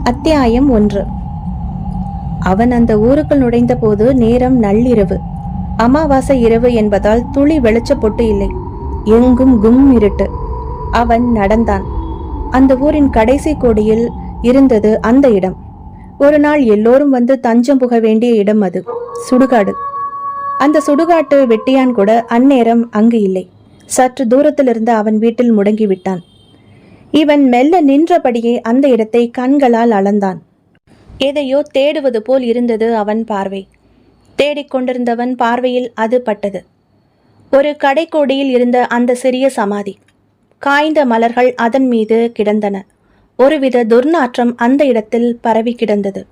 அத்தியாயம் 1. அவன் அந்த ஊருக்குள் நுழைந்த போது நேரம் நள்ளிரவு. அமாவாசை இரவு என்பதால் துளி வெளிச்ச பொட்டு இல்லை. எங்கும் கும் இருட்டு. அவன் நடந்தான். அந்த ஊரின் கடைசி கோடியில் இருந்தது அந்த இடம். ஒரு நாள் எல்லோரும் வந்து தஞ்சம் புக வேண்டிய இடம் அது. சுடுகாடு. அந்த சுடுகாட்டு வெட்டியான் கூட அந்நேரம் அங்கு இல்லை. சற்று தூரத்தில் இருந்த அவன் வீட்டில் முடங்கிவிட்டான். இவன் மெல்ல நின்றபடியே அந்த இடத்தை கண்களால் அளந்தான். எதையோ தேடுவது போல் இருந்தது அவன் பார்வை. தேடிக்கொண்டிருந்தவன் பார்வையில் அது பட்டது. ஒரு கடைக்கோடியில் இருந்த அந்த சிறிய சமாதி. காய்ந்த மலர்கள் அதன் மீது கிடந்தன. ஒருவித துர்நாற்றம் அந்த இடத்தில் பரவி கிடந்தது.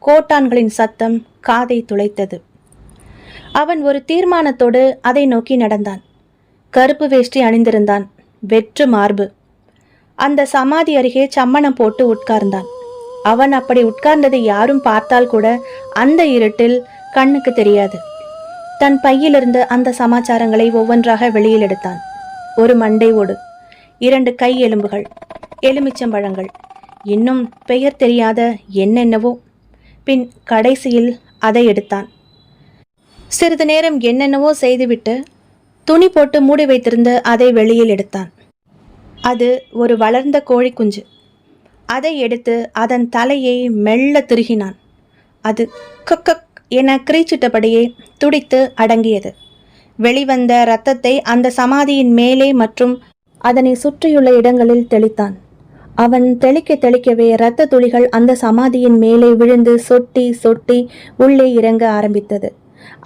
கோட்டான்களின் சத்தம் காதை துளைத்தது. அவன் ஒரு தீர்மானத்தோடு அதை நோக்கி நடந்தான். கருப்பு வேஷ்டி அணிந்திருந்தான். வெற்று மார்பு. அந்த சமாதி அருகே சம்மணம் போட்டு உட்கார்ந்தான். அவன் அப்படி உட்கார்ந்ததை யாரும் பார்த்தால் கூட அந்த இருட்டில் கண்ணுக்கு தெரியாது. தன் பையிலிருந்த அந்த சமாச்சாரங்களை ஒவ்வொன்றாக வெளியில் எடுத்தான். ஒரு மண்டை ஓடு, 2 கை எலும்புகள், எலுமிச்சம்பழங்கள், இன்னும் பெயர் தெரியாத என்னென்னவோ. பின் கடைசியில் அதை எடுத்தான். சிறிது நேரம் என்னென்னவோ செய்துவிட்டு துணி போட்டு மூடி வைத்திருந்த அதை வெளியில் எடுத்தான். அது ஒரு வளர்ந்த கோழி குஞ்சு. அதை எடுத்து அதன் தலையை மெல்ல திருகினான். அது கக் என கிரீச்சிட்டபடியே துடித்து அடங்கியது. வெளிவந்த இரத்தத்தை அந்த சமாதியின் மேலே மற்றும் அதனை சுற்றியுள்ள இடங்களில் தெளித்தான். அவன் தெளிக்க தெளிக்கவே இரத்த துளிகள் அந்த சமாதியின் மேலே விழுந்து சொட்டி சொட்டி உள்ளே இறங்க ஆரம்பித்தது.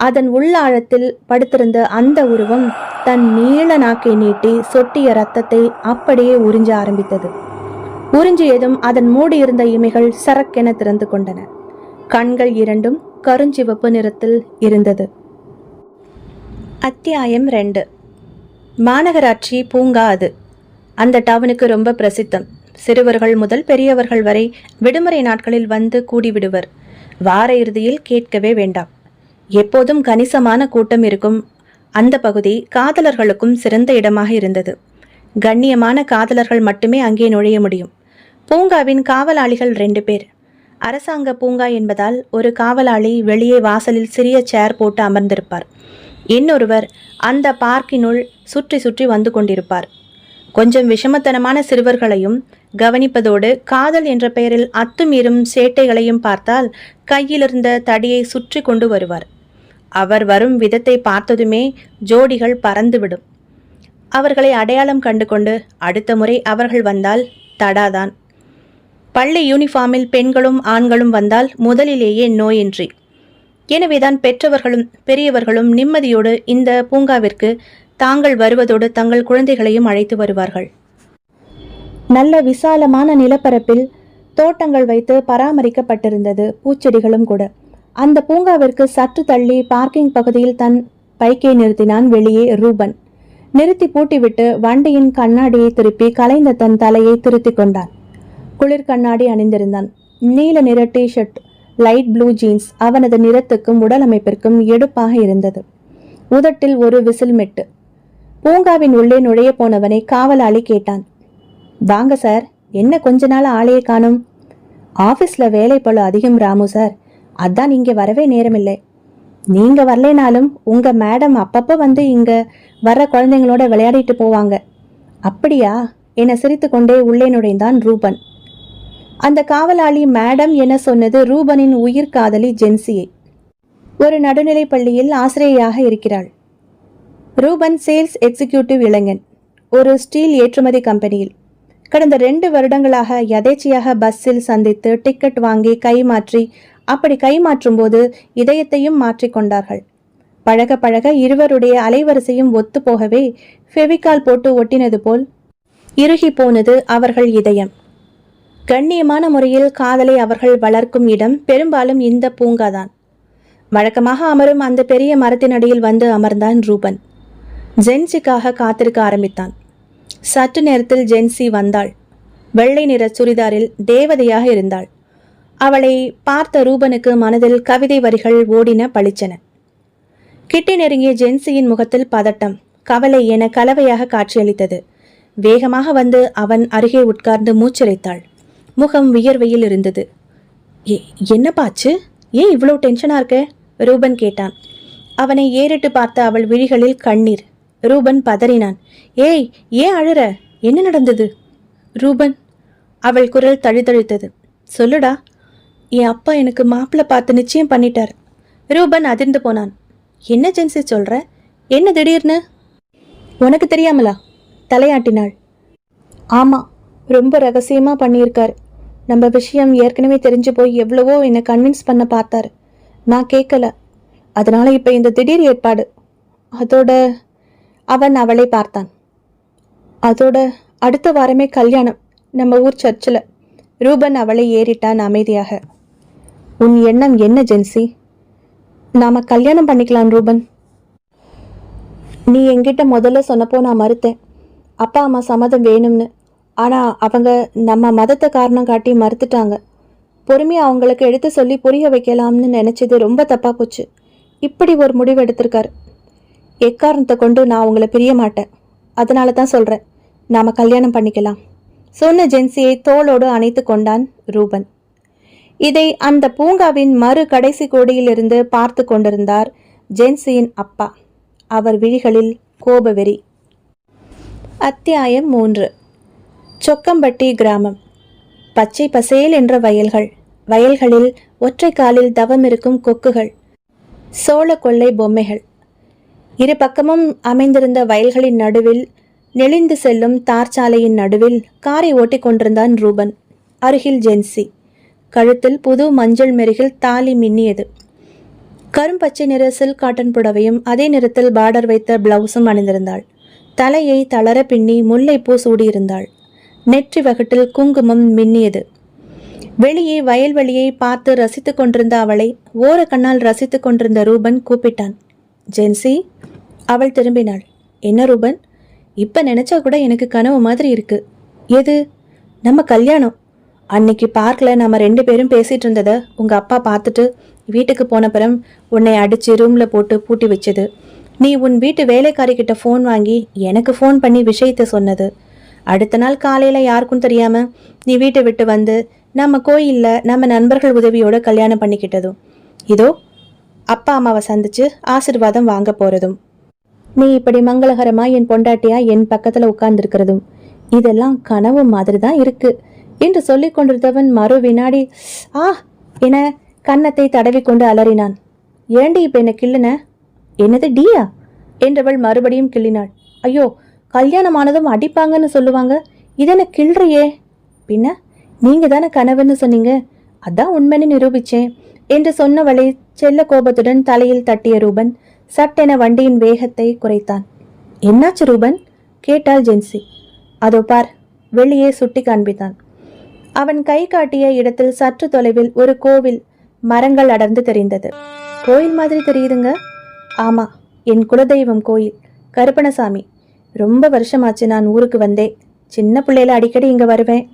அதன் உள்ளாழத்தில் படுத்திருந்த அந்த உருவம் தன் நீள நாக்கை நீட்டி சொட்டிய இரத்தத்தை அப்படியே உறிஞ்ச ஆரம்பித்தது. உறிஞ்சியதும் அதன் மூடியிருந்த இமைகள் சரக்கென திறந்து கொண்டன. கண்கள் 2 கருஞ்சிவப்பு நிறத்தில் இருந்தது. அத்தியாயம் 2. மாநகராட்சி பூங்கா அது. அந்த டவுனுக்கு ரொம்ப பிரசித்தம். சிறுவர்கள் முதல் பெரியவர்கள் வரை விடுமுறை நாட்களில் வந்து கூடிவிடுவர். வார இறுதியில் கேட்கவே வேண்டாம். எப்போதும் கணிசமான கூட்டம் இருக்கும். அந்த பகுதி காதலர்களுக்கும் சிறந்த இடமாக இருந்தது. கண்ணியமான காதலர்கள் மட்டுமே அங்கே நுழைய முடியும். பூங்காவின் காவலாளிகள் 2 பேர். அரசாங்க பூங்கா என்பதால் ஒரு காவலாளி வெளியே வாசலில் சிறிய சேர் போட்டு அமர்ந்திருப்பார். இன்னொருவர் அந்த பார்க்கினுள் சுற்றி சுற்றி வந்து கொண்டிருப்பார். கொஞ்சம் விஷமத்தனமான சிறுவர்களையும் கவனிப்பதோடு காதல் என்ற பெயரில் அத்துமீறும் சேட்டைகளையும் பார்த்தால் கையிலிருந்த தடியை சுற்றி கொண்டு வருவார். அவர் வரும் விதத்தை பார்த்ததுமே ஜோடிகள் பறந்துவிடும். அவர்களை அடையாளம் கண்டு கொண்டு அடுத்த முறை அவர்கள் வந்தால் தடாதான். பள்ளி யூனிஃபார்மில் பெண்களும் ஆண்களும் வந்தால் முதலிலேயே நோயின்றி. எனவேதான் பெற்றவர்களும் பெரியவர்களும் நிம்மதியோடு இந்த பூங்காவிற்கு தாங்கள் வருவதோடு தங்கள் குழந்தைகளையும் அழைத்து வருவார்கள். நல்ல விசாலமான நிலப்பரப்பில் தோட்டங்கள் வைத்து பராமரிக்கப்பட்டிருந்தது. பூச்செடிகளும் கூட. அந்த பூங்காவிற்கு சற்று தள்ளி பார்க்கிங் பகுதியில் தன் பைக்கை நிறுத்தினான் வெளியே ரூபன். நிறுத்தி பூட்டிவிட்டு வண்டியின் கண்ணாடியை திருப்பி கலைந்த தன் தலையை திருத்தி கொண்டான். குளிர் கண்ணாடி அணிந்திருந்தான். நீல நிற டிஷர்ட், லைட் ப்ளூ ஜீன்ஸ் அவனது நிறத்துக்கும் உடல் அமைப்பிற்கும் எடுப்பாக இருந்தது. உதட்டில் ஒரு விசில் மெட்டு. பூங்காவின் உள்ளே நுழைய போனவனை காவலாளி கேட்டான். வாங்க சார், என்ன கொஞ்ச நாள் ஆளையே காணும்? ஆஃபீஸில் வேலை பளு அதிகம் ராமு சார், அதான் இங்கே வரவே நேரமில்லை. நீங்க வரலைனாலும் உங்க மேடம் அப்பப்போ வந்து இங்க வர்ற குழந்தைங்களோட விளையாடிட்டு போவாங்க. அப்படியா என சிரித்து கொண்டே உள்ளே நுழைந்தான் ரூபன். அந்த காவலாளி மேடம் என சொன்னது ரூபனின் உயிர் காதலி ஜென்சியை. ஒரு நடுநிலை பள்ளியில் ஆசிரியையாக இருக்கிறாள். ரூபன் சேல்ஸ் எக்ஸிக்யூட்டிவ் இளைஞன். ஒரு ஸ்டீல் ஏற்றுமதி கம்பெனியில். கடந்த 2 வருடங்களாக யதேச்சையாக பஸ்ஸில் சந்தித்து டிக்கெட் வாங்கி கைமாற்றி, அப்படி கைமாற்றும் போது இதயத்தையும் மாற்றிக்கொண்டார்கள். பழக பழக இருவருடைய அலைவரிசையும் ஒத்து போகவே ஃபெவிகால் போட்டு ஒட்டினது போல் இறுகி போனது அவர்கள் இதயம். கண்ணியமான முறையில் காதலை அவர்கள் வளர்க்கும் இடம் பெரும்பாலும் இந்த பூங்காதான். வழக்கமாக அமரும் அந்த பெரிய மரத்தினடியில் வந்து அமர்ந்தான் ரூபன். ஜென்சிக்காக காத்திருக்க ஆரம்பித்தான். சற்று நேரத்தில் ஜென்சி வந்தாள். வெள்ளை நிற சுடிதாரில் தேவதையாக இருந்தாள். அவளை பார்த்த ரூபனுக்கு மனதில் கவிதை வரிகள் ஓடின பளிச்சன. கிட்டி நெருங்கிய ஜென்சியின் முகத்தில் பதட்டம், கவலை என கலவையாக காட்சியளித்தது. வேகமாக வந்து அவன் அருகே உட்கார்ந்து மூச்சிறைத்தாள். முகம் வியர்வையில் இருந்தது. என்னப்பாச்சு? ஏன் இவ்வளோ டென்ஷனாக இருக்க? ரூபன் கேட்டான். அவனை ஏறிட்டு பார்த்த அவள் விழிகளில் கண்ணீர். ரூபன் பதறினான். ஏய், ஏன் அழுற? என்ன நடந்தது? ரூபன், அவள் குரல் தழுதழுத்தது. சொல்லுடா. என் அப்பா எனக்கு மாப்பிள்ளை பார்த்து நிச்சயம் பண்ணிட்டார். ரூபன் அதிர்ந்து போனான். என்ன ஜென்சி சொல்ற? என்ன திடீர்னு? உனக்கு தெரியாமலா? தலையாட்டினாள். ஆமாம், ரொம்ப ரகசியமாக பண்ணியிருக்கார். நம்ம விஷயம் ஏற்கனவே தெரிஞ்சு போய் எவ்வளவோ என்னை கன்வின்ஸ் பண்ண பார்த்தாரு. நான் கேட்கல. அதனால இப்போ இந்த திடீர் ஏற்பாடு. அதோட அவன் அவளை பார்த்தான். அதோட அடுத்த வாரமே கல்யாணம் நம்ம ஊர் சர்ச்சில். ரூபன் அவளை ஏறிட்டான் அமைதியாக. உன் எண்ணம் என்ன ஜென்சி? நாம கல்யாணம் பண்ணிக்கலாம் ரூபன். நீ என்கிட்ட முதல்ல சொன்னப்போ நான் மறுத்தேன். அப்பா அம்மா சம்மதம் வேணும்னு. ஆனால் அவங்க நம்ம மதத்தை காரணம் காட்டி மறுத்துட்டாங்க. பொறுமையாக அவங்களுக்கு எடுத்து சொல்லி புரிய வைக்கலாம்னு நினச்சது ரொம்ப தப்பாக போச்சு. இப்படி ஒரு முடிவு எடுத்திருக்காரு. எக்காரணத்தை கொண்டு நான் உங்களை பிரிய மாட்டேன். அதனால தான் சொல்கிறேன், நாம் கல்யாணம் பண்ணிக்கலாம் சொன்ன ஜென்சியை தோளோடு அணைத்து கொண்டான் ரூபன். இதை அந்த பூங்காவின் மறு கடைசி கோடியிலிருந்து பார்த்து கொண்டிருந்தார் ஜென்சியின் அப்பா. அவர் விழிகளில் கோபவெறி. அத்தியாயம் 3. சொக்கம்பட்டி கிராமம். பச்சை பசேல் என்ற வயல்கள். வயல்களில் ஒற்றை காலில் தவம் இருக்கும் கொக்குகள், சோள கொள்ளை பொம்மைகள். இரு பக்கமும் அமைந்திருந்த வயல்களின் நடுவில் நெளிந்து செல்லும் தார்ச்சாலையின் நடுவில் காரை ஓட்டி கொண்டிருந்தான் ரூபன். அருகில் ஜென்சி. கழுத்தில் புது மஞ்சள் மெருகில் தாலி மின்னியது. கரும்பச்சை நிற சில்க் காட்டன் புடவையும் அதே நிறத்தில் பார்டர் வைத்த பிளவுஸும் அணிந்திருந்தாள். தலையை தளர பின்னி முல்லைப்பூ சூடியிருந்தாள். நெற்றி வகட்டில் குங்குமம் மின்னியது. வெளியே வயல்வெளியை பார்த்து ரசித்து கொண்டிருந்த அவளை ஓர கண்ணால் ரசித்து கொண்டிருந்த ரூபன் கூப்பிட்டான். ஜென்சி. அவள் திரும்பினாள். என்ன ரூபன்? இப்போ நினச்சா கூட எனக்கு கனவு மாதிரி இருக்கு. எது? நம்ம கல்யாணம். அன்னைக்கு பார்க்கில் நம்ம 2 பேரும் பேசிகிட்டு இருந்ததை உங்கள் அப்பா பார்த்துட்டு வீட்டுக்கு போன பிறம் உன்னை அடித்து ரூமில் போட்டு பூட்டி வச்சது. நீ உன் வீட்டு வேலைக்காரிக்கிட்ட ஃபோன் வாங்கி எனக்கு ஃபோன் பண்ணி விஷயத்தை சொன்னது. அடுத்த நாள் காலையில் யாருக்கும் தெரியாமல் நீ வீட்டை விட்டு வந்து நம்ம கோயிலில் நம்ம நண்பர்கள் உதவியோடு கல்யாணம் பண்ணிக்கிட்டதும், இதோ அப்பா அம்மாவை சந்தித்து ஆசீர்வாதம் வாங்க போகிறதும், நீ இப்படி மங்களகரமாக என் பொண்டாட்டியா என் பக்கத்தில் உட்கார்ந்துருக்கிறதும், இதெல்லாம் கனவு மாதிரி தான் இருக்கு என்று சொல்லி கொண்டிருந்தவன் மறு வினாடி என கன்னத்தை தடவி கொண்டு அலறினான். ஏண்டி இப்போ என்ன கிள்ளுன? என்னது டியா என்றவள் மறுபடியும் கிள்ளினாள். ஐயோ, கல்யாணமானதும் அடிப்பாங்கன்னு சொல்லுவாங்க, இதென்ன கிள்றியே? பின்ன நீங்கள் தானே கனவுன்னு சொன்னீங்க, அதான் உண்மைன்னு நிரூபிச்சேன் என்று சொன்னவளை செல்ல கோபத்துடன் தலையில் தட்டிய ரூபன் சட்டென வண்டியின் வேகத்தை குறைத்தான். என்னாச்சு ரூபன் கேட்டாள் ஜென்சி. அதோ பார், வெளியே சுட்டி காண்பித்தான். அவன் கை காட்டிய இடத்தில் சற்று தொலைவில் ஒரு கோவில் மரங்கள் அடர்ந்து தெரிந்தது. கோயில் மாதிரி தெரியுதுங்க. ஆமா, என் குலதெய்வம் கோயில், கருப்பணசாமி. ரொம்ப வருஷமாச்சு நான் ஊருக்கு வந்தே. சின்ன பிள்ளையில அடிக்கடி இங்கே வருவேன்.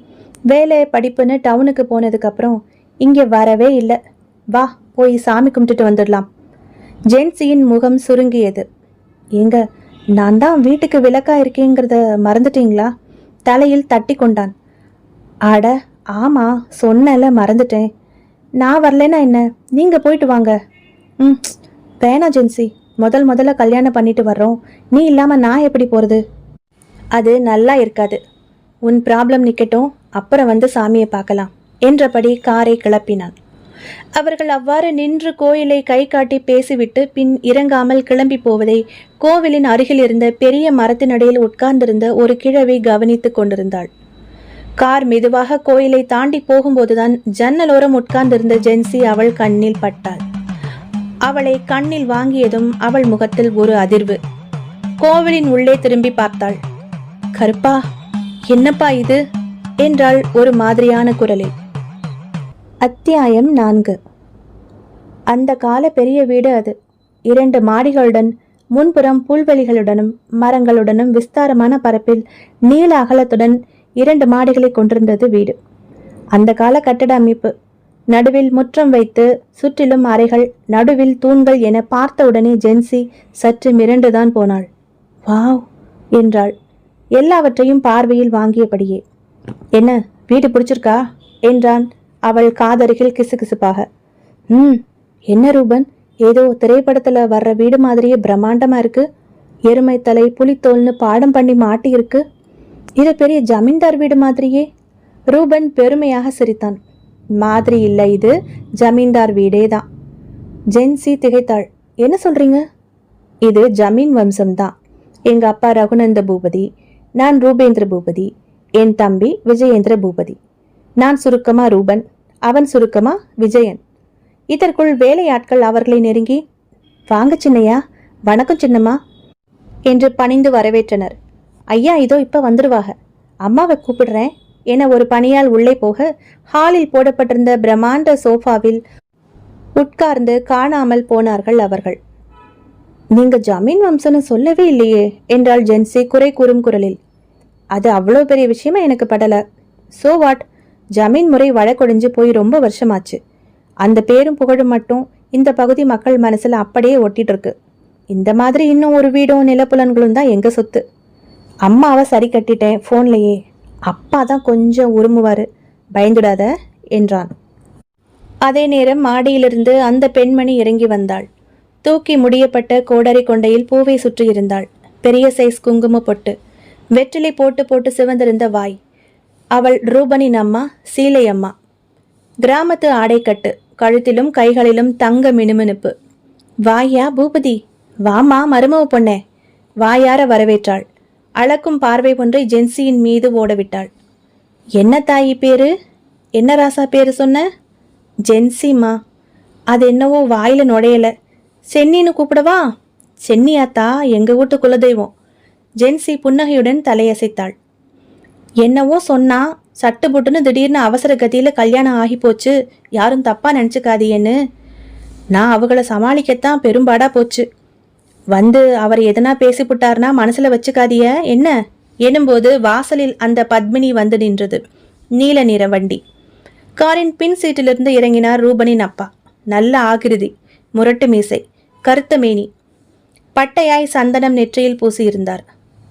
வேலை படிப்புன்னு டவுனுக்கு போனதுக்கப்புறம் இங்கே வரவே இல்லை. வா, போய் சாமி கும்பிட்டுட்டு வந்துடலாம். ஜென்சியின் முகம் சுருங்கியது. ஏங்க, நான் தான் வீட்டுக்கு விளக்கா இருக்கேங்கிறத மறந்துட்டீங்களா? தலையில் தட்டி கொண்டான். ஆட ஆமா, சொன்னல, மறந்துட்டேன். நான் வரலன்னா என்ன, நீங்கள் போயிட்டு வாங்க. வேணா ஜென்சி, முதல்ல கல்யாணம் பண்ணிட்டு வர்றோம். நீ இல்லாமல் நான் எப்படி போகிறது? அது நல்லா இருக்காது. உன் ப்ராப்ளம் நிற்கட்டும், அப்புறம் வந்து சாமியை பார்க்கலாம் என்றபடி காரை கிளப்பினான். அவர்கள் அவ்வாறு நின்று கோயிலை கை காட்டி பேசிவிட்டு பின் இறங்காமல் கிளம்பி போவதை கோவிலின் அருகில் இருந்த பெரிய மரத்தினடியில் உட்கார்ந்திருந்த ஒரு கிழவி கவனித்து கொண்டிருந்தாள். கார் மெதுவாக கோயிலை தாண்டி போகும்போதுதான் ஜன்னலோரம் உட்கார்ந்திருந்த ஜென்சி அவள் கண்ணில் பட்டாள். அவளை கண்ணில் வாங்கியதும் அவள் முகத்தில் ஒரு அதிர்வு. கோவிலின் உள்ளே திரும்பி பார்த்தாள். கருப்பா, என்னப்பா இது என்றாள் ஒரு மாதிரியான குரலில். அத்தியாயம் 4. அந்த கால பெரிய வீடு அது. 2 மாடிகளுடன் முன்புறம் புல்வெளிகளுடனும் மரங்களுடனும் விஸ்தாரமான பரப்பில் நீள அகலத்துடன் 2 மாடிகளை கொண்டிருந்தது வீடு. அந்த கால கட்டட அமைப்பு. நடுவில் முற்றம் வைத்து சுற்றிலும் அறைகள், நடுவில் தூண்கள் என பார்த்தவுடனே ஜென்சி சற்று மிரண்டுதான் போனாள். வாவ் என்றாள், எல்லாவற்றையும் பார்வையில் வாங்கியபடியே. என்ன, வீடு பிடிச்சிருக்கா என்றான் அவள் காதருகில் கிசுகிசுப்பாக. என்ன ரூபன், ஏதோ திரைப்படத்துல வர்ற வீடு மாதிரியே பிரம்மாண்டமா இருக்கு. எருமை தலை புலித்தோல்னு பாடம் பண்ணி மாட்டி இருக்கு. இது பெரிய ஜமீன்தார் வீடு மாதிரியே. ரூபன் பெருமையாக சிரித்தான். மாதிரி இல்லை, இது ஜமீன்தார் வீடே தான். ஜென்சி திகைத்தாள். என்ன சொல்றீங்க? இது ஜமீன் வம்சம்தான். எங்க அப்பா ரகுநந்த பூபதி, நான் ரூபேந்திர பூபதி, என் தம்பி விஜயேந்திர பூபதி. நான் சுருக்கமா ரூபன், அவன் சுருக்கமா விஜயன். இதற்குள் வேலையாட்கள் அவர்களை நெருங்கி, வாங்க சின்னையா, வணக்கம் சின்னம்மா என்று பணிந்து வரவேற்றனர். ஐயா இதோ இப்ப வந்துடுவாக, அம்மாவை கூப்பிடுறேன் என ஒரு பணியால் உள்ளே போக ஹாலில் போடப்பட்டிருந்த பிரம்மாண்ட சோஃபாவில் உட்கார்ந்து காணாமல் போனார்கள் அவர்கள். நீங்க ஜமீன் வம்சம்னு சொல்லவே இல்லையே என்றாள் ஜென்சி குறை கூறும் குரலில். அது அவ்வளோ பெரிய விஷயமா எனக்கு படல. சோ வாட், ஜமீன் முறை வழக்கொடிஞ்சு போய் ரொம்ப வருஷமாச்சு. அந்த பேரும் புகழும் மட்டும் இந்த பகுதி மக்கள் மனசுல அப்படியே ஒட்டிட்டு இருக்கு. இந்த மாதிரி இன்னும் ஒரு வீடும் நிலப்புலன்களும் தான் எங்க சொத்து. அம்மாவை சரி கட்டிட்டேன் ஃபோன்லையே. அப்பா தான் கொஞ்சம் உருமுவாரு, பயந்துடாத என்றான். அதே நேரம் மாடியிலிருந்து அந்த பெண்மணி இறங்கி வந்தாள். தூக்கி முடியப்பட்ட கோடரி கொண்டையில் பூவை சுற்றி இருந்தாள். பெரிய சைஸ் குங்கும பொட்டு, வெற்றிலை போட்டு போட்டு சிவந்திருந்த வாய். அவள் ரூபனின் அம்மா, சீலை அம்மா. கிராமத்து ஆடைக்கட்டு, கழுத்திலும் கைகளிலும் தங்க மினுமினுப்பு. வாயா பூபதி, வாமா மருமவ பொண்ணே, வாயார வரவேற்றாள். அளக்கும் பார்வை ஒன்றை ஜென்சியின் மீது ஓடவிட்டாள். என்ன தாயி பேரு, என்ன ராசா பேரு சொன்ன? ஜென்சிமா. அது என்னவோ வாயில நுழையல. சென்னின்னு கூப்பிடவா? சென்னியாத்தா எங்க வீட்டு குலதெய்வம். ஜென்சி புன்னகையுடன் தலையசைத்தாள். என்னவோ சொன்னா, சட்டு புட்டுன்னு திடீர்னு அவசர கதியில கல்யாணம் ஆகி போச்சு, யாரும் தப்பா நினச்சிக்காதீன்னு. நான் அவங்கள சமாளிக்கத்தான் பெரும்பாடா போச்சு. வந்து அவர் எதனா பேசிப்புட்டார்னா மனசுல வச்சுக்காதிய என்ன எனும்போது வாசலில் அந்த பத்மினி வந்து நின்றது. நீல நிற வண்டி. காரின் பின் சீட்டிலிருந்து இறங்கினார் ரூபனின் அப்பா. நல்ல ஆகிருதி, முரட்டு மீசை, கருத்த மேனி, பட்டையாய் சந்தனம் நெற்றியில் பூசியிருந்தார்.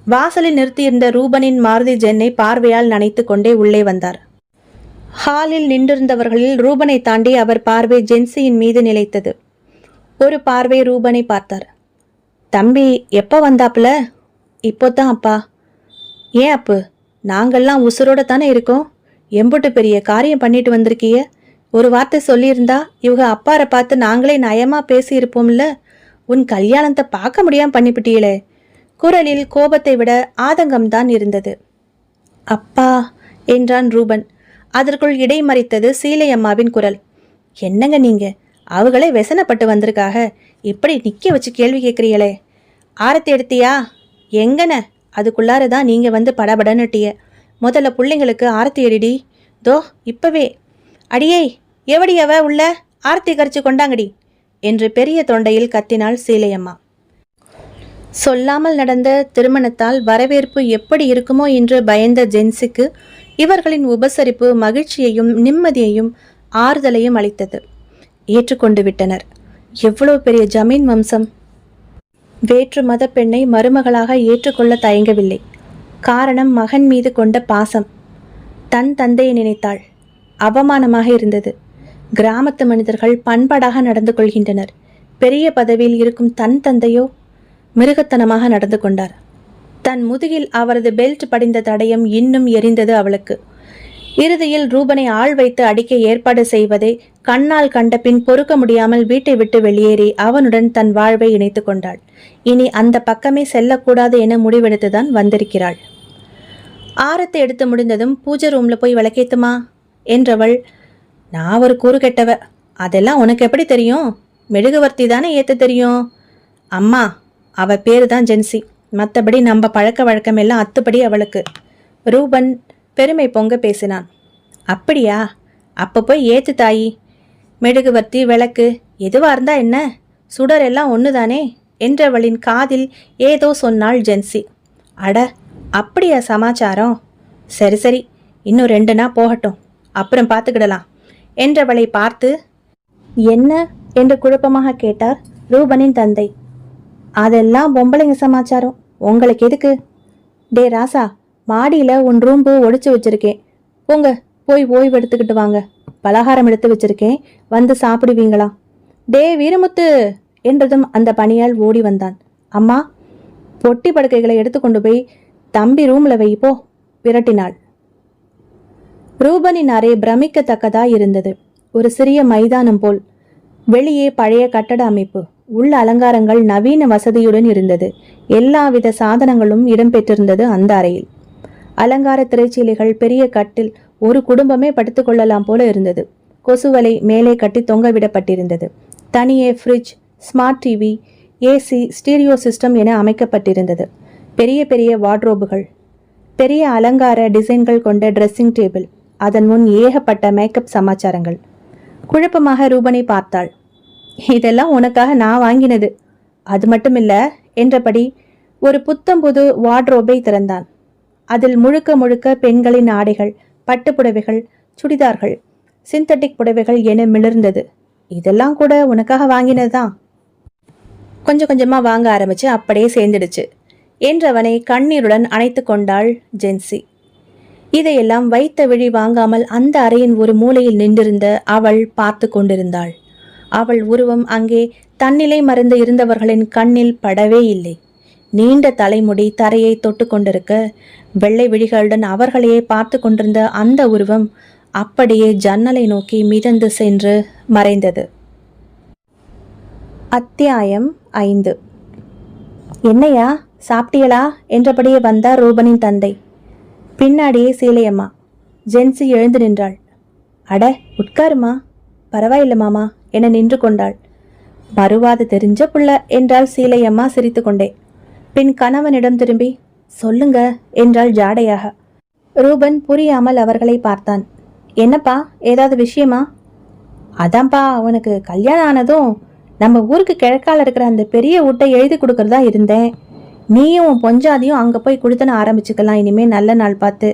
வாசலில் நிறுத்தியிருந்த ரூபனின் மாருதி ஜென்னை பார்வையால் நனைத்து கொண்டே உள்ளே வந்தார். ஹாலில் நின்றிருந்தவர்களில் ரூபனை தாண்டி அவர் பார்வை ஜென்சியின் மீது நிலைத்தது. ஒரு பார்வை ரூபனை பார்த்தார். தம்பி எப்போ வந்தாப்புல? இப்போதான் அப்பா. ஏன் அப்பு, நாங்கள்லாம் உசுரோட தானே இருக்கோம். எம்புட்டு பெரிய காரியம் பண்ணிட்டு வந்திருக்கிய. ஒரு வார்த்தை சொல்லியிருந்தா இவங்க அப்பாரை பார்த்து நாங்களே நயமா பேசியிருப்போம்ல. உன் கல்யாணத்தை பார்க்க முடியாம பண்ணிவிட்டீங்களே. குரலில் கோபத்தை விட ஆதங்கம்தான் இருந்தது. அப்பா என்றான் ரூபன். அதற்குள் இடைமறித்தது சீலை அம்மாவின் குரல். என்னங்க நீங்க, அவங்களே வெசனப்பட்டு வந்திருக்காக, இப்படி நிக்க வச்சு கேள்வி கேட்குறீங்களே. ஆரத்தி எடுத்தியா? எங்கன, அதுக்குள்ளாரதான் நீங்க வந்து படபடன்னுட்டிய. முதல்ல பிள்ளைங்களுக்கு ஆரத்தி எடிடி. தோ இப்பவே. அடியே, எவடி அவ உள்ள, ஆரத்தி கரிச்சு கொண்டாங்கடி என்று பெரிய தொண்டையில் கத்தினாள் சீலையம்மா. சொல்லாமல் நடந்த திருமணத்தால் வரவேற்பு எப்படி இருக்குமோ என்று பயந்த ஜென்சிக்கு இவர்களின் உபசரிப்பு மகிழ்ச்சியையும் நிம்மதியையும் ஆறுதலையும் அளித்தது. ஏற்றுக்கொண்டு விட்டனர். எவ்வளவு பெரிய ஜமீன் வம்சம்! வேற்று மத பெண்ணை மருமகளாக ஏற்றுக்கொள்ள தயங்கவில்லை. காரணம் மகன் மீது கொண்ட பாசம். தன் தந்தையை நினைத்தாள். அவமானமாக இருந்தது. கிராமத்து மனிதர்கள் பண்பாடாக நடந்து கொள்கின்றனர். பெரிய பதவியில் இருக்கும் தன் தந்தையோ மிருகத்தனமாக நடந்து கொண்டார். தன் முதுகில் அவரது பெல்ட் படிந்த தடயம் இன்னும் எரிந்தது அவளுக்கு. இறுதியில் ரூபனை ஆள் வைத்து அடிக்க ஏற்பாடு செய்வதை கண்ணால் கண்ட பின் பொறுக்க முடியாமல் வீட்டை விட்டு வெளியேறி அவனுடன் தன் வாழ்வை இணைத்து கொண்டாள். இனி அந்த பக்கமே செல்லக்கூடாது என முடிவெடுத்துதான் வந்திருக்கிறாள். ஆரத்தை எடுத்து முடிந்ததும் பூஜை ரூம்ல போய் விளக்கேத்துமா என்றவள். நான் ஒரு கூறு கெட்டவ, அதெல்லாம் உனக்கு எப்படி தெரியும்? மெழுகுவர்த்தி தானே ஏத்த தெரியும். அம்மா, அவ பேரு தான் ஜென்சி, மற்றபடி நம்ம பழக்க வழக்கம் எல்லாம் அத்துப்படி அவளுக்கு. ரூபன் பெருமை பொங்க பேசினான். அப்படியா? அப்போ போய் ஏத்து தாயி. மெழுகுவர்த்தி விளக்கு எதுவா இருந்தா என்ன, சுடர் எல்லாம் ஒண்ணுதானே என்றவளின் காதில் ஏதோ சொன்னாள் ஜென்சி. அட, அப்படியா சமாச்சாரம்? சரி சரி, இன்னும் 2 நாள் போகட்டும், அப்புறம் பார்த்துக்கிடலாம் என்றவளை பார்த்து என்ன என்று குழப்பமாக கேட்டார் ரூபனின் தந்தை. அதெல்லாம் பொம்பளைங்க சமாச்சாரம், உங்களுக்கு எதுக்கு? டே ராசா, மாடியில் உன் ரூம்பு ஒடிச்சு வச்சிருக்கேன், போங்க போய் ஓய்வு எடுத்துக்கிட்டு வாங்க. பலகாரம் எடுத்து வச்சிருக்கேன், வந்து சாப்பிடுவீங்களா? டே வீரமுத்து என்றதும் அந்த பணியால் ஓடி வந்தான். அம்மா, பொட்டி படுக்கைகளை எடுத்துக்கொண்டு போய் தம்பி ரூம்ல வை போ விரட்டினாள். ரூபனின் அறை பிரமிக்கத்தக்கதா இருந்தது. ஒரு சிறிய மைதானம் போல். வெளியே பழைய கட்டட அமைப்பு, உள்ள அலங்காரங்கள் நவீன வசதியுடன் இருந்தது. எல்லாவித சாதனங்களும் இடம்பெற்றிருந்தது அந்த அறையில். அலங்கார திரைச்சீலைகள், பெரிய கட்டில், ஒரு குடும்பமே படுத்துக் கொள்ளலாம் போல இருந்தது. கொசுவலை மேலே கட்டி தொங்கவிடப்பட்டிருந்தது. தனியே fridge, smart TV, AC, stereo system என அமைக்கப்பட்டிருந்தது. பெரிய பெரிய வார்ட்ரோபுகள், பெரிய அலங்கார டிசைன்கள் கொண்ட ட்ரெஸ்ஸிங் டேபிள், அதன் முன் ஏகப்பட்ட மேக்கப் சமாச்சாரங்கள். குழப்பமாக ரூபனை பார்த்தாள். இதெல்லாம் உனக்காக நான் வாங்கினது. அது மட்டுமில்ல என்றபடி ஒரு புத்தம்புது வார்ட்ரோபை திறந்தான். அதில் முழுக்க முழுக்க பெண்களின் ஆடைகள், பட்டுப்புடவைகள், சுடிதார்கள், சிந்தட்டிக் புடவைகள் என மிளர்ந்தது. இதெல்லாம் கூட உனக்காக வாங்கினதுதான். கொஞ்சம் கொஞ்சமா வாங்க ஆரம்பிச்சு அப்படியே சேர்ந்துடுச்சு என்றவனை கண்ணீருடன் அணைத்து கொண்டாள் ஜென்சி. இதையெல்லாம் வைத்த விழி வாங்காமல் அந்த அறையின் ஒரு மூலையில் நின்றிருந்த அவள் பார்த்து கொண்டிருந்தாள். அவள் உருவம் அங்கே தன்னிலை மறந்து இருந்தவர்களின் கண்ணில் படவே இல்லை. நீண்ட தலைமுடி தரையை தொட்டு கொண்டிருக்க, வெள்ளை விழிகளுடன் அவர்களையே பார்த்து கொண்டிருந்த அந்த உருவம் அப்படியே ஜன்னலை நோக்கி மிதந்து சென்று மறைந்தது. அத்தியாயம் 5. என்னையா சாப்பிட்டியலா என்றபடியே வந்தார் ரூபனின் தந்தை. பின்னாடியே சீலையம்மா. ஜென்சி எழுந்து நின்றாள். அட உட்காருமா. பரவாயில்ல மாமா என நின்று கொண்டாள். மறுவாது தெரிஞ்ச புள்ள என்றாள் சீலையம்மா சிரித்து கொண்டே. பின் கணவனிடம் திரும்பி சொல்லுங்க என்றாள் ஜாடையாக. ரூபன் புரியாமல் அவர்களை பார்த்தான். என்னப்பா, ஏதாவது விஷயமா? அதான்ப்பா, அவனுக்கு கல்யாணம் ஆனதும் நம்ம ஊருக்கு கிழக்கால இருக்கிற அந்த பெரிய வீட்டை எழுதி கொடுக்கறதா இருந்தேன். நீயும் உன் பொஞ்சாதியும் அங்கே போய் கொடுத்தன ஆரம்பிச்சுக்கலாம் இனிமே நல்ல நாள் பார்த்து.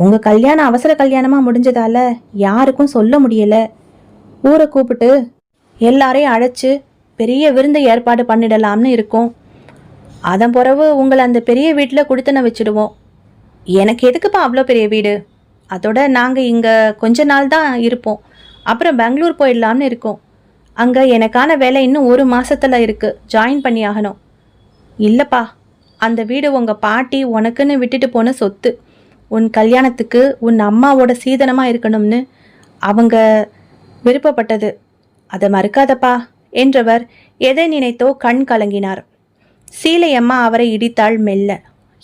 உங்கள் கல்யாணம் அவசர கல்யாணமாக முடிஞ்சதால யாருக்கும் சொல்ல முடியல. ஊரை கூப்பிட்டு எல்லாரையும் அழைச்சி பெரிய விருந்து ஏற்பாடு பண்ணிடலாம்னு இருக்கோம். அதன் பிறகு உங்களை அந்த பெரிய வீட்டில் கொடுத்தன வச்சுடுவோம். எனக்கு எதுக்குப்பா அவ்வளோ பெரிய வீடு? அதோட நாங்கள் இங்கே கொஞ்ச நாள் தான் இருப்போம். அப்புறம் பெங்களூர் போயிடலாம்னு இருக்கோம். அங்கே எனக்கான வேலை இன்னும் 1 மாசத்துல இருக்குது. ஜாயின் பண்ணி ஆகணும். இல்லைப்பா, அந்த வீடு உங்கள் பாட்டி உனக்குன்னு விட்டுட்டு போன சொத்து. உன் கல்யாணத்துக்கு உன் அம்மாவோட சீதனமாக இருக்கணும்னு அவங்க விருப்பப்பட்டது. அதை மறுக்காதப்பா என்றவர் எதை நினைத்தோ கண் கலங்கினார். சீலையம்மா அவரை இடித்தாள் மெல்ல.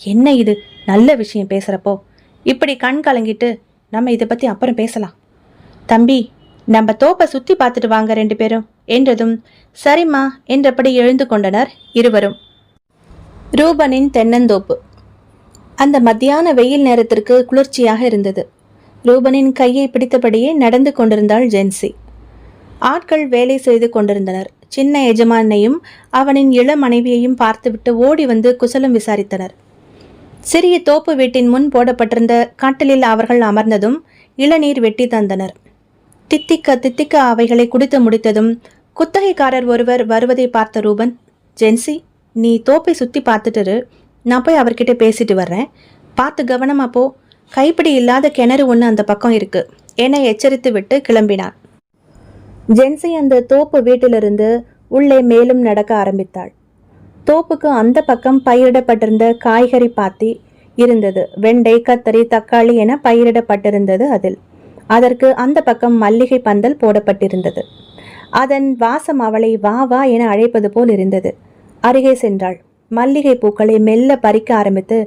என்ன இது, நல்ல விஷயம் பேசுகிறப்போ இப்படி கண் கலங்கிட்டு? நம்ம இதை பற்றி அப்புறம் பேசலாம். தம்பி, நம்ம தோப்பை சுற்றி பார்த்துட்டு வாங்க 2 பேரும் என்றதும் சரிம்மா என்றபடி எழுந்து கொண்டனர் இருவரும். ரூபனின் தென்னந்தோப்பு. அந்த மத்தியான வெயில் நேரத்திற்கு குளிர்ச்சியாக இருந்தது. ரூபனின் கையை பிடித்தபடியே நடந்து கொண்டிருந்தாள் ஜென்சி. ஆட்கள் வேலை செய்து கொண்டிருந்தனர். சின்ன எஜமானையும் அவனின் இள மனைவியையும் பார்த்துவிட்டு ஓடி வந்து குசலம் விசாரித்தனர். சிறிய தோப்பு வீட்டின் முன் போடப்பட்டிருந்த கட்டிலில் அவர்கள் அமர்ந்ததும் இளநீர் வெட்டி தந்தனர். தித்திக்க தித்திக்க அவைகளை குடித்து முடித்ததும் குத்தகைக்காரர் ஒருவர் வருவதை பார்த்த ரூபன், ஜென்சி, நீ தோப்பை சுற்றி பார்த்துட்டு நான் போய் அவர்கிட்ட பேசிட்டு வர்றேன். பார்த்து கவனமா போ. கைப்பிடி இல்லாத கிணறு ஒன்று அந்த பக்கம் இருக்கு என எச்சரித்து விட்டு கிளம்பினார். ஜென்சி அந்த தோப்பு வீட்டிலிருந்து உள்ளே மேலும் நடக்க ஆரம்பித்தாள். தோப்புக்கு அந்த பக்கம் பயிரிடப்பட்டிருந்த காய்கறி பாத்தி இருந்தது. வெண்டை, கத்தரி, தக்காளி என பயிரிடப்பட்டிருந்தது. அதற்கு அந்த பக்கம் மல்லிகை பந்தல் போடப்பட்டிருந்தது. அதன் வாசம் அவளை வா வா என அழைப்பது போல் இருந்தது. அருகே சென்றாள். மல்லிகை பூக்களை மெல்ல பறிக்க ஆரம்பித்து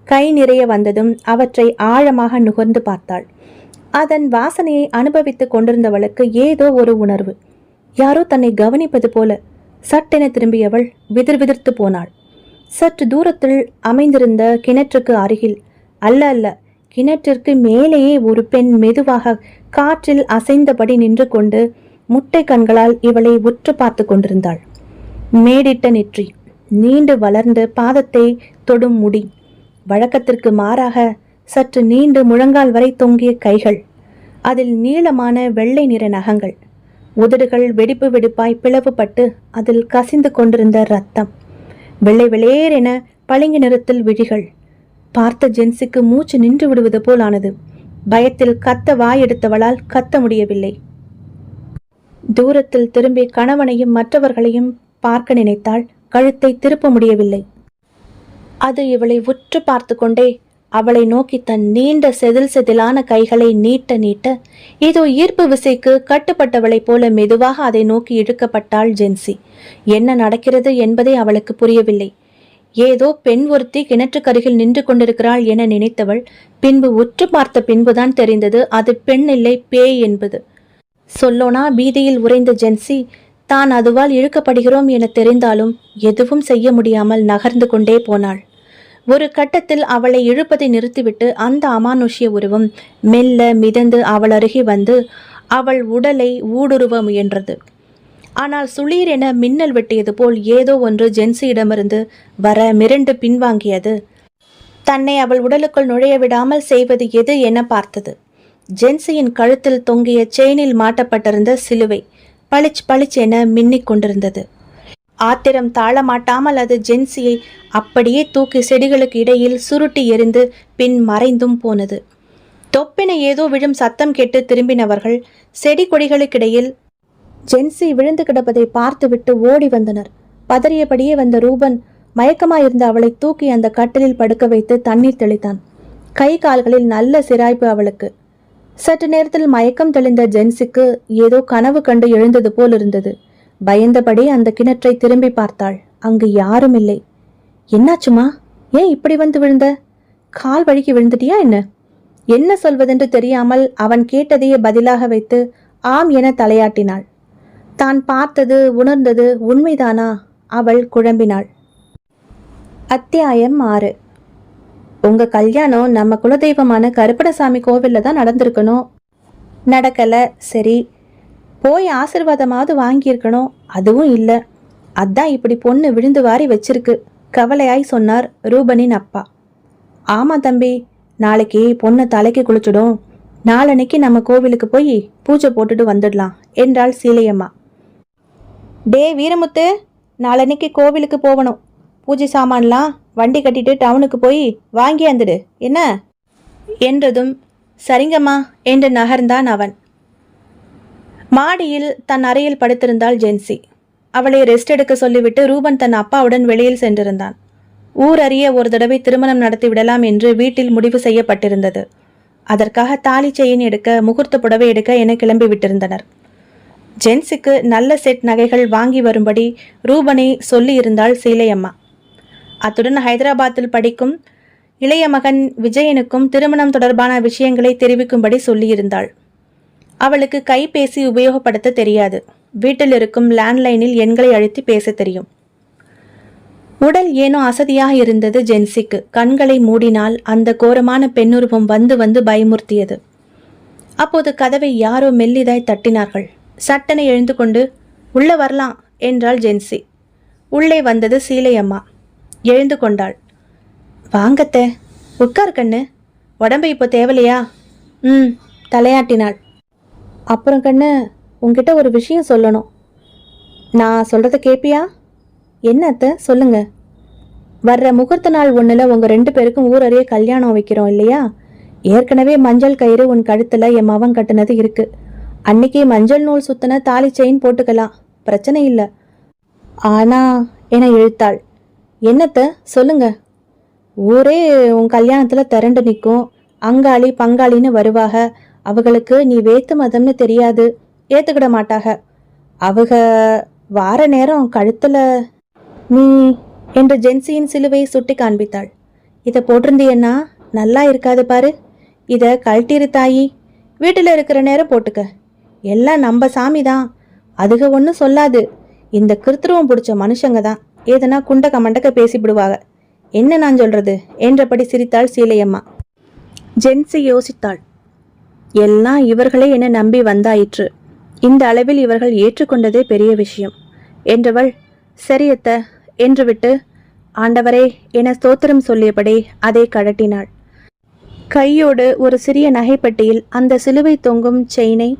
கை நிறைய வந்ததும் அவற்றை ஆழமாக நுகர்ந்து பார்த்தாள். அதன் வாசனையை அனுபவித்துக் கொண்டிருந்தவளுக்கு ஏதோ ஒரு உணர்வு, யாரோ தன்னை கவனிப்பது போல. சட்டென திரும்பியவள் விதிர்விதிர்த்து போனாள். சற்று தூரத்தில் அமைந்திருந்த கிணற்றுக்கு அருகில், அல்ல கிணற்றிற்கு மேலேயே ஒரு பெண் மெதுவாக காற்றில் அசைந்தபடி நின்று கொண்டு முட்டை கண்களால் இவளை உற்று பார்த்து கொண்டிருந்தாள். மேடிட்ட நெற்றி, நீண்டு வளர்ந்து பாதத்தை தொடும் முடி, வழக்கத்திற்கு மாறாக சற்று நீண்டு முழங்கால் வரை தொங்கிய கைகள், அதில் நீளமான வெள்ளை நிற நகங்கள், உதடுகள் வெடிப்பு வெடிப்பாய் பிளவுபட்டு அதில் கசிந்து கொண்டிருந்த ரத்தம், வெள்ளை வெளேர் என பளிங்கு நிறத்தில் விழிகள். பார்த்த ஜென்சிக்கு மூச்சு நின்று விடுவது போல் ஆனது. பயத்தில் கத்த வாயெடுத்தவளால் கத்த முடியவில்லை. தூரத்தில் திரும்பி கணவனையும் மற்றவர்களையும் பார்க்க நினைத்தாள். கழுத்தை திருப்ப முடியவில்லை. அது இவளை உற்று பார்த்து கொண்டே அவளை நோக்கி தன் நீண்ட செதில் செதிலான கைகளை நீட்ட நீட்ட ஏதோ ஈர்ப்பு விசைக்கு கட்டுப்பட்டவளைப் போல மெதுவாக அதை நோக்கி இழுக்கப்பட்டாள் ஜென்சி. என்ன நடக்கிறது என்பதை அவளுக்கு புரியவில்லை. ஏதோ பெண் ஒருத்தி கிணற்றுக்கருகில் நின்று கொண்டிருக்கிறாள் என நினைத்தவள் பின்பு உற்று பார்த்த பின்புதான் தெரிந்தது அது பெண் இல்லை, பேய் என்பது. சொல்லோனா பீதியில் உறைந்த ஜென்சி தான் அதுவால் இழுக்கப்படுகிறோம் என தெரிந்தாலும் எதுவும் செய்ய முடியாமல் நகர்ந்து கொண்டே போனாள். ஒரு கட்டத்தில் அவளை இழுப்பதை நிறுத்திவிட்டு அந்த அமானுஷ்ய உருவம் மெல்ல மிதந்து அவள் அருகே வந்து அவள் உடலை ஊடுருவ முயன்றது. ஆனால் சுளீர் என மின்னல் வெட்டியது போல் ஏதோ ஒன்று ஜென்சியிடமிருந்து வர மிரண்டு பின்வாங்கியது. தன்னை அவள் உடலுக்குள் நுழைய விடாமல் செய்வது எது என பார்த்தது. ஜென்சியின் கழுத்தில் தொங்கிய செயினில் மாட்டப்பட்டிருந்த சிலுவை பளிச் பளிச் என மின்னிக் கொண்டிருந்தது. ஆத்திரம் தாழமாட்டாமல் அது ஜென்சியை அப்படியே தூக்கி செடிகளுக்கு இடையில் சுருட்டி எறிந்து பின் மறைந்தும் போனது. தொப்பென ஏதோ விழும் சத்தம் கேட்டு திரும்பினவர்கள் செடி கொடிகளுக்கிடையில் ஜென்சி விழுந்து கிடப்பதை பார்த்துவிட்டு ஓடி வந்தனர். பதறியபடியே வந்த ரூபன் மயக்கமாயிருந்த அவளை தூக்கி அந்த கட்டிலில் படுக்க வைத்து தண்ணீர் தெளித்தான். கை கால்களில் நல்ல சிராய்ப்பு அவளுக்கு. சற்று நேரத்தில் மயக்கம் தெளிந்த ஜென்சிக்கு ஏதோ கனவு கண்டு எழுந்தது போல் இருந்தது. பயந்தபடி அந்த கிணற்றை திரும்பி பார்த்தாள். அங்கு யாரும் இல்லை. என்னாச்சுமா? ஏன் இப்படி வந்து விழுந்த? கால் வழுக்கி விழுந்துட்டியா என்ன? என்ன சொல்வதென்று தெரியாமல் அவன் கேட்டதையே பதிலாக வைத்து ஆம் என தலையாட்டினாள். தான் பார்த்தது உணர்ந்தது உண்மைதானா? அவள் குழம்பினாள். அத்தியாயம் 6. உங்க கல்யாணம் நம்ம குலதெய்வமான கருப்பணசாமி கோவில்ல தான் நடந்திருக்கணும். நடக்கல. சரி, போய் ஆசீர்வாதமாவது வாங்கியிருக்கணும். அதுவும் இல்லை. அதான் இப்படி பொண்ணு விழுந்து வாரி வச்சிருக்கு, கவலையாய் சொன்னார் ரூபனின் அப்பா. ஆமா தம்பி, நாளைக்கு பொண்ணு தலைக்கு குளிச்சிடும். நாளன்னைக்கு நம்ம கோவிலுக்கு போய் பூஜை போட்டுட்டு வந்துடலாம் என்றாள் சீலையம்மா. டே வீரமுத்து, நாளன்னைக்கு கோவிலுக்கு போகணும். பூஜை சாமான்லாம் வண்டி கட்டிட்டு டவுனுக்கு போய் வாங்கி வந்துடு என்ன என்றதும் சரிங்கம்மா என்று நகர்ந்தான் அவன். மாடியில் தன் அறையில் படுத்திருந்தாள் ஜென்சி. அவளை ரெஸ்ட் எடுக்க சொல்லிவிட்டு ரூபன் தன் அப்பாவுடன் வெளியில் சென்றிருந்தான். ஊர் அறிய ஒரு தடவை திருமணம் நடத்தி விடலாம் என்று வீட்டில் முடிவு செய்யப்பட்டிருந்தது. அதற்காக தாலி செயின் எடுக்க, முகூர்த்த புடவை எடுக்க என கிளம்பி விட்டிருந்தனர். ஜென்சிக்கு நல்ல செட் நகைகள் வாங்கி வரும்படி ரூபனை சொல்லி இருந்தாள் சீலையம்மா. அத்துடன் ஹைதராபாத்தில் படிக்கும் இளைய மகன் விஜயனுக்கும் திருமணம் தொடர்பான விஷயங்களை தெரிவிக்கும்படி சொல்லியிருந்தாள். அவளுக்கு கைபேசி உபயோகப்படுத்த தெரியாது. வீட்டில் இருக்கும் லேண்ட்லைனில் எண்களை அழுத்தி பேச தெரியும். உடல் ஏனோ அசதியாக இருந்தது ஜென்சிக்கு. கண்களை மூடினால் அந்த கோரமான பெண்ணுருவம் வந்து வந்து பயமுறுத்தியது. அப்போது கதவை யாரோ மெல்லிதாய் தட்டினார்கள். சட்டனை எழுந்து கொண்டு உள்ள வரலாம் என்றாள் ஜென்சி. உள்ளே வந்தது சீலையம்மா. எழுந்து கொண்டாள். வாங்கத்த, உட்கார் கண்ணு. உடம்பு இப்போ தேவலையா? தலையாட்டினாள். அப்புறம் கண்ணு, உங்ககிட்ட ஒரு விஷயம் சொல்லணும். நான் சொல்கிறத கேட்பியா? என்ன அத்தை, சொல்லுங்க. வர்ற முகூர்த்த நாள் ஒன்றில் உங்கள் 2 பேருக்கும் ஊரறிய கல்யாணம் வைக்கிறோம் இல்லையா? ஏற்கனவே மஞ்சள் கயிறு உன் கழுத்தில் என் மவன் கட்டுனது இருக்கு. அன்னைக்கு மஞ்சள் நூல் சுத்தின தாலி செயின் போட்டுக்கலாம், பிரச்சனை இல்லை. ஆனா என இழுத்தாள். என்னத்த சொல்லுங்க. ஊரே உன் கல்யாணத்தில் திரண்டு நிற்கும். அங்காளி பங்காளின்னு வருவாக. அவங்களுக்கு நீ வேத்து மதம்னு தெரியாது, ஏற்றுக்கிட மாட்டாக. அவங்க வார நேரம் கழுத்தில் நீ என்று ஜென்சியின் சிலுவையை சுட்டி காண்பித்தாள். இதை போட்டிருந்தியன்னா நல்லா இருக்காது பாரு. இதை கழட்டிரு தாயி. வீட்டில் இருக்கிற நேரம் போட்டுக்க. எல்லாம் நம்ம சாமி தான், அதுக ஒன்றும் சொல்லாது. இந்த கிருத்திருவம் பிடிச்ச மனுஷங்க தான் ஏதனா குண்டக்க மண்டக்க பேசிவிடுவாங்க. என்ன நான் சொல்றது என்றபடி சிரித்தாள் சீலையம்மா. ஜென்சி யோசித்தாள். எல்லாம் இவர்களே என நம்பி வந்தாயிற்று. இந்த அளவில் இவர்கள் ஏற்றுக்கொண்டதே பெரிய விஷயம் என்றவள் சரியத்த என்று விட்டு ஆண்டவரே என ஸ்தோத்திரம் சொல்லியபடி அதை கழட்டினாள். கையோடு ஒரு சிறிய நகைப்பட்டியில் அந்த சிலுவை தொங்கும் செயினை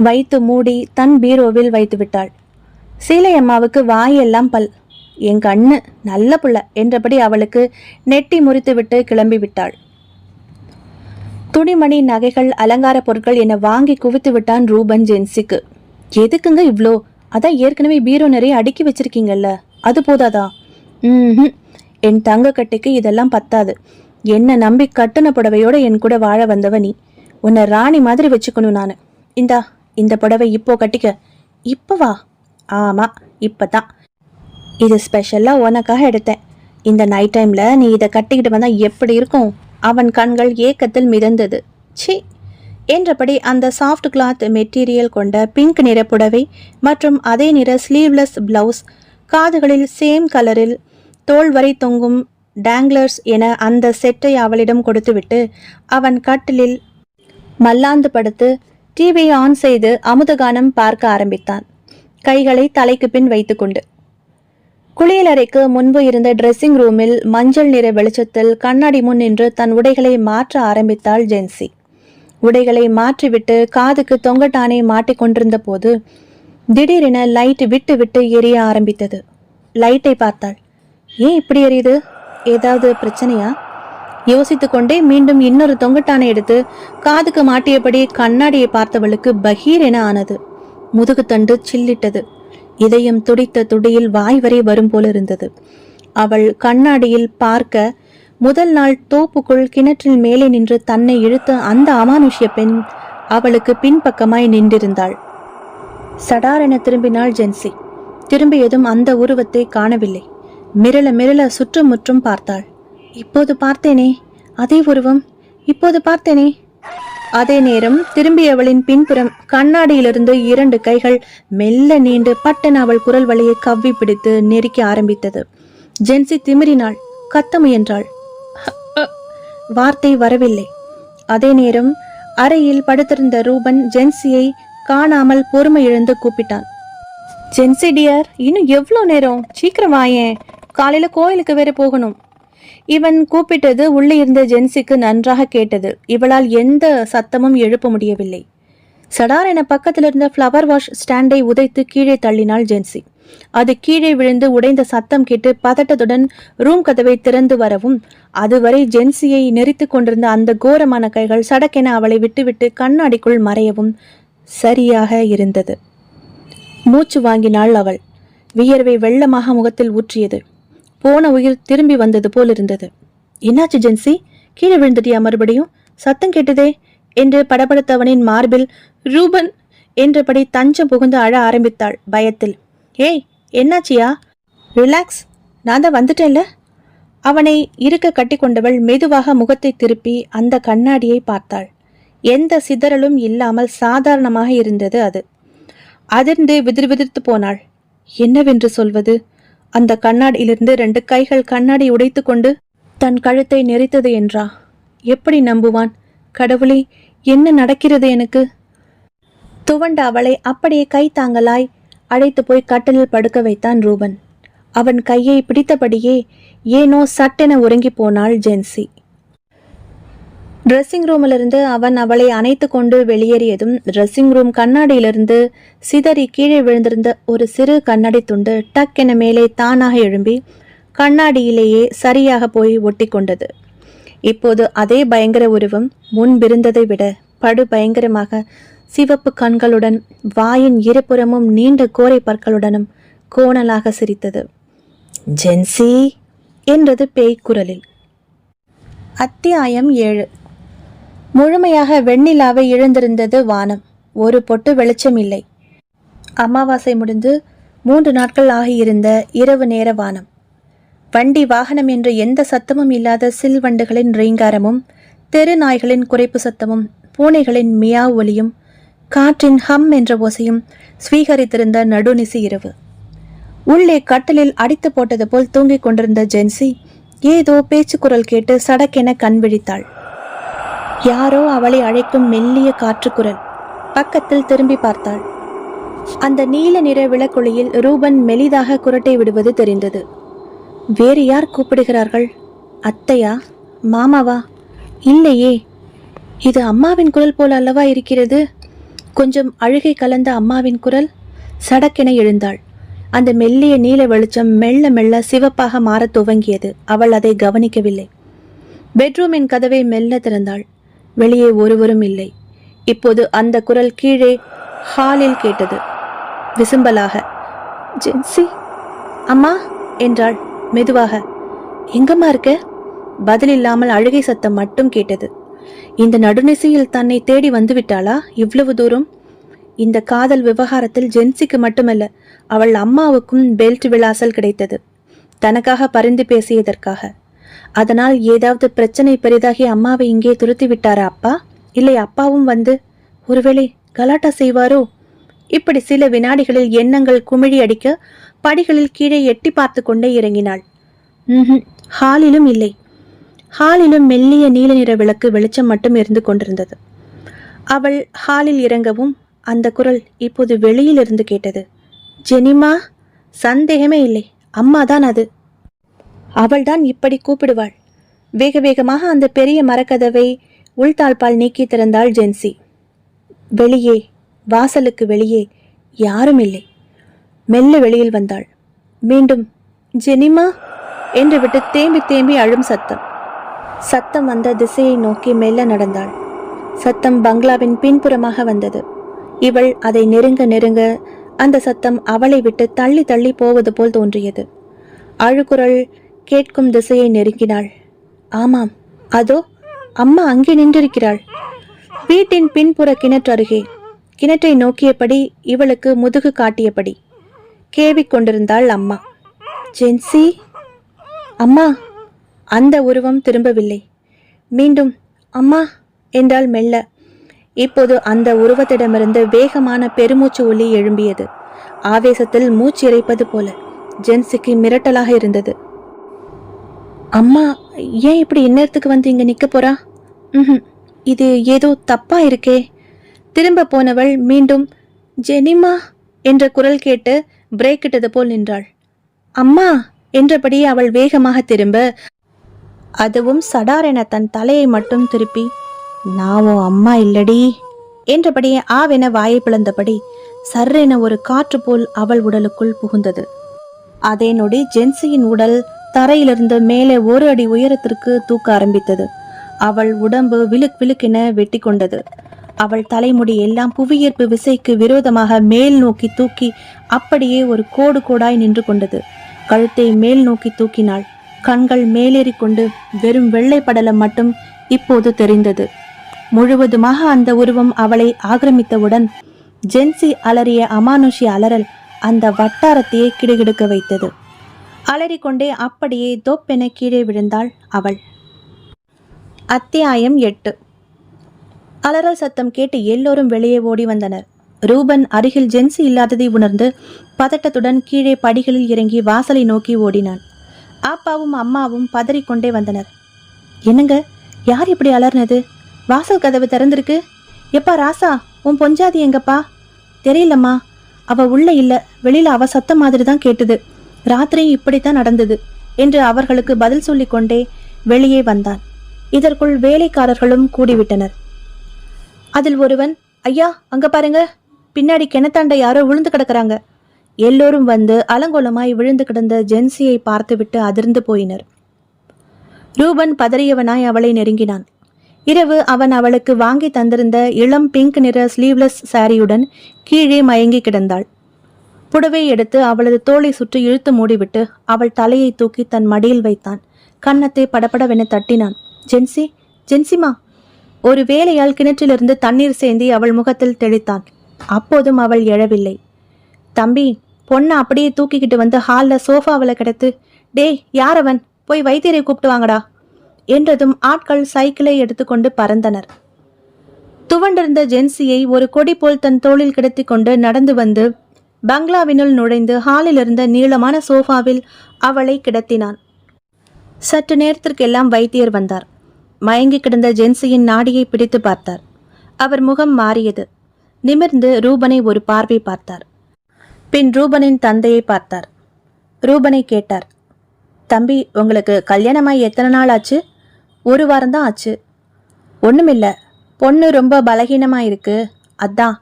வைத்து மூடி தன் பீரோவில் வைத்து விட்டாள். சீலையம்மாவுக்கு வாயெல்லாம் பல். என் கண்ணு நல்ல புள்ள என்றபடி அவளுக்கு நெட்டி முறித்துவிட்டு கிளம்பி விட்டாள். துணிமணி, நகைகள், அலங்கார பொருட்கள் என வாங்கி குவித்து விட்டான் ரூபன் ஜென்சிக்கு. எதுக்குங்க இவ்வளோ? அதான் ஏற்கனவே பீரோ நிறைய அடுக்கி வச்சிருக்கீங்கல்ல, அது போதாதா? என் தங்க கட்டைக்கு இதெல்லாம் பத்தாது. என்ன நம்பி கட்டுன புடவையோட என் கூட வாழ வந்தவ நீ. உன்னை ராணி மாதிரி வச்சுக்கணும் நான். இந்தா, இந்த புடவை இப்போ கட்டிக்க. இப்பவா? ஆமா, இப்பதான். இது ஸ்பெஷலா உனக்காக எடுத்தேன். இந்த நைட் டைம்ல நீ இதை கட்டிக்கிட்டு வந்தா எப்படி இருக்கும்? அவன் கண்கள் ஏக்கத்தில் மிதந்தது. சி என்றபடி அந்த சாஃப்ட் கிளாத் மெட்டீரியல் கொண்ட பிங்க் நிற புடவை மற்றும் அதே நிற ஸ்லீவ்லெஸ் பிளவுஸ், காதுகளில் சேம் கலரில் தோள் வரை தொங்கும் டேங்லர்ஸ் என அந்த செட்டை அவளிடம் கொடுத்துவிட்டு அவன் கட்டிலில் மல்லாந்து படுத்து டிவியை ஆன் செய்து அமுதகானம் பார்க்க ஆரம்பித்தான், கைகளை தலைக்கு பின் வைத்துக்கொண்டு. குளியலறைக்கு முன்பு இருந்த ட்ரெஸ்ஸிங் ரூமில் மஞ்சள் நிற வெளிச்சத்தில் கண்ணாடி முன் நின்று தன் உடைகளை மாற்ற ஆரம்பித்தாள் ஜென்சி. உடைகளை மாற்றிவிட்டு காதுக்கு தொங்கட்டானை மாட்டிக்கொண்டிருந்த போது திடீரென லைட் விட்டு விட்டு எரிய ஆரம்பித்தது. லைட்டை பார்த்தாள். ஏன் இப்படி எரியுது? ஏதாவது பிரச்சனையா? யோசித்து கொண்டே மீண்டும் இன்னொரு தொங்கட்டானை எடுத்து காதுக்கு மாட்டியபடி கண்ணாடியை பார்த்தவளுக்கு பகீர் என ஆனது. முதுகுத்தண்டு சில்லிட்டது. இதயம் துடித்த துடியில் வாய் வரை வரும் போல இருந்தது. அவள் கண்ணாடியில் பார்க்க முதல் நாள் தோப்புக்குள் கிணற்றில் மேலே நின்று தன்னை இழுத்த அந்த அமானுஷ்ய பெண் அவளுக்கு பின்பக்கமாய் நின்றிருந்தாள். சடாரென திரும்பினாள் ஜென்சி. திரும்பியதும் அந்த உருவத்தை காணவில்லை. மிரள மிரள சுற்றுமுற்றும் பார்த்தாள். இப்போது பார்த்தேனே, அதே உருவம், இப்போது பார்த்தேனே. அதே நேரம் திரும்பியவளின் பின்புறம் கண்ணாடியிலிருந்து 2 கைகள் மெல்ல நீண்டு பட்டன் அவள் குரல் வழியை கவ்வி பிடித்து நெருக்கி ஆரம்பித்தது. ஜென்சி திமிரினாள், கத்த முயன்றாள். வார்த்தை வரவில்லை. அதே நேரம் அறையில் படுத்திருந்த ரூபன் ஜென்சியை காணாமல் பொறுமை இழந்து கூப்பிட்டான். ஜென்சி டியர், இன்னும் எவ்வளோ நேரம்? சீக்கிரம் வாயேன், காலையில கோயிலுக்கு வேற போகணும். இவன் கூப்பிட்டது உள்ளே இருந்த ஜென்சிக்கு நன்றாக கேட்டது. இவளால் எந்த சத்தமும் எழுப்ப முடியவில்லை. சடார் என பக்கத்தில் இருந்த ஃப்ளவர் வாஷ் ஸ்டாண்டை உதைத்து கீழே தள்ளினாள் ஜென்சி. அது கீழே விழுந்து உடைந்த சத்தம் கேட்டு பதட்டத்துடன் ரூம் கதவை திறந்து வரவும் அதுவரை ஜென்சியை நெறித்து கொண்டிருந்த அந்த கோரமான கைகள் சடக்கென அவளை விட்டுவிட்டு கண்ணாடிக்குள் மறையவும் சரியாக இருந்தது. மூச்சு வாங்கினாள் அவள். வியர்வை வெள்ளமாக முகத்தில் ஊற்றியது. போன உயிர் திரும்பி வந்தது போல் இருந்தது. என்னாச்சு ஜென்சி? கீழே விழுந்துட்டியா மறுபடியும்? சத்தம் கேட்டதே என்று படபடுத்தவனின் மார்பில் ரூபன் என்றபடி தஞ்சம் புகுந்து அழ ஆரம்பித்தாள் பயத்தில். ஏய், என்னாச்சியா? ரிலாக்ஸ், நான் தான் வந்துட்டேன்ல. அவனை இருக்க கட்டி கொண்டவள் மெதுவாக முகத்தை திருப்பி அந்த கண்ணாடியை பார்த்தாள். எந்த சிதறலும் இல்லாமல் சாதாரணமாக இருந்தது அது. அதிர்ந்து விதிர்விதிர்த்து போனாள். என்னவென்று சொல்வது? அந்த கண்ணாடியிலிருந்து 2 கைகள் கண்ணாடி உடைத்து கொண்டு தன் கழுத்தை நெரித்தது என்றா? எப்படி நம்புவான்? கடவுளே, என்ன நடக்கிறது எனக்கு? துவண்ட அவளை அப்படியே கை தாங்கலாய் அழைத்து போய் கட்டிலில் படுக்க வைத்தான் ரூபன். அவன் கையை பிடித்தபடியே ஏனோ சட்டென உறங்கி போனாள் ஜென்சி. ட்ரெஸ்ஸிங் ரூமிலிருந்து அவன் அவளை அணைத்து கொண்டு வெளியேறியதும் ட்ரெஸ்ஸிங் ரூம் கண்ணாடியிலிருந்து சிதறி கீழே விழுந்திருந்த ஒரு சிறு கண்ணாடி துண்டு டக் என மேலே தானாக எழும்பி கண்ணாடியிலேயே சரியாக போய் ஒட்டி கொண்டது. இப்போது அதே பயங்கர உருவம் முன்பிருந்ததை விட படு பயங்கரமாக சிவப்பு கண்களுடன் வாயின் இருபுறமும் நீண்ட கோரை பற்களுடனும் கோணலாக சிரித்தது. ஜென்சி என்றது பேய் குரலில். அத்தியாயம் 7. முழுமையாக வெண்ணிலாவை இழந்திருந்தது வானம். ஒரு பொட்டு வெளிச்சம் இல்லை. அமாவாசை முடிந்து 3 நாட்கள் ஆகியிருந்த இரவு நேர வானம். வண்டி வாகனம் என்று எந்த சத்தமும் இல்லாத சில்வண்டுகளின் ரீங்காரமும், தெரு நாய்களின் குறைப்பு சத்தமும், பூனைகளின் மியாவ் ஒலியும், காற்றின் ஹம் என்ற ஓசையும் ஸ்வீகரித்திருந்த நடுநிசி இரவு. உள்ளே கட்டிலில் அடித்து போட்டது போல் தூங்கிக் கொண்டிருந்த ஜென்சி ஏதோ பேச்சுக்குரல் கேட்டு சடக்கென கண் விழித்தாள். யாரோ அவளை அழைக்கும் மெல்லிய காற்றுக்குரல். பக்கத்தில் திரும்பி பார்த்தாள். அந்த நீல நிற விளக்கொளியில் ரூபன் மெலிதாக குரட்டை விடுவது தெரிந்தது. வேறு யார் கூப்பிடுகிறார்கள்? அத்தையா? மாமாவா? இல்லையே, இது அம்மாவின் குரல் போல அல்லவா இருக்கிறது. கொஞ்சம் அழுகை கலந்த அம்மாவின் குரல். சடக்கென எழுந்தாள். அந்த மெல்லிய நீல வெளிச்சம் மெல்ல மெல்ல சிவப்பாக மாறத் துவங்கியது. அவள் அதை கவனிக்கவில்லை. பெட்ரூமின் கதவை மெல்ல திறந்தாள். வெளியே ஒருவரும் இல்லை. இப்போது அந்த குரல் கீழே ஹாலில் கேட்டது, விசும்பலாக. ஜென்சி அம்மா என்றாள் மெதுவாக. எங்கம்மா இருக்க? பதிலில்லாமல் அழுகை சத்தம் மட்டும் கேட்டது. இந்த நடுநிசையில் தன்னை தேடி வந்து விட்டாளா இவ்வளவு தூரம்? இந்த காதல் விவகாரத்தில் ஜென்சிக்கு மட்டுமல்ல, அவள் அம்மாவுக்கும் பெல்ட் விளாசல் கிடைத்தது, தனக்காக பரிந்து பேசியதற்காக. அதனால் ஏதாவது பிரச்சனை பெரிதாகி அம்மாவை இங்கே துரத்தி விட்டாரா அப்பா? இல்லை அப்பாவும் வந்து ஒருவேளை கலாட்டா செய்வாரோ? இப்படி சில வினாடிகளில் எண்ணங்கள் குமிழி அடிக்க படிகளில் கீழே எட்டி பார்த்து கொண்டே இறங்கினாள். ஹாலிலும் இல்லை. ஹாலிலும் மெல்லிய நீல நிற விளக்கு வெளிச்சம் மட்டும் இருந்து கொண்டிருந்தது. அவள் ஹாலில் இறங்கவும் அந்த குரல் இப்போது வெளியில் இருந்து கேட்டது. ஜெனிமா? சந்தேகமே இல்லை, அம்மாதான் அது. அவள்தான் இப்படி கூப்பிடுவாள். வேக வேகமாக அந்த பெரிய மரக்கதவை உள்தாழ்பால் நீக்கி திறந்தாள் ஜென்சி. வெளியே, வாசலுக்கு வெளியே யாரும் இல்லை. மெல்ல வெளியில் வந்தாள். மீண்டும் ஜெனிமா என்று விட்டு தேம்பி தேம்பி அழும் சத்தம். சத்தம் வந்த திசையை நோக்கி மெல்ல நடந்தாள். சத்தம் பங்களாவின் பின்புறமாக வந்தது. இவள் அதை நெருங்க நெருங்க அந்த சத்தம் அவளை விட்டு தள்ளி தள்ளி போவது போல் தோன்றியது. அழுகுரல் கேட்கும் திசையை நெருங்கினாள். ஆமாம், அதோ அம்மா அங்கே நின்றிருக்கிறாள். வீட்டின் பின்புற கிணற்று அருகே, கிணற்றை நோக்கியபடி, இவளுக்கு முதுகு காட்டியபடி கேவிக் கொண்டிருந்தாள் அம்மா. ஜென்சி அம்மா. அந்த உருவம் திரும்பவில்லை. மீண்டும் அம்மா என்றாள் மெல்ல. இப்போது அந்த உருவத்திடமிருந்து வேகமான பெருமூச்சு ஒலி எழும்பியது. ஆவேசத்தில் மூச்சு இறைப்பது போல. ஜென்சிக்கு மிரட்டலாக இருந்தது. அம்மா ஏன் இப்படி இந்நேரத்துக்கு வந்து இங்க நிக்க போறா? இது ஏதோ தப்பா இருக்கே. திரும்ப போனவள் மீண்டும் ஜெனிமா என்ற குரல் கேட்டு பிரேக் இட்டது போல் நின்றாள். அம்மா என்றபடி அவள் வேகமாக திரும்ப, அதுவும் சடாரென தன் தலையை மட்டும் திருப்பி, நாவும் அம்மா இல்லடி என்றபடியே ஆவென வாயை பிளந்தபடி சர்ரென ஒரு காற்று போல் அவள் உடலுக்குள் புகுந்தது. அதே நொடி ஜென்சியின் உடல் தரையிலிருந்து மேலே 1 அடி உயரத்திற்கு தூக்க ஆரம்பித்தது. அவள் உடம்பு விழுக் விழுக்கென வெட்டி கொண்டது. அவள் தலைமுடி எல்லாம் புவியீர்ப்பு விசைக்கு விரோதமாக மேல் நோக்கி தூக்கி அப்படியே ஒரு கோடு கோடாய் நின்று கொண்டது. கழுத்தை மேல் நோக்கி தூக்கினாள். கண்கள் மேலேறி கொண்டு வெறும் வெள்ளை படலம் மட்டும் இப்போது தெரிந்தது. முழுவதுமாக அந்த உருவம் அவளை ஆக்கிரமித்தவுடன் ஜென்சி அலறிய அமானுஷ்ய அலறல் அந்த வட்டாரத்தையே கிடுகிடுக்க வைத்தது. அலறிக்கொண்டே அப்படியே தொப்பென கீழே விழுந்தாள் அவள். அத்தியாயம் 8. அலறல் சத்தம் கேட்டு எல்லோரும் வெளியே ஓடி வந்தனர். ரூபன் அருகில் ஜென்சி இல்லாததை உணர்ந்து பதட்டத்துடன் கீழே படிகளில் இறங்கி வாசலை நோக்கி ஓடினான். அப்பாவும் அம்மாவும் பதறிக்கொண்டே வந்தனர். என்னங்க, யார் இப்படி அலர்னது? வாசல் கதவு திறந்திருக்கு. எப்பா ராசா, உன் பொஞ்சாதி எங்கப்பா? தெரியலம்மா, அவ உள்ள இல்ல, வெளியில அவ சத்தம் மாதிரி தான் கேட்டுது. ராத்திரியும் இப்படித்தான் நடந்தது என்று அவர்களுக்கு பதில் சொல்லிக் கொண்டே வெளியே வந்தான். இதற்குள் வேலைக்காரர்களும் கூடிவிட்டனர். அதில் ஒருவன், ஐயா அங்க பாருங்க, பின்னாடி கிணத்தாண்ட யாரோ விழுந்து கிடக்குறாங்க. எல்லோரும் வந்து அலங்கோலமாய் விழுந்து கிடந்த ஜென்சியை பார்த்துவிட்டு அதிர்ந்து போயினர். ரூபன் பதறியவனாய் அவளை நெருங்கினான். இரவு அவன் அவளுக்கு வாங்கி தந்திருந்த இளம் பிங்க் நிற ஸ்லீவ்லெஸ் சாரியுடன் கீழே மயங்கி கிடந்தாள். புடவை எடுத்து அவளது தோளை சுற்றி இழுத்து மூடிவிட்டு அவள் தலையை தூக்கி தன் மடியில் வைத்தான். கன்னத்தை படபடவென தட்டினான். ஜென்சி, ஜென்சிமா. ஒரு வேலையால் கிணற்றிலிருந்து தண்ணீர் சேந்தி அவள் முகத்தில் தெளித்தான். அப்போதும் அவள் எழவில்லை. தம்பி, பொண்ணை அப்படியே தூக்கிக்கிட்டு வந்து ஹாலில் சோஃபாவில் கிடத்து, டே யார் அவன், போய் வைத்தியரை கூப்பிட்டு வாங்கடா என்றதும் ஆட்கள் சைக்கிளை எடுத்துக்கொண்டு பறந்தனர். துவண்டிருந்த ஜென்சியை ஒரு கொடி போல் தன் தோளில் கிடத்தி கொண்டு நடந்து வந்து பங்களாவினுள் நுழைந்து ஹாலில் இருந்த நீளமான சோஃபாவில் அவளை கிடத்தினான். சற்று நேரத்திற்கெல்லாம் வைத்தியர் வந்தார். மயங்கி கிடந்த ஜென்சியின் நாடியை பிடித்து பார்த்தார். அவர் முகம் மாறியது. நிமிர்ந்து ரூபனை ஒரு பார்வை பார்த்தார். பின் ரூபனின் தந்தையை பார்த்தார். ரூபனை கேட்டார், தம்பி, உங்களுக்கு கல்யாணமாய் எத்தனை நாள் ஆச்சு? 1 வாரம்தான் ஆச்சு. ஒன்றுமில்ல, பொண்ணு ரொம்ப பலகீனமாக இருக்கு, அதான்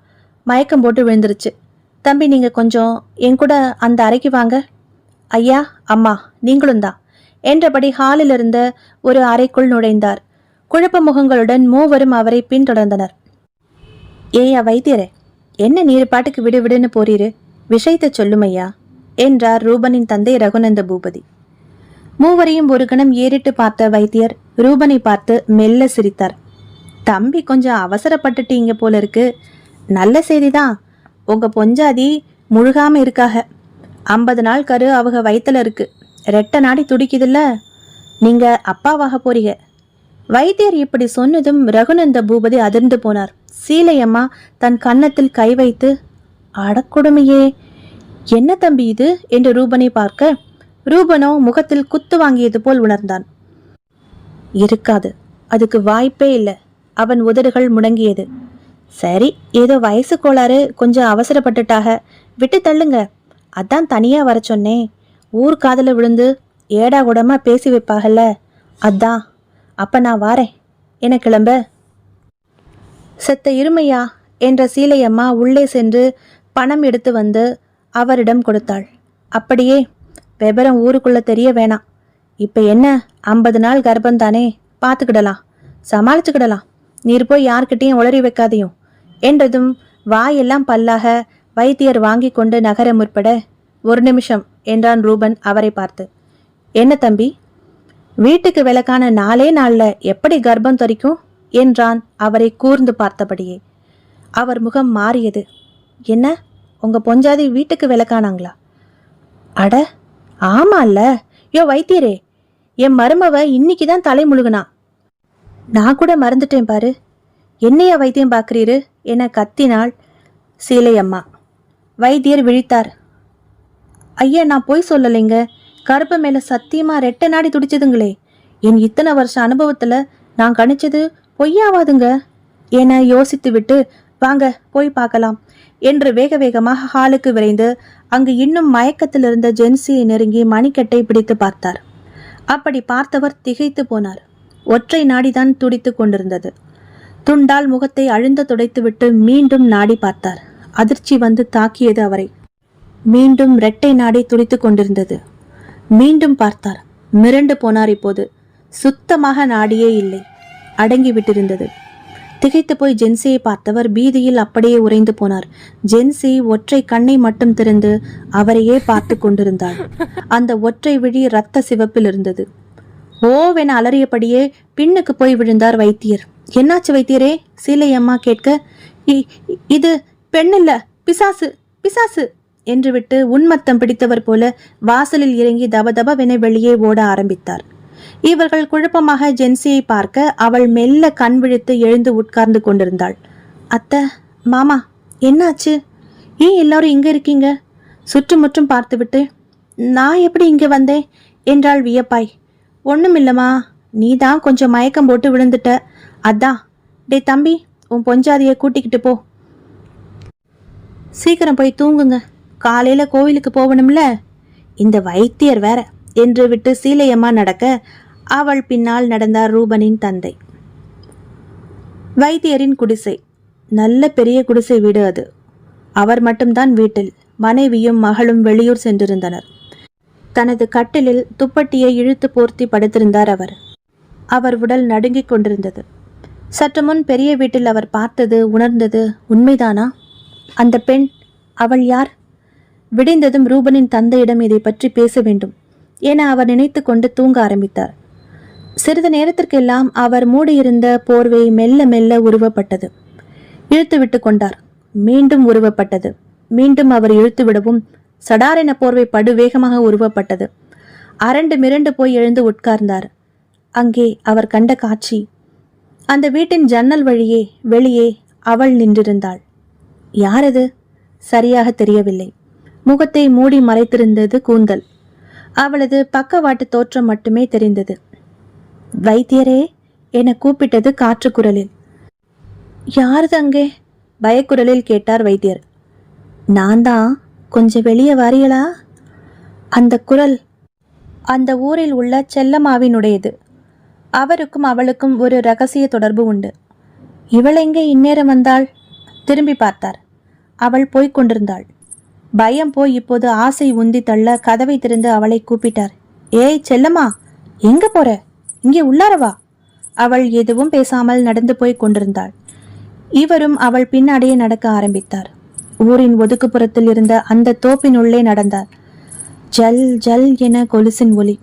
மயக்கம் போட்டு விழுந்துருச்சு. தம்பி, நீங்கள் கொஞ்சம் என் கூட அந்த அறைக்கு வாங்க. ஐயா, அம்மா, நீங்களும் தான் என்றபடி ஹாலில் இருந்த ஒரு அறைக்குள் நுழைந்தார். குழப்ப முகங்களுடன் மூவரும் அவரை பின்தொடர்ந்தனர். ஏயா வைத்தியரே, என்ன நீர் பாட்டுக்கு விடு விடுன்னு போறீரு, விஷயத்தை சொல்லுமையா என்றார் ரூபனின் தந்தை ரகுநந்த பூபதி. மூவரையும் ஒரு கணம் ஏறிட்டு பார்த்த வைத்தியர் ரூபனை பார்த்து மெல்ல சிரித்தார். தம்பி கொஞ்சம் அவசரப்பட்டுட்டீங்க போல இருக்கு. நல்ல செய்திதான், உங்க பொஞ்சாதி முழுகாம இருக்காக. 50 நாள் கரு அவங்க வயித்துல இருக்கு. ரெட்டை நாடி துடிக்குதுல்ல, நீங்க அப்பாவாக போறீங்க. வைத்தியர் இப்படி சொன்னதும் ரகுநந்த பூபதி அதிர்ந்து போனார். சீலையம்மா தன் கன்னத்தில் கை வைத்து, அடக்கொடுமையே, என்ன தம்பி இது என்று ரூபனை பார்க்க, ரூபனோ முகத்தில் குத்து வாங்கியது போல் உணர்ந்தான். இருக்காது, அதுக்கு வாய்ப்பே இல்லை. அவன் உதடுகள் முடங்கியது. சரி, ஏதோ வயசு கோளாறு, கொஞ்சம் அவசரப்பட்டுட்டாக, விட்டு தள்ளுங்க. அதான் தனியா வர சொன்னேன். ஊர் காதல விழுந்து ஏடா கூடமா பேசி வைப்பாகல்ல, அதான். அப்ப நான் வாரேன், என கிளம்ப. செத்த இருமையா என்ற சீலையம்மா உள்ளே சென்று பணம் எடுத்து வந்து அவரிடம் கொடுத்தாள். அப்படியே, விபரம் ஊருக்குள்ள தெரிய வேணாம். இப்ப என்ன, 50 நாள் கர்ப்பந்தானே, பார்த்துக்கிடலாம், சமாளிச்சுக்கிடலாம். நீர் போய் யார்கிட்டையும் உளறி வைக்காதையும் என்றதும் வாயெல்லாம் பல்லாக வைத்தியர் வாங்கி கொண்டு நகர முற்பட, ஒரு நிமிஷம் என்றான் ரூபன் அவரை பார்த்து. என்ன தம்பி, வீட்டுக்கு விளக்கான 4 நாள்ல எப்படி கர்ப்பம் தரிக்கும் என்றான் அவரை கூர்ந்து பார்த்தபடியே. அவர் முகம் மாறியது. என்ன, உங்க பொஞ்சாதி வீட்டுக்கு விளக்கானாங்களா? அட ஆமால்ல. யோ வைத்தியரே, என் மருமவ இன்னைக்குதான் தலை முழுகுனா. நான் கூட மறந்துட்டேன் பாரு. என்னையா வைத்தியம் பார்க்கிறீரு என கத்தினாள் சீலையம்மா. வைத்தியர் விழித்தார். ஐயா, நான் போய் சொல்லலைங்க. கருப்ப மேல சத்தியமா ரெட்டை நாடி துடிச்சதுங்களே. என் இத்தனை வருஷ அனுபவத்துல நான் கணிச்சது பொய்யாவாதுங்க என யோசித்து விட்டு, வாங்க போய் பார்க்கலாம் என்று வேக வேகமாக ஹாலுக்கு விரைந்து அங்கு இன்னும் மயக்கத்தில் இருந்த ஜென்சியை நெருங்கி மணிக்கட்டை பிடித்து பார்த்தார். அப்படி பார்த்தவர் திகைத்து போனார். ஒற்றை நாடிதான் துடித்து கொண்டிருந்தது. துண்டால் முகத்தை அழுந்த துடைத்துவிட்டு மீண்டும் நாடி பார்த்தார். அதிர்ச்சி வந்து தாக்கியது அவரை. மீண்டும் இரட்டை நாடி துடித்து கொண்டிருந்தது. மீண்டும் பார்த்தார். மிரண்டு போனார். இப்போது சுத்தமாக நாடியே இல்லை, அடங்கி விட்டிருந்தது. திகைத்து போய் ஜென்சியை பார்த்தவர் பீதியில் அப்படியே உறைந்து போனார். ஜென்சி ஒற்றை கண்ணை மட்டும் திறந்து அவரையே பார்த்து கொண்டிருந்தாள். அந்த ஒற்றை விழி இரத்த சிவப்பில் இருந்தது. ஓவென அலறியபடியே பின்னுக்கு போய் விழுந்தார் வைத்தியர். என்னாச்சு வைத்தியரே? சீலையம்மா கேட்க, இது பெண்ணில்ல, பிசாசு, பிசாசு என்று விட்டு உன்மத்தம் பிடித்தவர் போல வாசலில் இறங்கி தபதபவென வெளியே ஓட ஆரம்பித்தார். இவர்கள் குழப்பமாக ஜென்சியை பார்க்க அவள் மெல்ல கண் விழித்து எழுந்து உட்கார்ந்து கொண்டிருந்தாள். அத்தை, மாமா, என்னாச்சு? ஏன் எல்லாரும் இங்க இருக்கீங்க? சுற்றுமுற்றும் பார்த்துவிட்டு, நான் எப்படி இங்க வந்தேன் என்றாள் வியப்பாய். ஒண்ணுமில்லம்மா, நீ தான் கொஞ்சம் மயக்கம் போட்டு விழுந்துட்ட, அதான். டே தம்பி, உன் பொஞ்சாதிய கூட்டிக்கிட்டு போ. சீக்கிரம் போய் தூங்குங்க, காலையில கோவிலுக்கு போகணும்ல. இந்த வைத்தியர் வேற என்று விட்டு சீலையம்மா நடக்க அவள் பின்னால் நடந்தார் ரூபனின் தந்தை. வைத்தியரின் குடிசை நல்ல பெரிய குடிசை வீடு அது. அவர் மட்டும்தான் வீட்டில். மனைவியும் மகளும் வெளியூர் சென்றிருந்தனர். தனது கட்டிலில் துப்பட்டியை இழுத்து போர்த்தி படுத்திருந்தார் அவர். அவர் உடல் நடுங்கிக் கொண்டிருந்தது. சற்று முன் பெரிய வீட்டில் அவர் பார்த்தது, உணர்ந்தது உண்மைதானா? அந்த பெண், அவள் யார்? விடிந்ததும் ரூபனின் தந்தையிடம் இதை பற்றி பேச வேண்டும் என அவர் நினைத்து கொண்டு தூங்க ஆரம்பித்தார். சிறிது நேரத்திற்கெல்லாம் அவர் மூடியிருந்த போர்வை மெல்ல மெல்ல உருவப்பட்டது. இழுத்து விட்டு கொண்டார். மீண்டும் உருவப்பட்டது. மீண்டும் அவர் இழுத்து விடவும் சடாரென போர்வை படு வேகமாக உருவப்பட்டது. அரண்டு மிரண்டு போய் எழுந்து உட்கார்ந்தார். அங்கே அவர் கண்ட காட்சி, அந்த வீட்டின் ஜன்னல் வழியே வெளியே அவள் நின்றிருந்தாள். யாரது? சரியாக தெரியவில்லை. முகத்தை மூடி மறைத்திருந்தது கூந்தல். அவளது பக்கவாட்டு தோற்றம் மட்டுமே தெரிந்தது. வைத்தியரே என கூப்பிட்டது காற்று குரலில். யாரது அங்கே? பயக்குரலில் கேட்டார் வைத்தியர். நான் தான், கொஞ்சம் வெளியே வாரியலா? அந்த குரல் அந்த ஊரில் உள்ள செல்லம்மாவினுடையது. அவருக்கும் அவளுக்கும் ஒரு ரகசிய தொடர்பு உண்டு. இவள் எங்கே இந்நேரம் வந்தாள்? திரும்பி பார்த்தார். அவள் போய்க் கொண்டிருந்தாள். பயம் போய் இப்போது ஆசை உந்தி தள்ள கதவை திறந்து அவளை கூப்பிட்டார். ஏய் செல்லம்மா, எங்க போற? இங்கே உள்ளாரவா? அவள் எதுவும் பேசாமல் நடந்து போய் கொண்டிருந்தாள். இவரும் அவள் பின்னாடியே நடக்க ஆரம்பித்தார். ஊரின் ஒதுக்குப்புறத்தில் இருந்த அந்த தோப்பின் உள்ளே நடந்தார். ஜல் ஜல் என கொலுசின் ஒலி.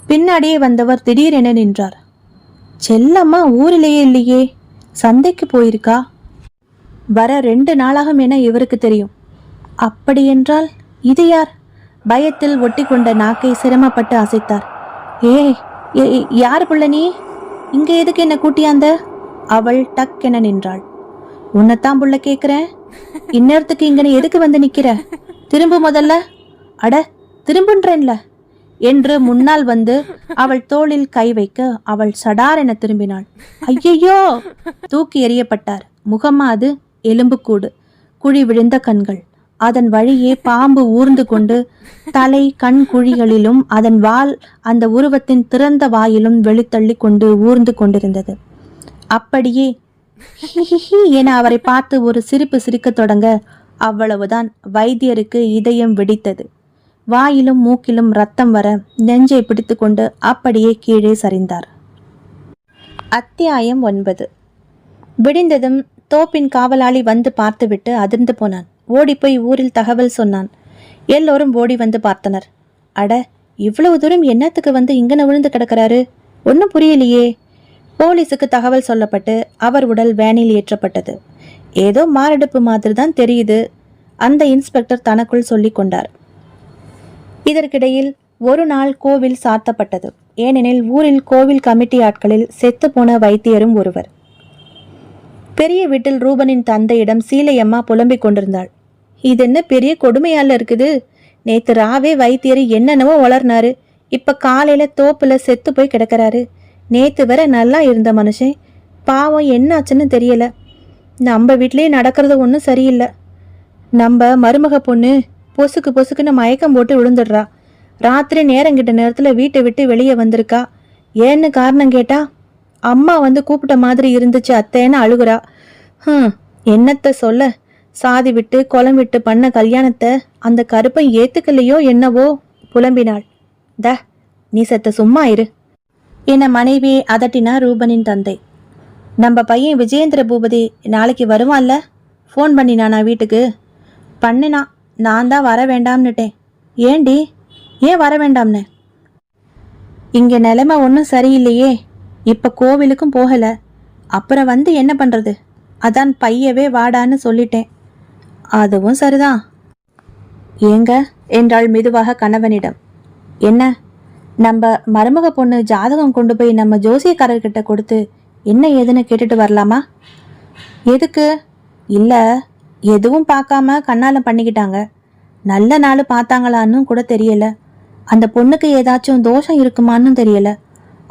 பின்னாடியே வந்தவர் திடீரென நின்றார். செல்லம்மா ஊரிலேயே இல்லையே, சந்தைக்கு போயிருக்கா? வர 2 நாளாகும் என இவருக்கு தெரியும். அப்படியென்றால் இது யார்? பயத்தில் ஒட்டி கொண்ட நாக்கை சிரமப்பட்டு அசைத்தார். ஏய், யார் புள்ள நீ? இங்க எதுக்கு என்ன கூட்டியாந்த? அவள் டக் என நின்றாள். உன்னைத்தான் புள்ள கேக்குறேன். இந்நேரத்துக்கு இங்கன எதுக்கு வந்து நிக்கிற? திரும்ப முதல்ல. அட திரும்புன்றேன்ல என்று முன்னால் வந்து அவள் தோளில் கை வைக்க அவள் சடார் என திரும்பினாள். ஐயையோ! தூக்கி எறியப்பட்டார். முகமா அது எலும்புக்கூடு, குழி விழுந்த கண்கள். அதன் வழியே பாம்பு ஊர்ந்து கொண்டு தலை கண் குழிகளிலும் அதன் வால் அந்த உருவத்தின் திறந்த வாயிலும் வெளித்தள்ளி கொண்டு ஊர்ந்து கொண்டிருந்தது. அப்படியே ஹிஹிஹி என அவரை பார்த்து ஒரு சிரிப்பு சிரிக்க தொடங்க அவ்வளவுதான். வைத்தியருக்கு இதயம் வெடித்தது. வாயிலும் மூக்கிலும் ரத்தம் வர நெஞ்சை பிடித்து கொண்டு அப்படியே கீழே சரிந்தார். அத்தியாயம் 9. விடிந்ததும் தோப்பின் காவலாளி வந்து பார்த்துவிட்டு அதிர்ந்து போனான். ஓடிப்போய் ஊரில் தகவல் சொன்னான். எல்லோரும் ஓடி வந்து பார்த்தனர். அட, இவ்வளவு தூரம் என்னத்துக்கு வந்து இங்கன விழுந்து கிடக்கிறாரு? ஒன்றும் புரியலையே. போலீஸுக்கு தகவல் சொல்லப்பட்டு அவர் உடல் வேனில் ஏற்றப்பட்டது. ஏதோ மாரடைப்பு மாதிரி தான் தெரியுது, அந்த இன்ஸ்பெக்டர் தனக்குள் சொல்லி கொண்டார். இதற்கிடையில் ஒரு நாள் கோவில் சாத்தப்பட்டது. ஏனெனில் ஊரில் கோவில் கமிட்டி ஆட்களில் செத்து போன வைத்தியரும் ஒருவர். பெரிய வீட்டில் ரூபனின் தந்தையிடம் சீலையம்மா புலம்பிக் கொண்டிருந்தாள். இது என்ன பெரிய கொடுமையால இருக்குது? நேத்து ராவே வைத்தியர் என்னென்னவோ வளர்னாரு, இப்ப காலையில தோப்புல செத்து போய் கிடக்கிறாரு. நேத்து வர நல்லா இருந்த மனுஷன் பாவம் என்னாச்சுன்னு தெரியல. நம்ம வீட்லயே நடக்கிறது ஒன்றும் சரியில்லை. நம்ம மருமக பொண்ணு பொசுக்குன்னு மயக்கம் போட்டு விழுந்துடுறா. ராத்திரி நேரங்கிட்ட நேரத்தில் வீட்டை விட்டு வெளியே வந்திருக்கா. ஏன்னு காரணம் கேட்டா, அம்மா வந்து கூப்பிட்ட மாதிரி இருந்துச்சு அத்தைன்னு அழுகுறா. என்னத்த சொல்ல, சாதி விட்டு குளம் விட்டு பண்ண கல்யாணத்தை அந்த கருப்பை ஏத்துக்கலையோ என்னவோ புலம்பினாள். நீ செத்த சும்மா இரு என மனைவியை அதட்டினார் ரூபனின் தந்தை. நம்ம பையன் விஜயேந்திர பூபதி நாளைக்கு வருவான்ல? ஃபோன் பண்ணினானா வீட்டுக்கு? பண்ணினா. நான் தான் வர வேண்டாம்னுட்டேன். ஏண்டி, ஏன் வர வேண்டாம்னு? இங்க நிலைமை ஒன்றும் சரியில்லையே. இப்ப கோவிலுக்கும் போகல, அப்புறம் வந்து என்ன பண்றது? அதான் பையவே வாடான்னு சொல்லிட்டேன். அதுவும் சரிதான். ஏங்க என்றாள் மெதுவாக கணவனிடம். என்ன? நம்ம மருமக பொண்ணு ஜாதகம் கொண்டு போய் நம்ம ஜோசியக்காரர்கிட்ட கொடுத்து என்ன ஏதுன்னு கேட்டுட்டு வரலாமா? எதுக்கு? இல்லை, எதுவும் பார்க்காம கண்ணாலம் பண்ணிக்கிட்டாங்க. நல்ல நாள் பார்த்தாங்களான்னு கூட தெரியல. அந்த பொண்ணுக்கு ஏதாச்சும் தோஷம் இருக்குமான்னு தெரியல.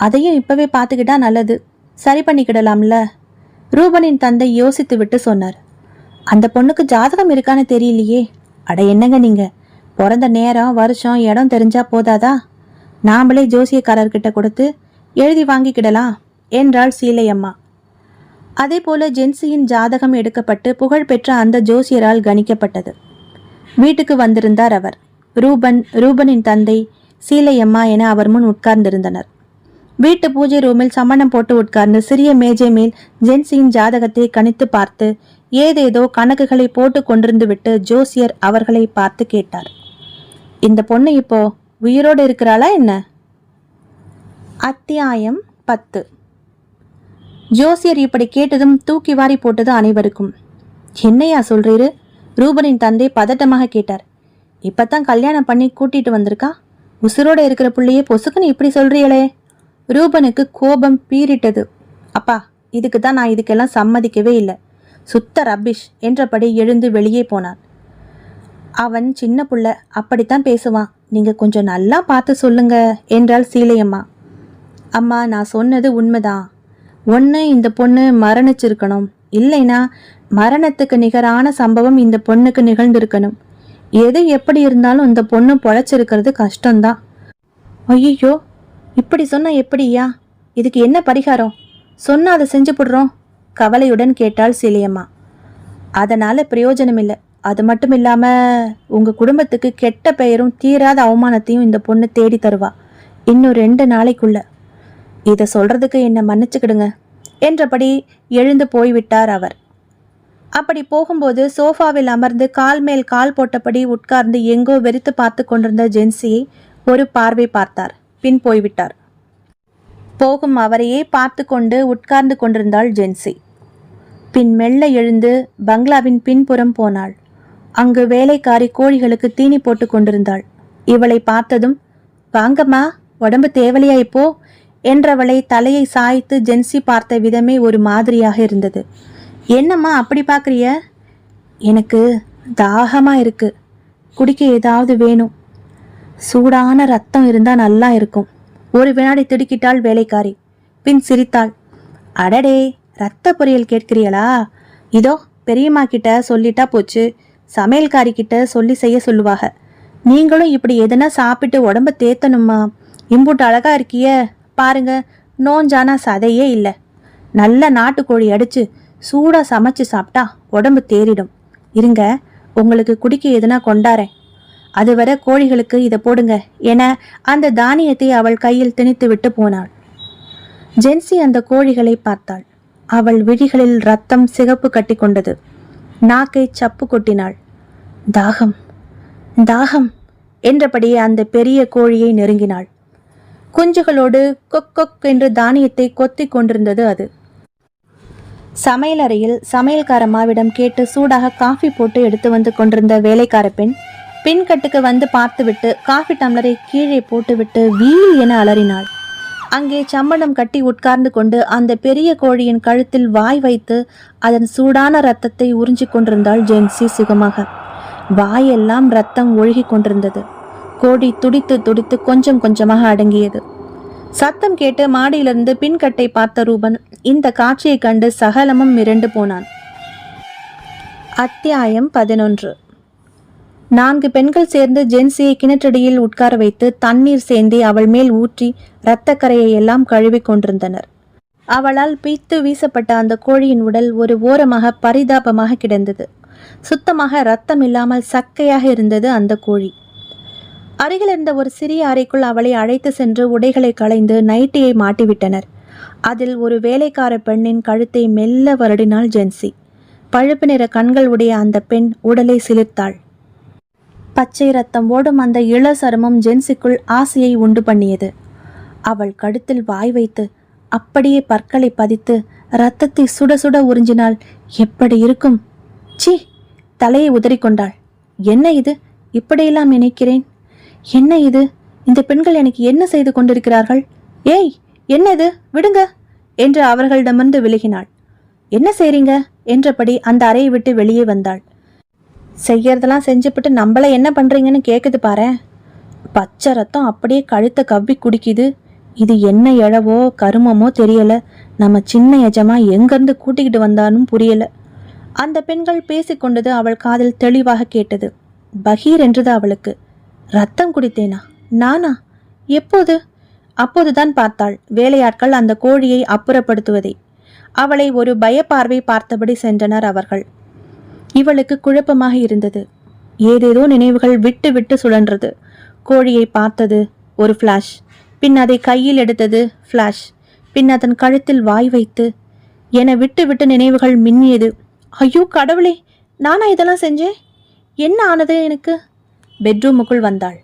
அதையும் இப்பவே பார்த்துக்கிட்டா நல்லது, சரி பண்ணிக்கிடலாம்ல. ரூபனின் தந்தை யோசித்து விட்டு சொன்னார். அந்த பொண்ணுக்கு ஜாதகம் இருக்கான்னு தெரியலையே. அட என்னங்க நீங்க, பிறந்த நேரம் வருஷம் இடம் தெரிஞ்சா போதாதா? நாமளே ஜோசியக்காரர்கிட்ட கொடுத்து எழுதி வாங்கிக்கிடலாம் என்றாள் சீலையம்மா. அதே போல ஜென்சியின் ஜாதகம் எடுக்கப்பட்டு புகழ்பெற்ற அந்த ஜோசியரால் கணிக்கப்பட்டது. வீட்டுக்கு வந்திருந்தார் அவர். ரூபனின் தந்தை, சீலையம்மா என அவர் முன் உட்கார்ந்திருந்தனர். வீட்டு பூஜை ரூமில் சமணம் போட்டு உட்கார்ந்து சிறிய மேஜை மேல் ஜென்சியின் ஜாதகத்தை கணித்து பார்த்து ஏதேதோ கணக்குகளை போட்டு கொண்டிருந்து விட்டு ஜோசியர் அவர்களை பார்த்து கேட்டார். இந்த பொண்ணு இப்போ உயிரோடு இருக்கிறாளா என்ன? அத்தியாயம் 10. ஜோசியர் இப்படி கேட்டதும் தூக்கி வாரி போட்டது அனைவருக்கும். என்னையா சொல்றீரு? ரூபனின் தந்தை பதட்டமாக கேட்டார். இப்பத்தான் கல்யாணம் பண்ணி கூட்டிட்டு வந்திருக்கா, உசுரோட இருக்கிற புள்ளையே பொசுக்குன்னு இப்படி சொல்றீங்களே. ரூபனுக்கு கோபம் பீறிட்டது. அப்பா, இதுக்கு தான் நான் இதுக்கெல்லாம் சம்மதிக்கவே இல்லை. சுத்த ரப்பிஷ் என்றபடி எழுந்து வெளியே போனான். அவன் சின்ன புள்ள, அப்படித்தான் பேசுவான். நீங்க கொஞ்சம் நல்லா பார்த்து சொல்லுங்க என்றாள் சீலையம்மா. அம்மா, நான் சொன்னது உண்மைதான். ஒன்று, இந்த பொண்ணு மரணிச்சிருக்கணும், இல்லைனா மரணத்துக்கு நிகரான சம்பவம் இந்த பொண்ணுக்கு நிகழ்ந்திருக்கணும். எது எப்படி இருந்தாலும் இந்த பொண்ணு பொழைச்சிருக்கிறது கஷ்டம்தான். ஐயோ, இப்படி சொன்னா எப்படியா? இதுக்கு என்ன பரிகாரம் சொன்னா அதை செஞ்சு போடுறோம் கவலையுடன் கேட்டாள் சீலையம்மா. அதனால பிரயோஜனம் இல்லை. அது மட்டும் இல்லாம உங்க குடும்பத்துக்கு கெட்ட பெயரும் தீராத அவமானத்தையும் இந்த பொண்ணு தேடி தருவா, இன்னும் 2 நாளைக்குள்ள. இதை சொல்றதுக்கு என்னை மன்னிச்சுக்கிடுங்க என்றபடி எழுந்து போய்விட்டார் அவர். அப்படி போகும்போது சோஃபாவில் அமர்ந்து கால் மேல் கால் போட்டபடி உட்கார்ந்து எங்கோ வெறித்து பார்த்து கொண்டிருந்த ஜென்சியை ஒரு பார்வை பார்த்தார். பின் போய்விட்டார். போகும் அவரையே பார்த்து கொண்டு உட்கார்ந்து கொண்டிருந்தாள் ஜென்சி. பின் மெல்ல எழுந்து பங்களாவின் பின்புறம் போனாள். அங்கு வேலைக்காரி கோழிகளுக்கு தீனி போட்டு கொண்டிருந்தாள். இவளை பார்த்ததும், வாங்கம்மா, உடம்பு தேவலையா இப்போ என்றவளை தலையை சாய்த்து ஜென்சி பார்த்த விதமே ஒரு மாதிரியாக இருந்தது. என்னம்மா அப்படி பார்க்குறிய? எனக்கு தாகமாக இருக்கு, குடிக்க ஏதாவது வேணும், சூடான ரத்தம் இருந்தால் நல்லா இருக்கும். ஒரு வினாடி திடுக்கிட்டாள் வேலைக்காரி. பின் சிரித்தாள். அடடே, ரத்த பொரியல் கேட்கிறீங்களா? இதோ பெரியம்மா கிட்ட சொல்லிட்டா போச்சு, சமையல்காரி கிட்ட சொல்லி செய்ய சொல்லுவாங்க. நீங்களும் இப்படி எதுனா சாப்பிட்டு உடம்ப தேத்தணுமா? இம்புட்டு அழகா இருக்கிய பாருங்க, நோஞ்சானா சதையே இல்லை. நல்ல நாட்டுக்கோழி அடிச்சு சூடாக சமைச்சு சாப்பிட்டா உடம்பு தேறிடும். இருங்க, உங்களுக்கு குடிக்க எதுனா கொண்டாரேன். அதுவரை கோழிகளுக்கு இதை போடுங்க என அந்த தானியத்தை அவள் கையில் திணித்து விட்டு போனாள். ஜென்சி அந்த கோழிகளை பார்த்தாள். அவள் விழிகளில் ரத்தம் சிகப்பு கட்டி கொண்டது. நாக்கை சப்பு கொட்டினாள். தாகம் தாகம் என்றபடியே அந்த பெரிய கோழியை நெருங்கினாள். குஞ்சுகளோடு கொக் கொக் என்று தானியத்தை கொத்தி கொண்டிருந்தது அது. சமையலறையில் சமையல்காரம்மாவிடம் கேட்டு சூடாக காஃபி போட்டு எடுத்து வந்து கொண்டிருந்த வேலைக்கார பெண் பின்கட்டுக்கு வந்து பார்த்துவிட்டு காஃபி டம்ளரை கீழே போட்டுவிட்டு வீல் என அலறினாள். அங்கே சம்மணம் கட்டி உட்கார்ந்து கொண்டு அந்த பெரிய கோழியின் கழுத்தில் வாய் வைத்து அதன் சூடான இரத்தத்தை உறிஞ்சி கொண்டிருந்தாள் ஜென்சி சுகமாக. வாயெல்லாம் ரத்தம் ஒழுகி கொண்டிருந்தது. கோழி துடித்து துடித்து கொஞ்சம் கொஞ்சமாக அடங்கியது. சத்தம் கேட்டு மாடியிலிருந்து பின்கட்டை பார்த்த ரூபன் இந்த காட்சியை கண்டு சகலமும் மிரண்டு போனான். அத்தியாயம் 11. 4 பெண்கள் சேர்ந்து ஜென்சியை கிணற்றடியில் உட்கார வைத்து தண்ணீர் சேர்ந்தி அவள் மேல் ஊற்றி இரத்தக்கரையை எல்லாம் கழுவி கொண்டிருந்தனர். அவளால் பீத்து வீசப்பட்ட அந்த கோழியின் உடல் ஒரு ஓரமாக பரிதாபமாக கிடந்தது. சுத்தமாக இரத்தம் இல்லாமல் சக்கையாக இருந்தது அந்த கோழி. அருகில் இருந்த ஒரு சிறிய அறைக்குள் அவளை அழைத்து சென்று உடைகளை களைந்து நைட்டியை மாட்டிவிட்டனர். அதில் ஒரு வேலைக்கார பெண்ணின் கழுத்தை மெல்ல வருடினாள் ஜென்சி. பழுப்பு நிற கண்கள் உடைய அந்த பெண் உடலை சிலிர்த்தாள். பச்சை ரத்தம் ஓடும் அந்த இள சருமம் ஜென்சிக்குள் ஆசையை உண்டு பண்ணியது. அவள் கழுத்தில் வாய் வைத்து அப்படியே பற்களை பதித்து இரத்தத்தை சுட சுட உறிஞ்சினாள். எப்படி இருக்கும்? சி! தலையை உதறிக்கொண்டாள். என்ன இது? இப்படியெல்லாம் நினைக்கிறேன். என்ன இது? இந்த பெண்கள் எனக்கு என்ன செய்து கொண்டிருக்கிறார்கள்? ஏய், என்னது? விடுங்க என்று அவர்களிடமிருந்து விலகினாள். என்ன செய்றீங்க என்றபடி அந்த அறையை விட்டு வெளியே வந்தாள். செய்யறதெல்லாம் செஞ்சுப்பிட்டு நம்மள என்ன பண்றீங்கன்னு கேக்குது பாரு. பச்சை ரத்தம் அப்படியே கழுத்தை கவ்வி குடிக்குது. இது என்ன இழவோ கருமமோ தெரியல. நம்ம சின்ன எஜமா எங்கிருந்து கூட்டிக்கிட்டு வந்தாலும் புரியல. அந்த பெண்கள் பேசிக்கொண்டது அவள் காதில் தெளிவாக கேட்டது. பகீர் என்றது அவளுக்கு. ரத்தம் குடித்தேனா? நானா? எப்போது? அப்போதுதான் பார்த்தாள் வேலையாட்கள் அந்த கோழியை அப்புறப்படுத்துவதை. அவளை ஒரு பயப்பார்வை பார்த்தபடி சென்றனர் அவர்கள். இவளுக்கு குழப்பமாக இருந்தது. ஏதேதோ நினைவுகள் விட்டு விட்டு சுழன்றது. கோழியை பார்த்தது ஒரு ஃப்ளாஷ், பின் அதை கையில் எடுத்தது ஃப்ளாஷ், பின் அதன் கழுத்தில் வாய் வைத்து என விட்டு விட்டு நினைவுகள் மின்னியது. ஐயோ கடவுளே, நானா இதெல்லாம் செஞ்சேன்? என்ன ஆனது எனக்கு? பெட்ரூமுக்குள் வந்தாள்.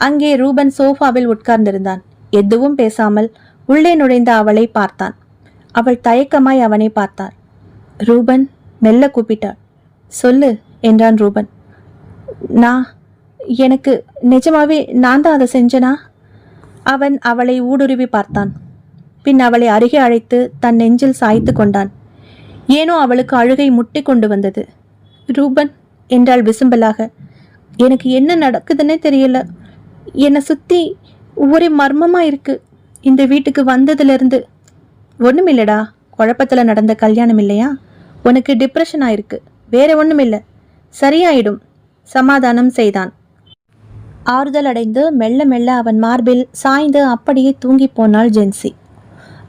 அங்கே ரூபன் சோஃபாவில் உட்கார்ந்திருந்தான். எதுவும் பேசாமல் உள்ளே நுழைந்த அவளை பார்த்தான். அவள் தயக்கமாய் அவனை பார்த்தாள். ரூபன் மெல்ல கூப்பிட்டாள். சொல்லு என்றான் ரூபன். எனக்கு நிஜமாவே நான் தான் அதை செஞ்சனா? அவன் அவளை ஊடுருவி பார்த்தான். பின் அவளை அருகே அழைத்து தன் நெஞ்சில் சாய்த்து கொண்டான். ஏனோ அவளுக்கு அழுகை முட்டி கொண்டு வந்தது. ரூபன் என்றாள் விசும்பலாக. எனக்கு என்ன நடக்குதுன்னே தெரியல. என்னை சுற்றி ஒரே மர்மமாக இருக்கு. இந்த வீட்டுக்கு வந்ததுலேருந்து ஒன்றுமில்லடா. குழப்பத்தில் நடந்த கல்யாணம் இல்லையா? உனக்கு டிப்ரெஷன் ஆயிருக்கு. வேற ஒன்றுமில்லை, சரியாயிடும் சமாதானம் செய்தான். ஆறுதல் அடைந்து மெல்ல மெல்ல அவன் மார்பில் சாய்ந்து அப்படியே தூங்கி போனாள் ஜென்சி.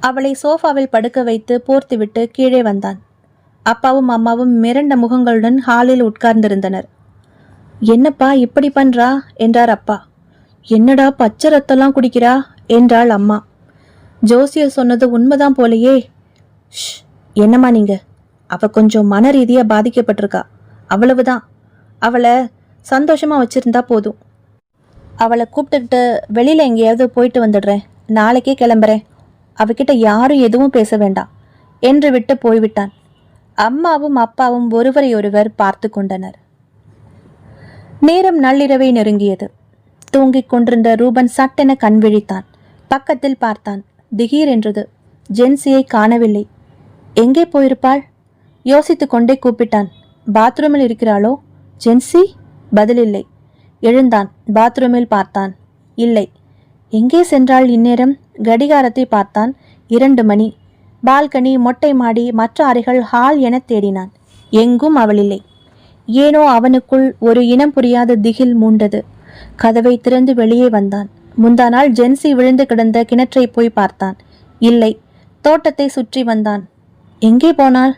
அவளை சோஃபாவில் படுக்க வைத்து போர்த்துவிட்டு கீழே வந்தான். அப்பாவும் அம்மாவும் மிரண்ட முகங்களுடன் ஹாலில் உட்கார்ந்திருந்தனர். என்னப்பா இப்படி பண்றா என்றார் அப்பா. என்னடா பச்சை ரத்தம்லாம் குடிக்கிறா என்றாள் அம்மா. ஜோசியர் சொன்னது உண்மைதான் போலையே. ஷ், என்னம்மா நீங்க? அவ கொஞ்சம் மன ரீதியா பாதிக்கப்பட்டிருக்கா, அவ்வளவுதான். அவளை சந்தோஷமா வச்சிருந்தா போதும். அவளை கூப்பிட்டுக்கிட்டு வெளியில எங்கேயாவது போயிட்டு வந்துடுறேன், நாளைக்கே கிளம்புறேன், அவகிட்ட யாரும் எதுவும் பேச வேண்டாம் என்று விட்டு போய்விட்டான். அம்மாவும் அப்பாவும் ஒருவரையொருவர் பார்த்து கொண்டனர். நேரம் நள்ளிரவை நெருங்கியது. தூங்கிக் கொண்டிருந்த ரூபன் சட்டென கண் விழித்தான். பக்கத்தில் பார்த்தான். திடீர் என்றது. ஜென்சியை காணவில்லை. எங்கே போயிருப்பாள்? யோசித்து கொண்டே கூப்பிட்டான். பாத்ரூமில் இருக்கிறாளோ? ஜென்சி? பதிலில்லை. எழுந்தான். பாத்ரூமில் பார்த்தான். இல்லை. எங்கே சென்றாள் இந்நேரம்? கடிகாரத்தை பார்த்தான். 2 மணி. பால்கனி, மொட்டை மாடி, மற்ற அறைகள், ஹால் என தேடினான். எங்கும் அவள் இல்லை. ஏனோ அவனுக்குள் ஒரு இனம் புரியாத திகில் மூண்டது. கதவை திறந்து வெளியே வந்தான். முந்தா நாள் ஜென்சி விழுந்து கிடந்த கிணற்றை போய் பார்த்தான். இல்லை. தோட்டத்தை சுற்றி வந்தான். எங்கே போனாள்?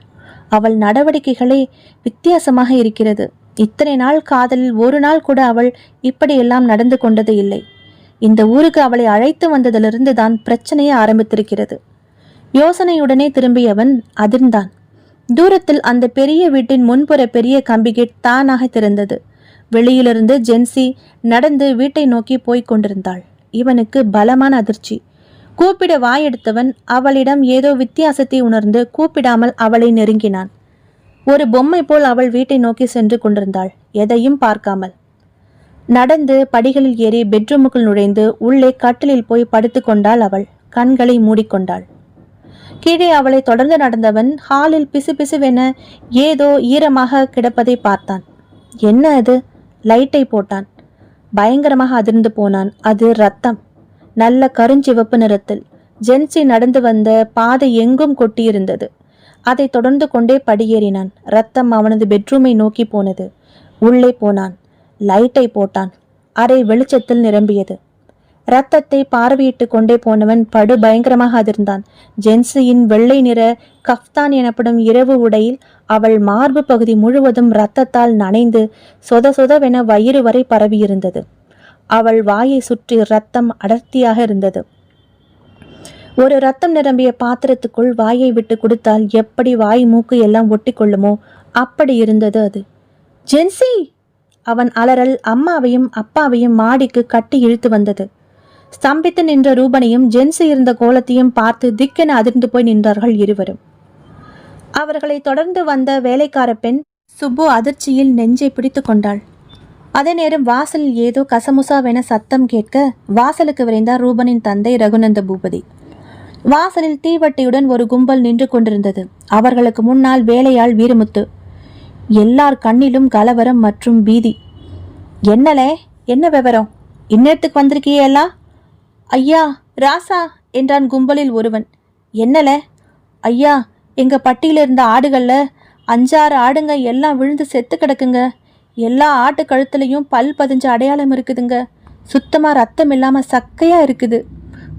அவள் நடவடிக்கைகளே வித்தியாசமாக இருக்கிறது. இத்தனை நாள் காதலில் ஒரு நாள் கூட அவள் இப்படியெல்லாம் நடந்து கொண்டது இல்லை. இந்த ஊருக்கு அவளை அழைத்து வந்ததிலிருந்து தான் பிரச்சனையே ஆரம்பித்திருக்கிறது. யோசனையுடனே திரும்பியவன் அதிர்ந்தான். தூரத்தில் அந்த பெரிய வீட்டின் முன்புற பெரிய கம்பிகேட் தானாக திறந்தது. வெளியிலிருந்து ஜென்சி நடந்து வீட்டை நோக்கி போய்க் கொண்டிருந்தாள். இவனுக்கு பலமான அதிர்ச்சி. கூப்பிட வாயெடுத்தவன் அவளிடம் ஏதோ வித்தியாசத்தை உணர்ந்து கூப்பிடாமல் அவளை நெருங்கினான். ஒரு பொம்மை போல் அவள் வீட்டை நோக்கி சென்று கொண்டிருந்தாள், எதையும் பார்க்காமல். நடந்து படிகளில் ஏறி பெட்ரூமுக்குள் நுழைந்து உள்ளே கட்டிலில் போய் படுத்து கொண்டாள் அவள். கண்களை மூடிக்கொண்டாள். கீழே அவளை தொடர்ந்து நடந்தவன் ஹாலில் பிசுபிசுவென ஏதோ ஈரமாக கிடப்பதை பார்த்தான். என்ன அது? லைட்டை போட்டான். பயங்கரமாக அதிர்ந்து போனான். அது ரத்தம். நல்ல கருஞ்சிவப்பு நிறத்தில். ஜென்சி நடந்து வந்த பாதை எங்கும் கொட்டியிருந்தது. அதை தொடர்ந்து கொண்டே படியேறினான். ரத்தம் அவனது பெட்ரூமை நோக்கி போனது. உள்ளே போனான். லைட்டை போட்டான். அறை வெளிச்சத்தில் நிரம்பியது. ரத்தத்தை பார்வையிட்டு கொண்டே போனவன் படு பயங்கரமாக அதிர்ந்தான். ஜென்சியின் வெள்ளை நிற கஃப்தான் எனப்படும் இரவு உடையில் அவள் மார்பு பகுதி முழுவதும் இரத்தத்தால் நனைந்து சொத சொதவென வயிறு வரை பரவியிருந்தது. அவள் வாயை சுற்றி இரத்தம் அடர்த்தியாக இருந்தது. ஒரு இரத்தம் நிரம்பிய பாத்திரத்துக்குள் வாயை விட்டு கொடுத்தால் எப்படி வாய் மூக்கு எல்லாம் ஒட்டி கொள்ளுமோ அப்படி இருந்தது அது. ஜென்சி! அவன் அலறல் அம்மாவையும் அப்பாவையும் மாடிக்கு கட்டி இழுத்து வந்தது. ஸ்தம்பித்து நின்ற ரூபனையும் ஜென்சி இருந்த கோலத்தையும் பார்த்து திக்கென அதிர்ந்து போய் நின்றார்கள் இருவரும். அவர்களை தொடர்ந்து வந்த வேலைக்கார பெண் சுப்பு அதிர்ச்சியில் நெஞ்சை பிடித்து கொண்டாள். அதே நேரம் வாசலில் ஏதோ கசமுசாவென சத்தம் கேட்க வாசலுக்கு விரைந்தார் ரூபனின் தந்தை ரகுநந்த பூபதி. வாசலில் தீவட்டியுடன் ஒரு கும்பல் நின்று கொண்டிருந்தது. அவர்களுக்கு முன்னால் வேலையாள் வீரமுத்து. எல்லார் கண்ணிலும் கலவரம் மற்றும் பீதி. என்னலே, என்ன விவரம்? இந்நேரத்துக்கு வந்திருக்கியேலா? ஐயா, ராசா என்றான் கும்பலில் ஒருவன். என்னல? ஐயா, எங்க பட்டியில இருந்த ஆடுகள்ல 5-6 ஆடுங்க எல்லாம் விழுந்து செத்து கிடக்குங்க. எல்லா ஆட்டு கழுத்துலையும் பல் பதிஞ்ச அடையாளம் இருக்குதுங்க. சுத்தமா ரத்தம் இல்லாம சக்கையா இருக்குது.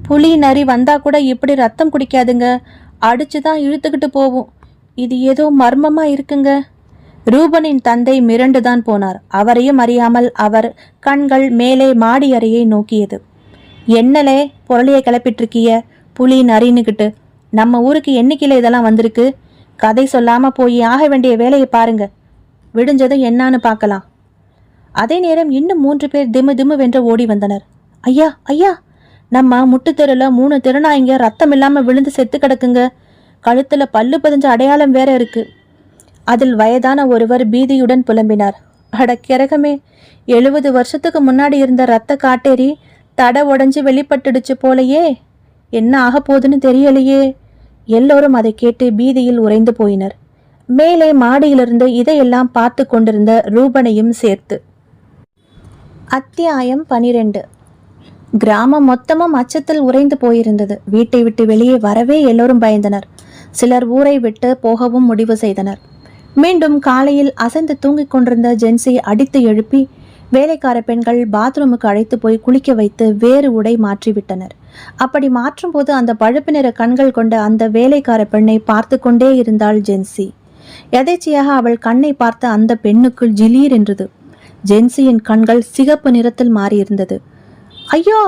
புலி நரி வந்தா கூட இப்படி ரத்தம் குடிக்காதுங்க, அடிச்சுதான் இழுத்துக்கிட்டு போகும். இது ஏதோ மர்மமா இருக்குங்க. ரூபனின் தந்தை மிரண்டுதான் போனார். அவரையும் அறியாமல் அவர் கண்கள் மேலே மாடி அறையை நோக்கியது. என்னலே பொருளையை கிளப்பிட்டுருக்கிய? புலி நரின்னுக்கிட்டு நம்ம ஊருக்கு என்னைக்கில இதெல்லாம் வந்திருக்கு? கதை சொல்லாம போய் ஆக வேண்டிய வேலையை பாருங்க. விடிஞ்சதும் என்னான்னு பார்க்கலாம். அதே நேரம் இன்னும் 3 பேர் திமு திமு வென்று ஓடி வந்தனர். ஐயா, ஐயா, நம்ம முட்டு தெருல 3 திருநாய்ங்க ரத்தம் இல்லாம விழுந்து செத்து கிடக்குங்க. கழுத்துல பல்லு பதிஞ்ச அடையாளம் வேற இருக்கு. அதில் வயதான ஒருவர் பீதியுடன் புலம்பினார். அட கிரகமே, 70 வருஷத்துக்கு முன்னாடி இருந்த ரத்த காட்டேரி தடை உடைஞ்சு வெளிப்பட்டுடுச்சு போலையே. என்ன ஆக போகுதுன்னு தெரியலையே. எல்லோரும் அதை கேட்டு பீதியில் உறைந்து போயினர். மேலே மாடியிலிருந்து இதையெல்லாம் பார்த்து கொண்டிருந்த ரூபனையும் சேர்த்து. அத்தியாயம் 12. கிராமம் மொத்தமும் அச்சத்தில் உறைந்து போயிருந்தது. வீட்டை விட்டு வெளியே வரவே எல்லோரும் பயந்தனர். சிலர் ஊரை விட்டு போகவும் முடிவு செய்தனர். மீண்டும் காலையில் அசந்து தூங்கிக் கொண்டிருந்த ஜென்சியை அடித்து எழுப்பி வேலைக்கார பெண்கள் பாத்ரூமுக்கு அழைத்து போய் குளிக்க வைத்து வேறு உடை மாற்றிவிட்டனர். அப்படி மாற்றும் போது அந்த பழுப்பு நிற கண்கள் கொண்ட அந்த வேலைக்கார பெண்ணை பார்த்து கொண்டே இருந்தாள் ஜென்சி. எதேச்சியாக அவள் கண்ணை பார்த்த அந்த பெண்ணுக்குள் ஜிலீர் என்றது. ஜென்சியின் கண்கள் சிகப்பு நிறத்தில் மாறியிருந்தது. ஐயோ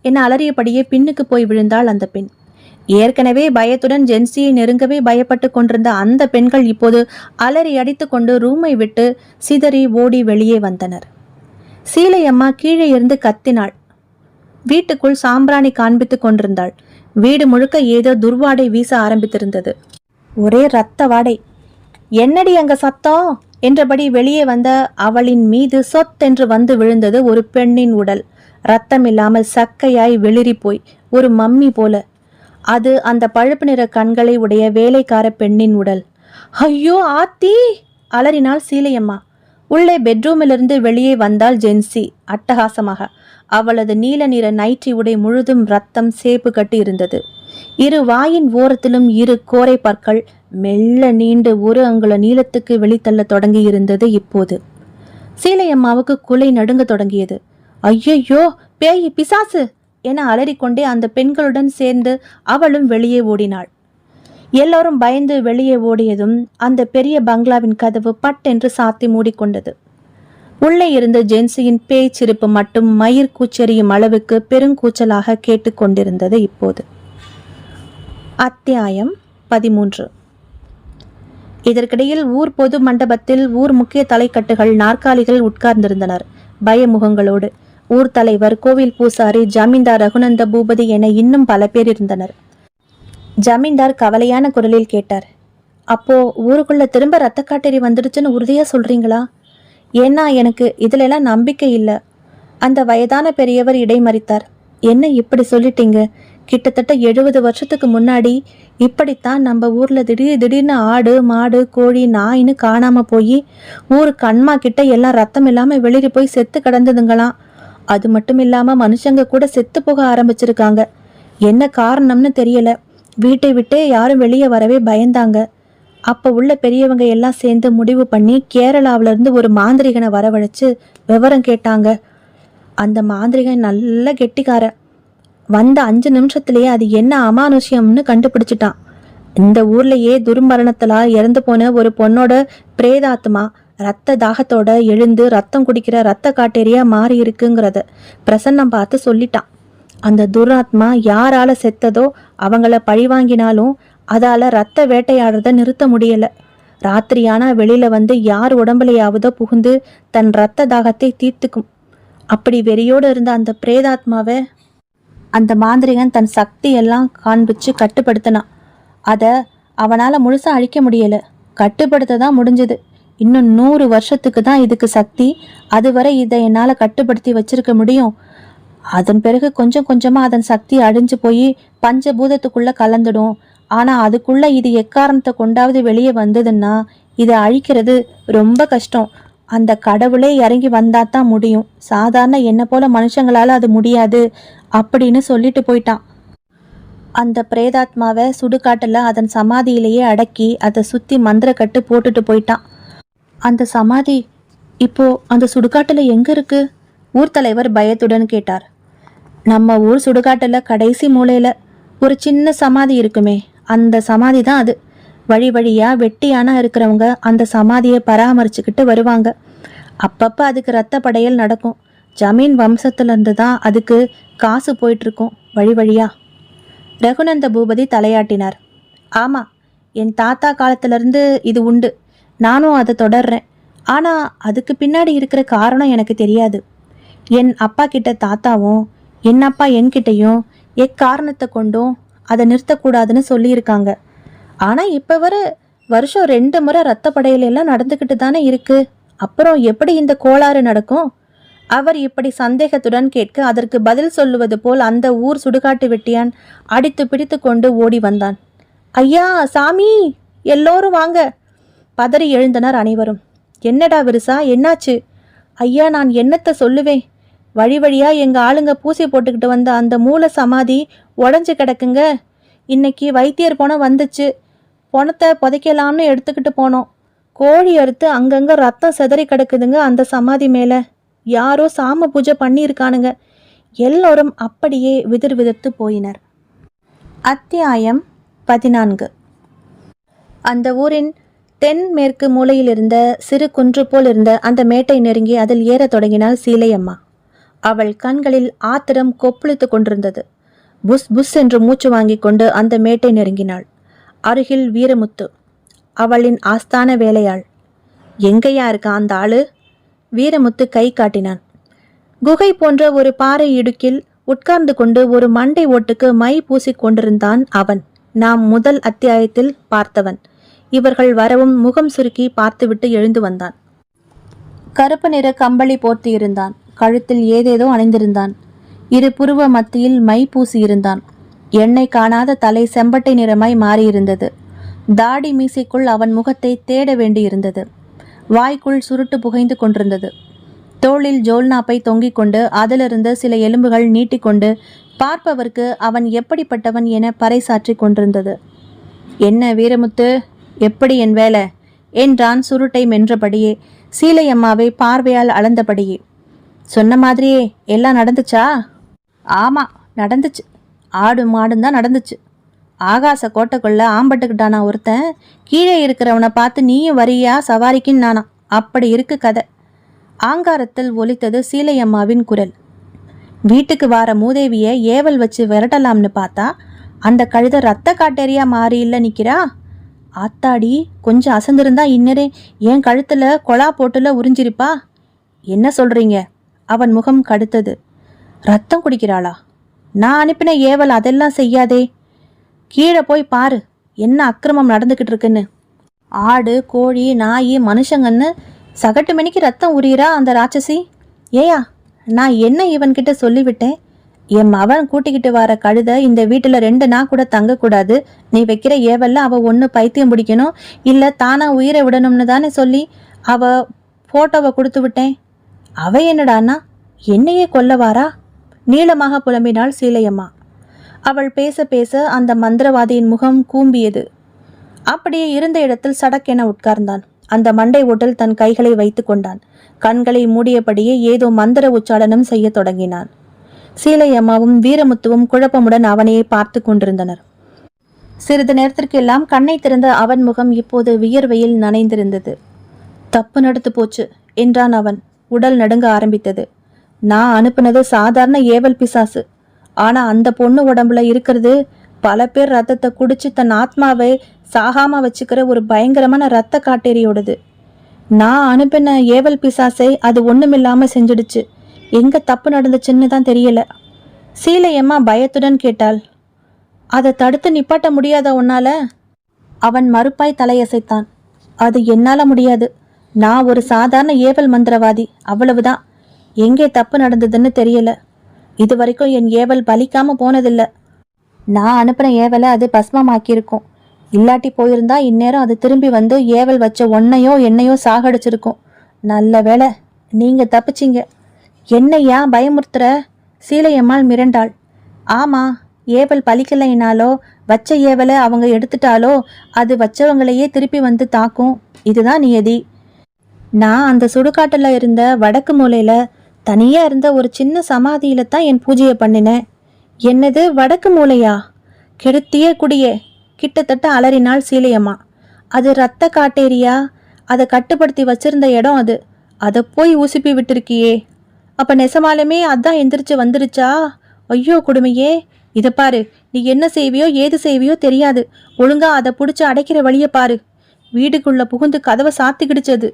என அலறியபடியே பின்னுக்கு போய் விழுந்தாள் அந்த பெண். ஏற்கனவே பயத்துடன் ஜென்சியை நெருங்கவே பயப்பட்டு கொண்டிருந்த அந்த பெண்கள் இப்போது அலறி அடித்து கொண்டு ரூமை விட்டு சிதறி ஓடி வெளியே வந்தனர். சீலையம்மா கீழே இருந்து கத்தினாள். வீட்டுக்குள் சாம்பிராணி காண்பித்துக் கொண்டிருந்தாள். வீடு முழுக்க ஏதோ துர்வாடை வீச ஆரம்பித்திருந்தது. ஒரே இரத்த வாடை. என்னடி அங்க சத்தம் என்றபடி வெளியே வந்த அவளின் மீது சொத்தென்று வந்து விழுந்தது ஒரு பெண்ணின் உடல். ரத்தம் இல்லாமல் சக்கையாய் வெளிரி போய் ஒரு மம்மி போல. அது அந்த பழுப்பு நிற கண்களை உடைய வேலைக்கார பெண்ணின் உடல். ஐயோ ஆத்தி அலறினாள் சீலையம்மா. உள்ளே பெட்ரூமிலிருந்து வெளியே வந்தாள் ஜென்சி அட்டகாசமாக. அவளது நீல நிற நைட்டி உடை முழுதும் ரத்தம் சேப்பு கட்டி இருந்தது. இரு வாயின் ஓரத்திலும் இரு கோரை பற்கள் மெல்ல நீண்டு ஒரு அங்குல நீளத்துக்கு வெளித்தள்ள தொடங்கி இருந்தது. இப்போது சீலையம்மாவுக்கு குலை நடுங்க தொடங்கியது. ஐயையோ, பேய், பிசாசு என அலறிக்கொண்டே அந்த பெண்களுடன் சேர்ந்து அவளும் வெளியே ஓடினாள். எல்லோரும் பயந்து வெளியே ஓடியதும் அந்த பெரிய பங்களாவின் கதவு பட்டென்று சாத்தி மூடிக்கொண்டது. உள்ளே இருந்த ஜென்சியின் பேச்சிருப்பு மட்டும் மயிர் கூச்செறியும் அளவுக்கு பெருங்கூச்சலாக கேட்டுக்கொண்டிருந்தது. இப்போது அத்தியாயம் 13. இதற்கிடையில் ஊர் பொது மண்டபத்தில் ஊர் முக்கிய தலைக்கட்டுகள் நாற்காலிகள் உட்கார்ந்திருந்தனர் பயமுகங்களோடு. ஊர் தலைவர், கோவில் பூசாரி, ஜமீன்தார் ரகுநந்த பூபதி என இன்னும் பல பேர் இருந்தனர். ஜமீன்தார் கவலையான குரலில் கேட்டார், அப்போ ஊருக்குள்ள திரும்ப ரத்த காட்டேரி வந்துடுச்சுன்னு உறுதியா சொல்றீங்களா? ஏன்னா எனக்கு இதுல எல்லாம் நம்பிக்கை இல்லை. அந்த வயதான பெரியவர் இடைமறித்தார். என்ன இப்படி சொல்லிட்டீங்க? கிட்டத்தட்ட 70 வருஷத்துக்கு முன்னாடி இப்படித்தான் நம்ம ஊர்ல திடீர்னு ஆடு, மாடு, கோழி, நாயின்னு காணாம போய் ஊரு கண்மா கிட்ட எல்லாம் ரத்தம் இல்லாம வெளியே போய் செத்து கிடந்ததுங்களாம். அது மட்டும் இல்லாம மனுஷங்க கூட செத்து போக ஆரம்பிச்சிருக்காங்க. என்ன காரணம்னு தெரியல. வீட்டை விட்டே யாரும் வெளியே வரவே பயந்தாங்க. அப்ப உள்ள பெரியவங்க எல்லாம் சேர்ந்து முடிவு பண்ணி கேரளாவில இருந்து ஒரு மாந்திரிகனை வரவழைச்சு விவரம் கேட்டாங்க. அந்த மாந்திரிகன் நல்ல கெட்டிக்கார. வந்த 5 நிமிஷத்திலேயே அது என்ன அமானுஷ்யம்னு கண்டுபிடிச்சிட்டான். இந்த ஊர்லயே துர்மரணத்துல இறந்து போன ஒரு பொண்ணோட பிரேதாத்மா ரத்த தாகத்தோட எழுந்து ரத்தம் குடிக்கிற ரத்த காட்டேரியா மாறி இருக்குங்கிறத பிரசன்னம் பார்த்து சொல்லிட்டான். அந்த துராத்மா யாரால செத்ததோ அவங்கள பழிவாங்கினாலும் அதால ரத்த வேட்டையாடுறத நிறுத்த முடியல. ராத்திரியானா வெளியில வந்து யார் உடம்புலையாவதோ புகுந்து தன் ரத்த தாகத்தை தீர்த்துக்கும். அப்படி வெறியோடு இருந்த அந்த பிரேதாத்மாவை அந்த மாந்திரிகன் தன் சக்தி எல்லாம் காண்பிச்சு கட்டுப்படுத்தினான். அதை அவனால முழுசா அழிக்க முடியல, கட்டுப்படுத்த தான் முடிஞ்சது. இன்னும் 100 வருஷத்துக்கு தான் இதுக்கு சக்தி. அதுவரை இதை என்னால் கட்டுப்படுத்தி வச்சிருக்க முடியும். அதன் பிறகு கொஞ்சம் கொஞ்சமா அதன் சக்தி அழிஞ்சு போய் பஞ்சபூதத்துக்குள்ள கலந்துடும். ஆனா அதுக்குள்ள இது எக்காரணத்தை கொண்டாவது வெளியே வந்ததுன்னா இதை அழிக்கிறது ரொம்ப கஷ்டம். அந்த கடவுளே இறங்கி வந்தாதான் முடியும். சாதாரண என்ன போல மனுஷங்களால அது முடியாது அப்படின்னு சொல்லிட்டு போயிட்டான். அந்த பிரேதாத்மாவை சுடுகாட்டில் அதன் சமாதியிலேயே அடக்கி அதை சுத்தி மந்திர கட்டு போட்டுட்டு போயிட்டான். அந்த சமாதி இப்போ அந்த சுடுகாட்டுல எங்க இருக்கு? ஊர் தலைவர் பயத்துடன் கேட்டார். நம்ம ஊர் சுடுகாட்டுல கடைசி மூலையில ஒரு சின்ன சமாதி இருக்குமே, அந்த சமாதி தான் அது. வழி வழியா வெட்டியானா இருக்கிறவங்க அந்த சமாதியை பராமரிச்சுக்கிட்டு வருவாங்க. அப்பப்ப அதுக்கு ரத்த படையல் நடக்கும். ஜமீன் வம்சத்துல இருந்து தான் அதுக்கு காசு போயிட்டு இருக்கும் வழி வழியா. ரகுநந்த பூபதி தலையாட்டினார். ஆமா, என் தாத்தா காலத்திலிருந்து இது உண்டு. நானும் அதை தொடர்றேன். ஆனா அதுக்கு பின்னாடி இருக்கிற காரணம் எனக்கு தெரியாது. என் அப்பா கிட்ட தாத்தாவும் என் அப்பா என்கிட்டையும் எக்காரணத்தை கொண்டும் அதை நிறுத்தக்கூடாதுன்னு சொல்லியிருக்காங்க. ஆனா இப்ப வர வருஷம் 2 முறை ரத்த படையல் எல்லாம் நடந்துக்கிட்டு தானே இருக்கு. அப்புறம் எப்படி இந்த கோளாறு நடக்கும்? அவர் இப்படி சந்தேகத்துடன் கேட்க அதற்கு பதில் சொல்லுவது போல் அந்த ஊர் சுடுகாட்டு வெட்டியான் அடித்து பிடித்து கொண்டு ஓடி வந்தான். ஐயா, சாமி, எல்லோரும் வாங்க! பதறி எழுந்தனர் அனைவரும். என்னடா விருசா, என்னாச்சு? ஐயா, நான் என்னத்தை சொல்லுவேன்? வழி வழியா எங்க ஆளுங்க பூசி போட்டுக்கிட்டு வந்த அந்த மூல சமாதி உடஞ்சு கிடக்குங்க. இன்னைக்கு வைத்தியர் பணம் வந்துச்சு. பணத்தை புதைக்கலாம்னு எடுத்துக்கிட்டு போனோம். கோழி அறுத்து அங்கங்க ரத்தம் சிதறி கிடக்குதுங்க அந்த சமாதி மேல. யாரோ சாம பூஜை பண்ணியிருக்கானுங்க. எல்லோரும் அப்படியே விதிர் விதிர்த்து போயினர். அத்தியாயம் 14. அந்த ஊரின் தென்மேற்கு மூலையில் இருந்த சிறு குன்று போல் இருந்த அந்த மேட்டை நெருங்கி அதில் ஏற தொடங்கினாள் சீலையம்மா. அவள் கண்களில் ஆத்திரம் கொப்பளித்து கொண்டிருந்தது. புஸ் புஸ் என்று மூச்சு வாங்கிக் கொண்டு அந்த மேட்டை நெருங்கினாள். அருகில் வீரமுத்து, அவளின் ஆஸ்தான வேலையாள். எங்கேயா இருக்கா அந்த ஆளு? வீரமுத்து கை காட்டினான். குகை போன்ற ஒரு பாறை இடுக்கில் உட்கார்ந்து கொண்டு ஒரு மண்டை ஓட்டுக்கு மை பூசிக் கொண்டிருந்தான் அவன். நாம் முதல் அத்தியாயத்தில் பார்த்தவன். இவர்கள் வரவும் முகம் சுருக்கி பார்த்துவிட்டு எழுந்து வந்தான். கருப்பு நிற கம்பளி போர்த்தி இருந்தான். கழுத்தில் ஏதேதோ அணிந்திருந்தான். இரு புருவ மத்தியில் மை பூசியிருந்தான். எண்ணெய் காணாத தலை செம்பட்டை நிறமாய் மாறியிருந்தது. தாடி மீசைக்குள் அவன் முகத்தை தேட வேண்டியிருந்தது. வாய்க்குள் சுருட்டு புகைந்து கொண்டிருந்தது. தோளில் ஜோல்நாப்பை தொங்கிக் கொண்டு அதிலிருந்து சில எலும்புகள் நீட்டிக்கொண்டு பார்ப்பவர்க்கு அவன் எப்படிப்பட்டவன் என பறைசாற்றி கொண்டிருந்தது. என்ன வீரமுத்து, எப்படி என் வேலை என்றான் சுருட்டை மென்றபடியே, சீலையம்மாவை பார்வையால் அளந்தபடியே. சொன்ன மாதிரியே எல்லாம் நடந்துச்சா? ஆமா, நடந்துச்சு. ஆடு மாடும் தான் நடந்துச்சு. ஆகாச கோட்டைக்குள்ள ஆம்பட்டுக்கிட்டானா ஒருத்தன். கீழே இருக்கிறவனை பார்த்து நீயும் வரியா சவாரிக்குன்னு நானா. அப்படி இருக்கு கதை. ஆங்காரத்தில் ஒலித்தது சீலையம்மாவின் குரல். வீட்டுக்கு வார மூதேவிய ஏவல் வச்சு விரட்டலாம்னு பார்த்தா அந்த கழுத ரத்த காட்டேரியா மாறி இல்ல நிக்கிறா. ஆத்தாடி, கொஞ்சம் அசந்திருந்தா இன்னரே என் கழுத்துல கொலா போட்டுல உறிஞ்சிருப்பா. என்ன சொல்றீங்க? அவன் முகம் கடுத்தது. ரத்தம் குடிக்கிறாளா? நான் அனுப்பின ஏவல் அதெல்லாம் செய்யாதே. கீழே போய் பாரு என்ன அக்கிரமம் நடந்துக்கிட்டு இருக்குன்னு. ஆடு, கோழி, நாய், மனுஷங்கன்னு சகட்டு மணிக்கு ரத்தம் உரியறா அந்த ராட்சசி. ஏயா, நான் என்ன இவன்கிட்ட சொல்லிவிட்டேன்? என் மவன் கூட்டிக்கிட்டு வர கழுத இந்த வீட்டுல 2 நாள் கூட தங்கக்கூடாது. நீ வைக்கிற ஏவல்ல அவ ஒன்று பைத்தியம் பிடிக்கணும், இல்லை தானா உயிரை விடணும்னு தானே சொல்லி அவ போட்டோவை கொடுத்து விட்டேன். அவ என்னடானா என்னையே கொல்லவாரா? நீளமாக புலம்பினாள் சீலையம்மா. அவள் பேச பேச அந்த மந்திரவாதியின் முகம் கூம்பியது. அப்படியே இருந்த இடத்தில் சடக்கென உட்கார்ந்தான். அந்த மண்டை ஓட்டில் தன் கைகளை வைத்து கொண்டான். கண்களை மூடியபடியே ஏதோ மந்திர உச்சாடனம் செய்ய தொடங்கினான். சீலையம்மாவும் வீரமுத்துவும் குழப்பமுடன் அவனையே பார்த்து கொண்டிருந்தனர். சிறிது நேரத்திற்கெல்லாம் கண்ணை திறந்த அவன் முகம் இப்போது வியர்வையில் நனைந்திருந்தது. தப்பு நடந்து போச்சு என்றான் அவன். உடல் நடுங்க ஆரம்பித்தது. நான் அனுப்புனது சாதாரண ஏவல் பிசாசு. ஆனா அந்த பொண்ணு உடம்புல இருக்கிறது பல பேர் ரத்தத்தை குடிச்சு தன் ஆத்மாவை சாகாம வச்சுக்கிற ஒரு பயங்கரமான ரத்த காட்டேரியோடது. நான் அனுப்பின ஏவல் பிசாசை அது ஒண்ணுமில்லாம செஞ்சிடுச்சு. எங்க தப்பு நடந்துச்சுன்னு தான் தெரியல. சீலையம்மா பயத்துடன் கேட்டாள். அதை தடுத்து நிப்பாட்ட முடியாத உன்னால? அவன் மறுப்பாய் தலையசைத்தான். அது என்னால முடியாது. நான் ஒரு சாதாரண ஏவல் மந்திரவாதி, அவ்வளவுதான். எங்கே தப்பு நடந்ததுன்னு தெரியல. இது வரைக்கும் என் ஏவல் பலிக்காம போனதில்லை. நான் அனுப்புன ஏவலை அது பஸ்மமாக்கியிருக்கும். இல்லாட்டி போயிருந்தா இந்நேரம் அது திரும்பி வந்து ஏவல் வச்ச ஒன்னையோ என்னையோ சாகடிச்சிருக்கும். நல்ல வேளை நீங்க தப்பிச்சிங்க. என்னையா பயமுறுத்துற? சீலையம்மாள் மிரண்டாள். ஆமா, ஏவல் பலிக்கலைனாலோ வச்ச ஏவலை அவங்க எடுத்துட்டாலோ அது வச்சவங்களையே திருப்பி வந்து தாக்கும். இதுதான் நியதி. நான் அந்த சுடுகாட்டுல இருந்த வடக்கு மூலையில தனியா இருந்த ஒரு சின்ன சமாதியில தான் என் பூஜையை பண்ணினேன். என்னது வடக்கு மூலையா? கெடுத்தியே குடியே, கிட்டத்தட்ட அலறினாள் சீலையம்மா. அது ரத்த காட்டேரியா, அதை கட்டுப்படுத்தி வச்சிருந்த இடம் அது. அதை போய் உசுப்பி விட்டுருக்கியே. அப்ப நெசமாலுமே அதான் எந்திரிச்சு வந்துருச்சா? ஐயோ கொடுமையே. இதை பாரு, நீ என்ன செய்வியோ ஏது செய்வியோ தெரியாது. ஒழுங்கா அதை பிடிச்சி அடைக்கிற வழிய பாரு. வீடுக்குள்ள புகுந்து கதவை சாத்திக்கிடுச்சது.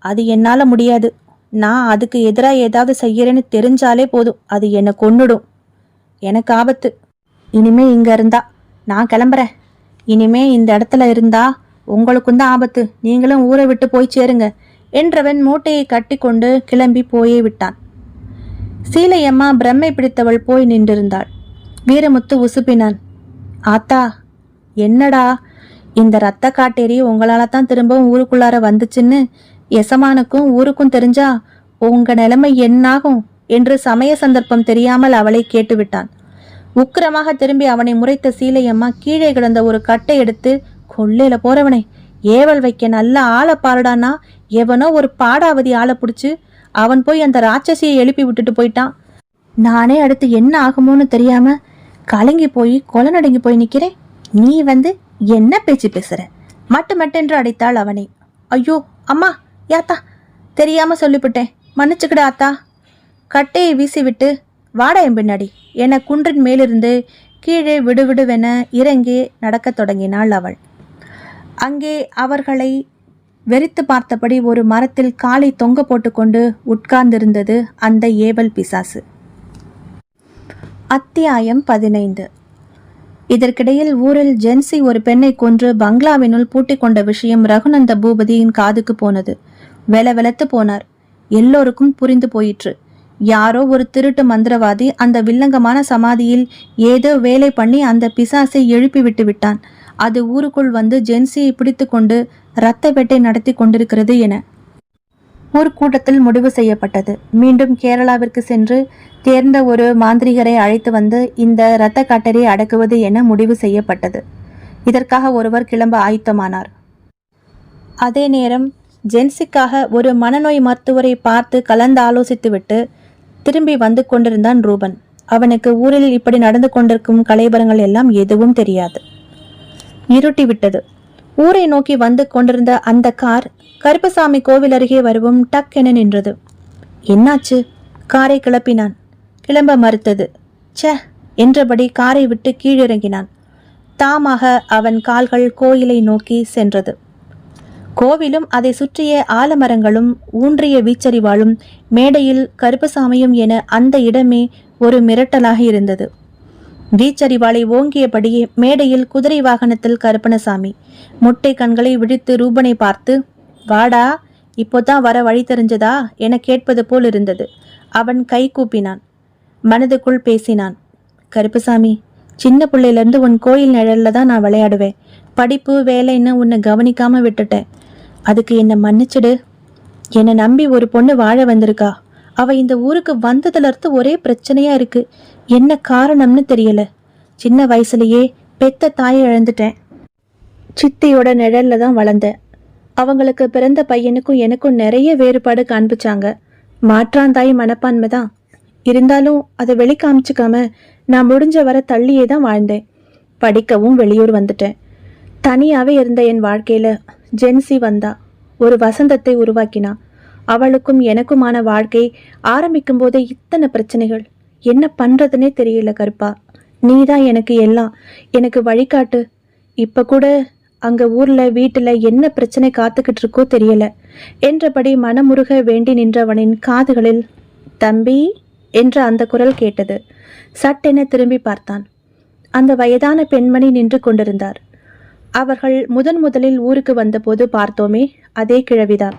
அது என்னால முடியாது. நான் அதுக்கு எதிராக ஏதாவது செய்யறேன்னு தெரிஞ்சாலே போதும், அது என்னை கொன்னுடும். எனக்கு ஆபத்து. இனிமே இங்க இருந்தா நான் கிளம்புறேன். இனிமே இந்த இடத்துல இருந்தா உங்களுக்கும் தான் ஆபத்து. நீங்களும் ஊரை விட்டு போய் சேருங்க என்றவன் மூட்டையை கட்டி கொண்டு கிளம்பி போயே விட்டான். சீலையம்மா பிரம்மை பிடித்தவள் போய் நின்றிருந்தாள். வீரமுத்து உசுப்பினான். ஆத்தா, என்னடா? இந்த ரத்த காட்டேரி உங்களால தான் திரும்பவும் ஊருக்குள்ளார வந்துச்சுன்னு எசமானுக்கும் ஊருக்கும் தெரிஞ்சா உங்க நிலைமை என்னாகும் என்று சமய சந்தர்ப்பம் தெரியாமல் அவளை கேட்டுவிட்டான். உக்கிரமாக திரும்பி அவனை முறைத்த சீலையம்மா கீழே கிடந்த ஒரு கட்டை எடுத்து, கொள்ளையில போறவனே, ஏவல் வைக்க நல்ல ஆளை பாருடானா எவனோ ஒரு பாடாவதி ஆளை பிடிச்சு அவன் போய் அந்த ராட்சசியை எழுப்பி விட்டுட்டு போயிட்டான். நானே அடுத்து என்ன ஆகுமோன்னு தெரியாம கலங்கி போய் கொலை நடுங்கி போய் நிக்கிறேன். நீ வந்து என்ன பேச்சு பேசுற? மட்டென்று அடைத்தாள் அவனை. ஐயோ அம்மா, யாத்தா, தெரியாம சொல்லிவிட்டேன், மன்னிச்சுக்கிட ஆத்தா. கட்டையை வீசிவிட்டு வாடா என் பின்னாடி என குன்றின் மேலிருந்து கீழே விடுவிடுவென இறங்கி நடக்கத் தொடங்கினாள் அவள். அங்கே அவர்களை வெறித்து பார்த்தபடி ஒரு மரத்தில் காலை தொங்க போட்டுக்கொண்டு உட்கார்ந்திருந்தது அந்த ஏவல் பிசாசு. அத்தியாயம் 15. இதற்கிடையில் ஊரில் ஜென்சி ஒரு பெண்ணை கொன்று பங்களாவினுள் பூட்டிக் கொண்ட விஷயம் ரகுநந்த பூபதியின் காதுக்கு போனது. வெலவெலத்து போனார். எல்லோருக்கும் புரிந்து போயிற்று. யாரோ ஒரு திருட்டு மந்திரவாதி அந்த வில்லங்கமான சமாதியில் ஏதோ வேலை பண்ணி அந்த பிசாசை எழுப்பி விட்டு விட்டான். அது ஊருக்குள் வந்து ஜென்சியை பிடித்து கொண்டு இரத்த வேட்டை நடத்தி கொண்டிருக்கிறது என ஒரு கூட்டத்தில் முடிவு செய்யப்பட்டது. மீண்டும் கேரளாவிற்கு சென்று தேர்ந்த ஒரு மாந்திரிகரை அழைத்து வந்து இந்த இரத்த காட்டரை அடக்குவது என முடிவு செய்யப்பட்டது. இதற்காக ஒருவர் கிளம்ப ஆயத்தமானார். அதே நேரம் ஜென்சிக்காக ஒரு மனநோய் மருத்துவரை பார்த்து கலந்து ஆலோசித்துவிட்டு திரும்பி வந்து கொண்டிருந்தான் ரூபன். அவனுக்கு ஊரில் இப்படி நடந்து கொண்டிருக்கும் கலைபரங்கள் எல்லாம் எதுவும் தெரியாது. இருட்டிவிட்டது. ஊரை நோக்கி வந்து கொண்டிருந்த அந்த கார் கருப்பசாமி கோவில் அருகே வரவும் டக் என நின்றது. என்னாச்சு? காரை கிளப்பினான். கிளம்ப மறுத்தது. சே என்றபடி காரை விட்டு கீழிறங்கினான். தாமாக அவன் கால்கள் கோயிலை நோக்கி சென்றது. கோவிலும் அதை சுற்றிய ஆலமரங்களும் ஊன்றிய வீச்சரிவாளும் மேடையில் கருப்பசாமியும் என அந்த இடமே ஒரு மிரட்டலாக இருந்தது. வீச்சரிவாளை ஓங்கியபடியே மேடையில் குதிரை வாகனத்தில் கருப்பணசாமி முட்டை கண்களை விழித்து ரூபனை பார்த்து, வாடா, இப்போதான் வர வழி தெரிஞ்சதா என கேட்பது போல் இருந்தது. அவன் கை கூப்பினான். மனதுக்குள் பேசினான். கருப்பசாமி, சின்ன பிள்ளையிலேருந்து உன் கோயில் நிழல்ல தான் நான் விளையாடுவேன். படிப்பு வேலைன்னு உன்னை கவனிக்காம விட்டுட்டேன். அதுக்கு என்னை மன்னிச்சிடு. என்னை நம்பி ஒரு பொண்ணு வாழ வந்திருக்கா. அவ இந்த ஊருக்கு வந்ததுலேருந்து ஒரே பிரச்சனையா இருக்கு. என்ன காரணம்னு தெரியல. சின்ன வயசுலயே பெத்த தாயை இழந்துட்டேன். சித்தியோட நிழல்ல தான் வளர்ந்தேன். அவங்களுக்கு பிறந்த பையனுக்கும் எனக்கும் நிறைய வேறுபாடு காண்பிச்சாங்க. மாற்றாந்தாய் மனப்பான்மை தான். இருந்தாலும் அதை வெளிக்காமிச்சிக்காம நான் முடிஞ்ச வர தள்ளியே தான் வாழ்ந்தேன். படிக்கவும் வெளியூர் வந்துட்டேன். தனியாவே இருந்த என் வாழ்க்கையில ஜென்சி வந்தா. ஒரு வசந்தத்தை உருவாக்கினா. அவளுக்கும் எனக்குமான வாழ்க்கை ஆரம்பிக்கும் போதே இத்தனை பிரச்சனைகள். என்ன பண்றதுன்னே தெரியல கருப்பா. நீதான் எனக்கு எல்லாம். எனக்கு வழிகாட்டு. இப்ப கூட அங்க ஊர்ல வீட்டுல என்ன பிரச்சனை காத்துக்கிட்டு இருக்கோ தெரியல என்றபடி மனமுருக வேண்டி நின்றவனின் காதுகளில் தம்பி என்ற அந்த குரல் கேட்டது. சட்டென திரும்பி பார்த்தான். அந்த வயதான பெண்மணி நின்று கொண்டிருந்தார். அவர்கள் முதலில் ஊருக்கு வந்தபோது பார்த்தோமே அதே கிழவிதான்.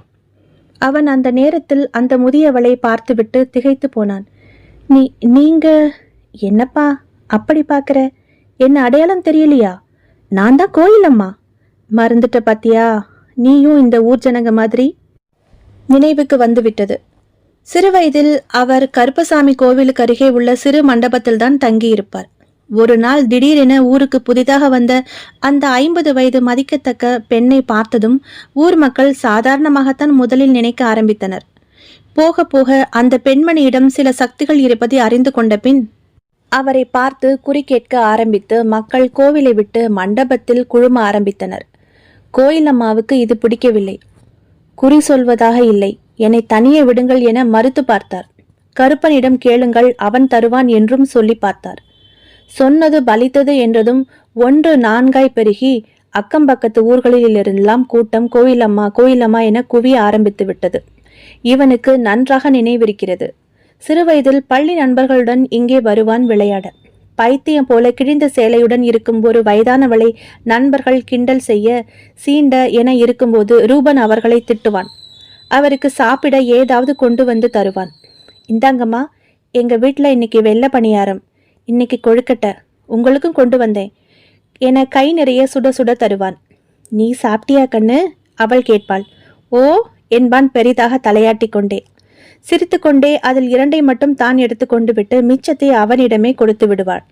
அவன் அந்த நேரத்தில் அந்த முதியவளை பார்த்துவிட்டு திகைத்து போனான். நீங்க என்னப்பா அப்படி பார்க்குற? என்ன அடையாளம் தெரியலையா? நான் தான் கோயிலம்மா. மறந்துட்ட பாத்தியா? நீயும் இந்த ஊர் ஜனங்க மாதிரி. நினைவுக்கு வந்து விட்டது. சிறுவயதில் அவர் கருப்பசாமி கோவிலுக்கு அருகே உள்ள சிறு மண்டபத்தில் தான் தங்கியிருப்பார். ஒரு நாள் திடீரென ஊருக்கு புதிதாக வந்த அந்த 50 வயது மதிக்கத்தக்க பெண்ணை பார்த்ததும் ஊர் மக்கள் சாதாரணமாகத்தான் முதலில் நினைக்க ஆரம்பித்தனர். போக போக அந்த பெண்மணியிடம் சில சக்திகள் இருப்பதை அறிந்து கொண்ட பின் அவரை பார்த்து குறி கேட்க ஆரம்பித்து மக்கள் கோவிலை விட்டு மண்டபத்தில் குழும ஆரம்பித்தனர். கோயில் அம்மாவுக்கு இது பிடிக்கவில்லை. குறி சொல்வதாக இல்லை, என்னை தனியே விடுங்கள் என மறுத்து பார்த்தார். கருப்பனிடம் கேளுங்கள், அவன் தருவான் என்றும் சொல்லி பார்த்தார். சொன்னது பலித்தது என்றதும் 1-4 பெருகி அக்கம்பக்கத்து ஊர்களிலிருந்தெல்லாம் கூட்டம் கோயிலம்மா என குவிய ஆரம்பித்து விட்டது. இவனுக்கு நன்றாக நினைவிருக்கிறது. சிறுவயதில் பள்ளி நண்பர்களுடன் இங்கே வருவான் விளையாட. பைத்தியம் போல கிழிந்த சேலையுடன் இருக்கும் ஒரு வயதானவளை நண்பர்கள் கிண்டல் செய்ய சீண்ட என இருக்கும்போது ரூபன் அவர்களை திட்டுவான். அவருக்கு சாப்பிட ஏதாவது கொண்டு வந்து தருவான். இந்தாங்கம்மா, எங்க வீட்டில் இன்னைக்கு வெள்ளை பணியாரம், இன்னைக்கு கொழுக்கட்டை, உங்களுக்கும் கொண்டு வந்தேன் என கை நிறைய சுட சுட தருவான். நீ சாப்பிட்டியா கண்ணு? அவள் கேட்பாள். ஓ என்பான் பெரிதாக தலையாட்டி கொண்டே. சிரித்து கொண்டே அதில் 2 மட்டும் தான் எடுத்து கொண்டு விட்டு மிச்சத்தை அவனிடமே கொடுத்து விடுவாள்.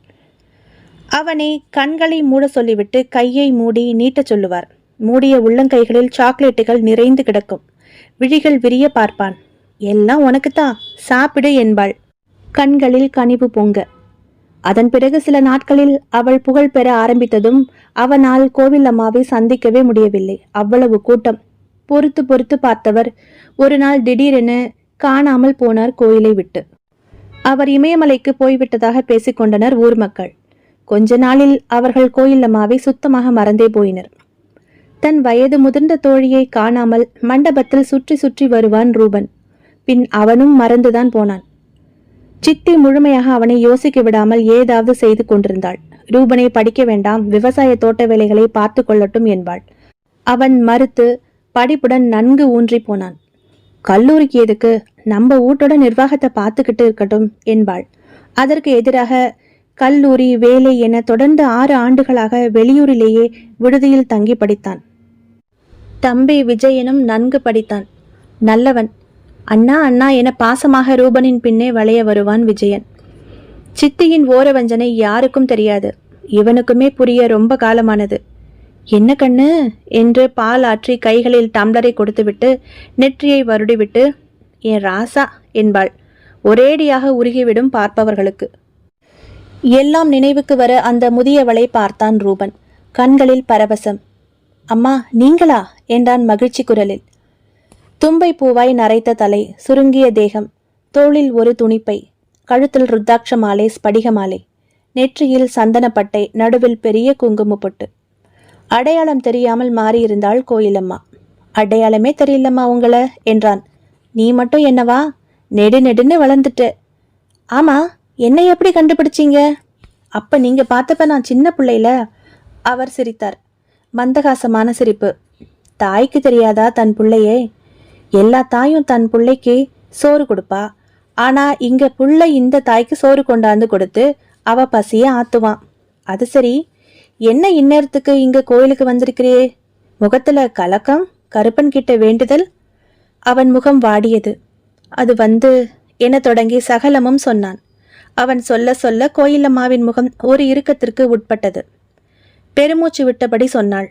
அவனை கண்களை மூட சொல்லிவிட்டு கையை மூடி நீட்டச் சொல்லுவார். மூடிய உள்ளங்கைகளில் சாக்லேட்டுகள் நிறைந்து கிடக்கும். விழிகள் விரிய பார்ப்பான். எல்லாம் உனக்குத்தான், சாப்பிடு என்பாள், கண்களில் கனிவு பொங்க. அதன் பிறகு சில நாட்களில் அவள் புகழ் பெற ஆரம்பித்ததும் அவனால் கோவில் அம்மாவை சந்திக்கவே முடியவில்லை. அவ்வளவு கூட்டம். பொறுத்து பார்த்தவர் ஒரு நாள் திடீரென காணாமல் போனார் கோயிலை விட்டு. அவர் இமயமலைக்கு போய்விட்டதாக பேசிக்கொண்டனர் ஊர் மக்கள். கொஞ்ச நாளில் அவர்கள் கோயிலம்மாவை சுத்தமாக மறந்தே போயினர். தன் வயது முதிர்ந்த தோழியை காணாமல் மண்டபத்தில் சுற்றி சுற்றி வருவான் ரூபன். பின் அவனும் மறந்துதான் போனான். சித்தி முழுமையாக அவனை யோசிக்க விடாமல் ஏதாவது செய்து கொண்டிருந்தாள். ரூபனை படிக்க வேண்டாம், விவசாய தோட்ட வேலைகளை பார்த்து கொள்ளட்டும் என்பாள். அவன் மறுத்து படிப்புடன் நன்கு ஊன்றி போனான். கல்லூரிக்கு எதுக்கு, நம்ம வீட்டோட நிர்வாகத்தை பார்த்துக்கிட்டு இருக்கட்டும் என்பாள். அதற்கு எதிராக கல்லூரி வேலை என தொடர்ந்து 6 ஆண்டுகளாக வெளியூரிலேயே விடுதியில் தங்கி படித்தான். தம்பி விஜயனும் நன்கு படித்தான். நல்லவன். அண்ணா அண்ணா என பாசமாக ரூபனின் பின்னே வளைய வருவான் விஜயன். சித்தியின் ஓரவஞ்சனை யாருக்கும் தெரியாது. இவனுக்குமே புரிய ரொம்ப காலமானது. என்ன கண்ணு என்று பால் ஆற்றி கைகளில் டம்ளரை கொடுத்துவிட்டு நெற்றியை வருடிவிட்டு என் ராசா என்பாள். ஒரேடியாக உருகிவிடும் பார்ப்பவர்களுக்கு. எல்லாம் நினைவுக்கு வர அந்த முதியவளை பார்த்தான் ரூபன். கண்களில் பரவசம். அம்மா நீங்களா என்றான் மகிழ்ச்சி குரலில். தும்பை பூவாய் நரைத்த தலை, சுருங்கிய தேகம், தோளில் ஒரு துணிப்பை, கழுத்தில் ருத்தாட்ச மாலை, ஸ்படிக மாலை, நெற்றியில் சந்தனப்பட்டை, நடுவில் பெரிய குங்கும பொட்டு. அடையாளம் தெரியாமல் மாறியிருந்தாள் கோயிலம்மா. அடையாளமே தெரியலம்மா உங்கள என்றான். நீ மட்டும் என்னவா, நெடு நெடுன்னு வளர்ந்துட்டு. ஆமா, என்னை எப்படி கண்டுபிடிச்சிங்க? அப்ப நீங்க பார்த்தப்ப நான் சின்ன பிள்ளையில. அவர் சிரித்தார். மந்தகாசமான சிரிப்பு. தாய்க்கு தெரியாதா தன் பிள்ளையே? எல்லா தாயும் தன் பிள்ளைக்கு சோறு கொடுப்பா. ஆனா இங்க புள்ளை இந்த தாய்க்கு சோறு கொண்டாந்து கொடுத்து அவ பசிய ஆத்துவான். அது சரி, என்ன இந்நேரத்துக்கு இங்க கோயிலுக்கு வந்திருக்கிறே? முகத்துல கலக்கம், கருப்பன் கிட்ட வேண்டுதல். அவன் முகம் வாடியது. அது என தொடங்கி சகலமும் சொன்னான். அவன் சொல்ல சொல்ல கோயிலம்மாவின் முகம் ஒரு இறுக்கத்திற்கு உட்பட்டது. பெருமூச்சு விட்டபடி சொன்னாள்.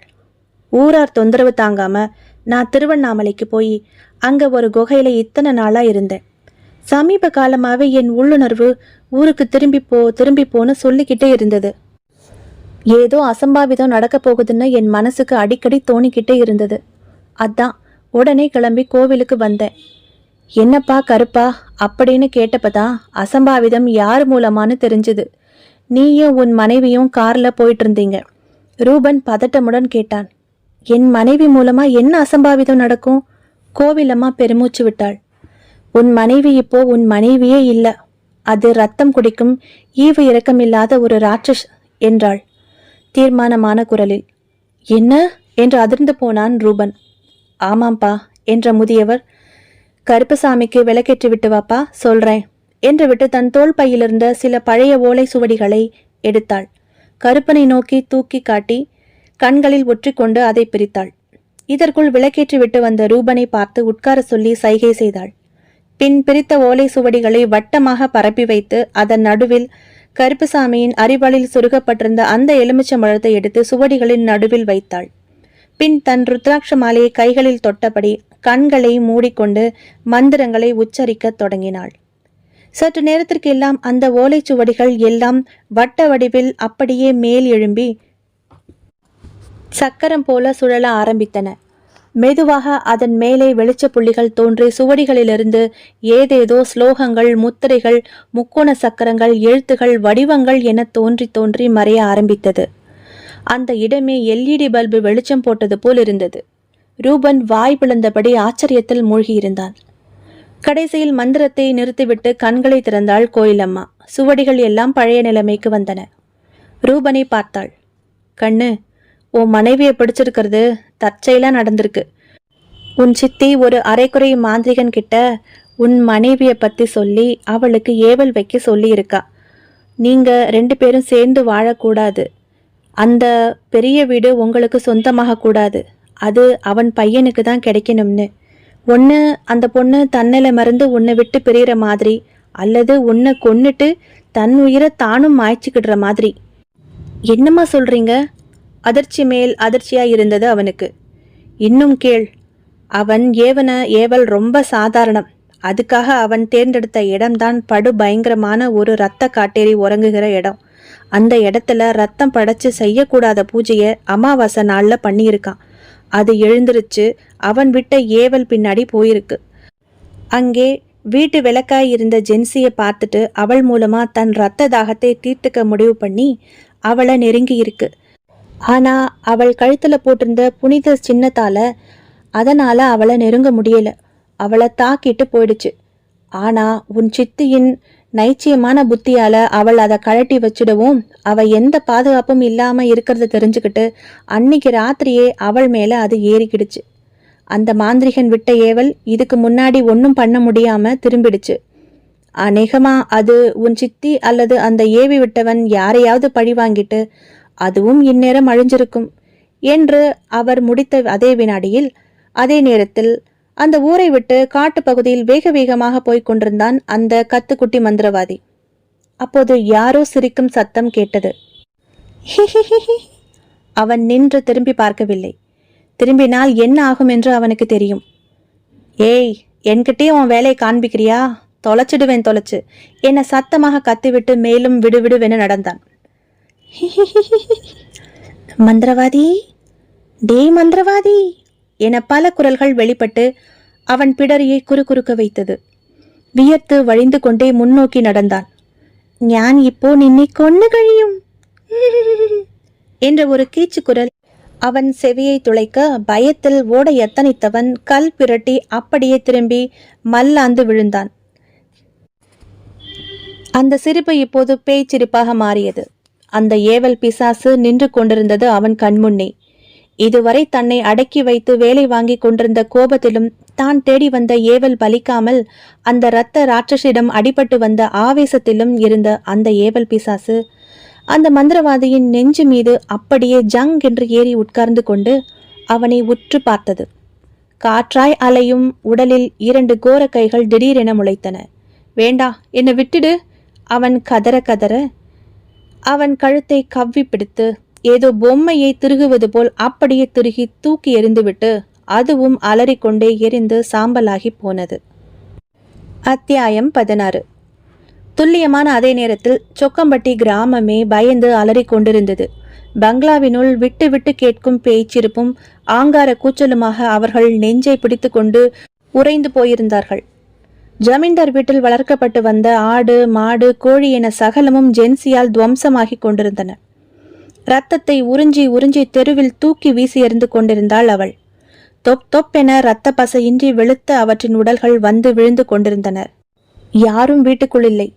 ஊரார் தொந்தரவு தாங்காம நான் திருவண்ணாமலைக்கு போய் அங்க ஒரு குகையில இத்தனை நாளா இருந்தேன். சமீப காலமாவே என் உள்ளுணர்வு ஊருக்கு திரும்பி போன்னு சொல்லிக்கிட்டே இருந்தது. ஏதோ அசம்பாவிதம் நடக்க போகுதுன்னு என் மனசுக்கு அடிக்கடி தோணிக்கிட்டே இருந்தது. அதான் உடனே கிளம்பி கோவிலுக்கு வந்தேன். என்னப்பா கருப்பா அப்படின்னு கேட்டப்பதான் அசம்பாவிதம் யார் மூலமானு தெரிஞ்சுது. நீயும் உன் மனைவியும் கார்ல போயிட்டு இருந்தீங்க. ரூபன் பதட்டமுடன் கேட்டான். என் மனைவி மூலமா என்ன அசம்பாவிதம் நடக்கும்? கோவிலம்மா பெருமூச்சு விட்டாள். உன் மனைவி இப்போ உன் மனைவியே இல்ல. அது ரத்தம் குடிக்கும் ஈவு இரக்கமில்லாத ஒரு ராட்சஸ் என்றாள் தீர்மானமான குரலில். என்ன என்று அதிர்ந்து போனான் ரூபன். ஆமாம்பா என்ற முதியவர், கருப்பசாமிக்கு விளக்கேற்றி விட்டு வாப்பா சொல்றேன் என்று விட்டு தன் தோள் பையிலிருந்த சில பழைய ஓலை சுவடிகளை எடுத்தாள். கருப்பனை நோக்கி தூக்கி காட்டி கண்களில் ஒற்றிக்கொண்டு அதை பிரித்தாள். இதற்குள் விளக்கேற்றி விட்டு வந்த ரூபனை பார்த்து உட்கார சொல்லி சைகை செய்தாள். பின் பிரித்த ஓலை சுவடிகளை வட்டமாக பரப்பி வைத்து அதன் நடுவில் கருப்புசாமியின் அரிவாளில் சுருகப்பட்டிருந்த அந்த எலுமிச்சம்பழத்தை எடுத்து சுவடிகளின் நடுவில் வைத்தாள். பின் தன் ருத்ராட்ச மாலையை கைகளில் தொட்டபடி கண்களை மூடிக்கொண்டு மந்திரங்களை உச்சரிக்கத் தொடங்கினாள். சற்று நேரத்திற்கு எல்லாம் அந்த ஓலைச்சுவடிகள் எல்லாம் வட்ட வடிவில் அப்படியே மேல் எழும்பி சக்கரம் போல சுழல ஆரம்பித்தன. மெதுவாக அதன் மேலே வெளிச்ச புள்ளிகள் தோன்றி சுவடிகளிலிருந்து ஏதேதோ ஸ்லோகங்கள், முத்திரைகள், முக்கோண சக்கரங்கள், எழுத்துகள், வடிவங்கள் என தோன்றி தோன்றி மறைய ஆரம்பித்தது. அந்த இடமே LED பல்பு வெளிச்சம் போட்டது போல் இருந்தது. ரூபன் வாய் பிளந்தபடி ஆச்சரியத்தில் மூழ்கியிருந்தான். கடைசியில் மந்திரத்தை நிறுத்திவிட்டு கண்களை திறந்தாள் கோயிலம்மா. சுவடிகள் எல்லாம் பழைய நிலைமைக்கு வந்தன. ரூபனை பார்த்தாள். கண்ணு, உன் மனைவியை பிடிச்சிருக்கிறது தற்செயலா நடந்திருக்கு. உன் சித்தி ஒரு அரைக்குறை மாந்திரிகன் கிட்ட உன் மனைவியை பத்தி சொல்லி அவளுக்கு ஏவல் வைக்க சொல்லி இருக்கா. நீங்க 2 பேரும் சேர்ந்து வாழக்கூடாது. அந்த பெரிய வீடு உங்களுக்கு சொந்தமாக கூடாது. அது அவன் பையனுக்கு தான் கிடைக்கணும்னு. ஒன்று அந்த பொண்ணு தன்னில மறந்து உன்னை விட்டு பிரிகிற மாதிரி, அல்லது உன்னை கொன்னுட்டு தன் உயிரை தானும் மாய்ச்சிக்கிடுற மாதிரி. என்னம்மா சொல்றீங்க? அதிர்ச்சி மேல் அதிர்ச்சியாய் இருந்தது அவனுக்கு. இன்னும் கேள். அவன் ஏவல் ரொம்ப சாதாரணம். அதுக்காக அவன் தேர்ந்தெடுத்த இடம்தான் படு பயங்கரமான ஒரு இரத்த காட்டேரி உறங்குகிற இடம். அந்த இடத்துல ரத்தம் படைச்சு செய்யக்கூடாத பூஜையை அமாவாசை நாளில் பண்ணியிருக்கான். அது எழுந்திருச்சு அவன் விட்ட ஏவல் பின்னாடி போயிருக்கு. அங்கே வீட்டு விளக்காய் இருந்த ஜென்சியை பார்த்துட்டு அவள் மூலமா தன் இரத்த தாகத்தை தீர்த்துக்க முடிவு பண்ணி அவளை நெருங்கி இருக்கு. ஆனா அவள் கழுத்துல போட்டிருந்த புனித சின்னத்தால அதனால அவளை நெருங்க முடியல. அவளை தாக்கிட்டு போயிடுச்சு. ஆனா உன் சித்தியின் நைச்சியமான புத்தியால அவள் அதை கழட்டி வச்சிடவும் அவ எந்த பாதுகாப்பும் இல்லாம இருக்கிறத தெரிஞ்சுக்கிட்டு அன்னைக்கு ராத்திரியே அவள் மேல அது ஏறிக்கிடுச்சு. அந்த மாந்திரிகன் விட்ட ஏவல் இதுக்கு முன்னாடி ஒன்றும் பண்ண முடியாம திரும்பிடுச்சு. அநேகமா அது உன் சித்தி அல்லது அந்த ஏவி விட்டவன் யாரையாவது பழி வாங்கிட்டு அதுவும் இந்நேரம் அழிஞ்சிருக்கும் என்று அவர் முடித்த அதே வினாடியில் அதே நேரத்தில் அந்த ஊரை விட்டு காட்டுப்பகுதியில் வேக வேகமாக போய்க் கொண்டிருந்தான் அந்த கத்துக்குட்டி மந்திரவாதி. அப்போது யாரோ சிரிக்கும் சத்தம் கேட்டது. அவன் நின்று திரும்பி பார்க்கவில்லை. திரும்பினால் என்ன ஆகும் என்று அவனுக்கு தெரியும். ஏய், என்கிட்டே உன் வேலையை காண்பிக்கிறியா? தொலைச்சிடுவேன் தொலைச்சு என்னை சத்தமாக கத்திவிட்டு மேலும் விடுவிடுவென நடந்தான். மந்திரவாதி, டே மந்திரவாதி என பல குரல்கள் வெளிப்பட்டு அவன் பிடரியை குறுகுறுக்க வைத்தது. வியர்த்து வழிந்து கொண்டே முன்னோக்கி நடந்தான். ஞான் இப்போ நின்னை கொண்டு கழியும் என்ற ஒரு கீச்சு குரல் அவன் செவியை துளைக்க பயத்தில் ஓட எத்தனித்தவன் கல் பிரட்டி அப்படியே திரும்பி மல்லாந்து விழுந்தான். அந்த சிரிப்பு இப்போது பேய்ச்சிரிப்பாக மாறியது. அந்த ஏவல் பிசாசு நின்று கொண்டிருந்தது அவன் கண்முன்னே. இதுவரை தன்னை அடக்கி வைத்து வேலை வாங்கி கொண்டிருந்த கோபத்திலும் தான் தேடி வந்த ஏவல் பலிக்காமல் அந்த இரத்த ராட்சசிடம் அடிபட்டு வந்த ஆவேசத்திலும் இருந்த அந்த ஏவல் பிசாசு அந்த மந்திரவாதியின் நெஞ்சு மீது அப்படியே ஜங் என்று ஏறி உட்கார்ந்து கொண்டு அவனை உற்று பார்த்தது. காற்றாய் அலையும் உடலில் 2 கோர கைகள் திடீரென முளைத்தன. வேண்டா, என்னை விட்டுடு அவன் கதற கதற அவன் கழுத்தை கவ்வி பிடித்து ஏதோ பொம்மையை திருகுவது போல் அப்படியே திருகி தூக்கி எறிந்துவிட்டு அதுவும் அலறிக்கொண்டே எரிந்து சாம்பலாகி போனது. அத்தியாயம் 16. துல்லியமான அதே நேரத்தில் சொக்கம்பட்டி கிராமமே பயந்து அலறிக் கொண்டிருந்தது. பங்களாவினுள் விட்டு விட்டு கேட்கும் பேச்சிருப்பும் ஆங்கார கூச்சலுமாக அவர்கள் நெஞ்சை பிடித்து கொண்டு உறைந்து போயிருந்தார்கள். ஜமீன்தார் வீட்டில் வளர்க்கப்பட்டு வந்த ஆடு மாடு கோழி என சகலமும் ஜென்சியால் துவம்சமாகி கொண்டிருந்தன. இரத்தத்தை உறிஞ்சி உறிஞ்சி தெருவில் தூக்கி வீசி எறிந்து கொண்டிருந்தாள் அவள். தொப் தொப் என இரத்த பசையின்றி வெளுத்த அவற்றின் உடல்கள் வந்து விழுந்து கொண்டிருந்தனர். யாரும் வீட்டுக்குள் இல்லை.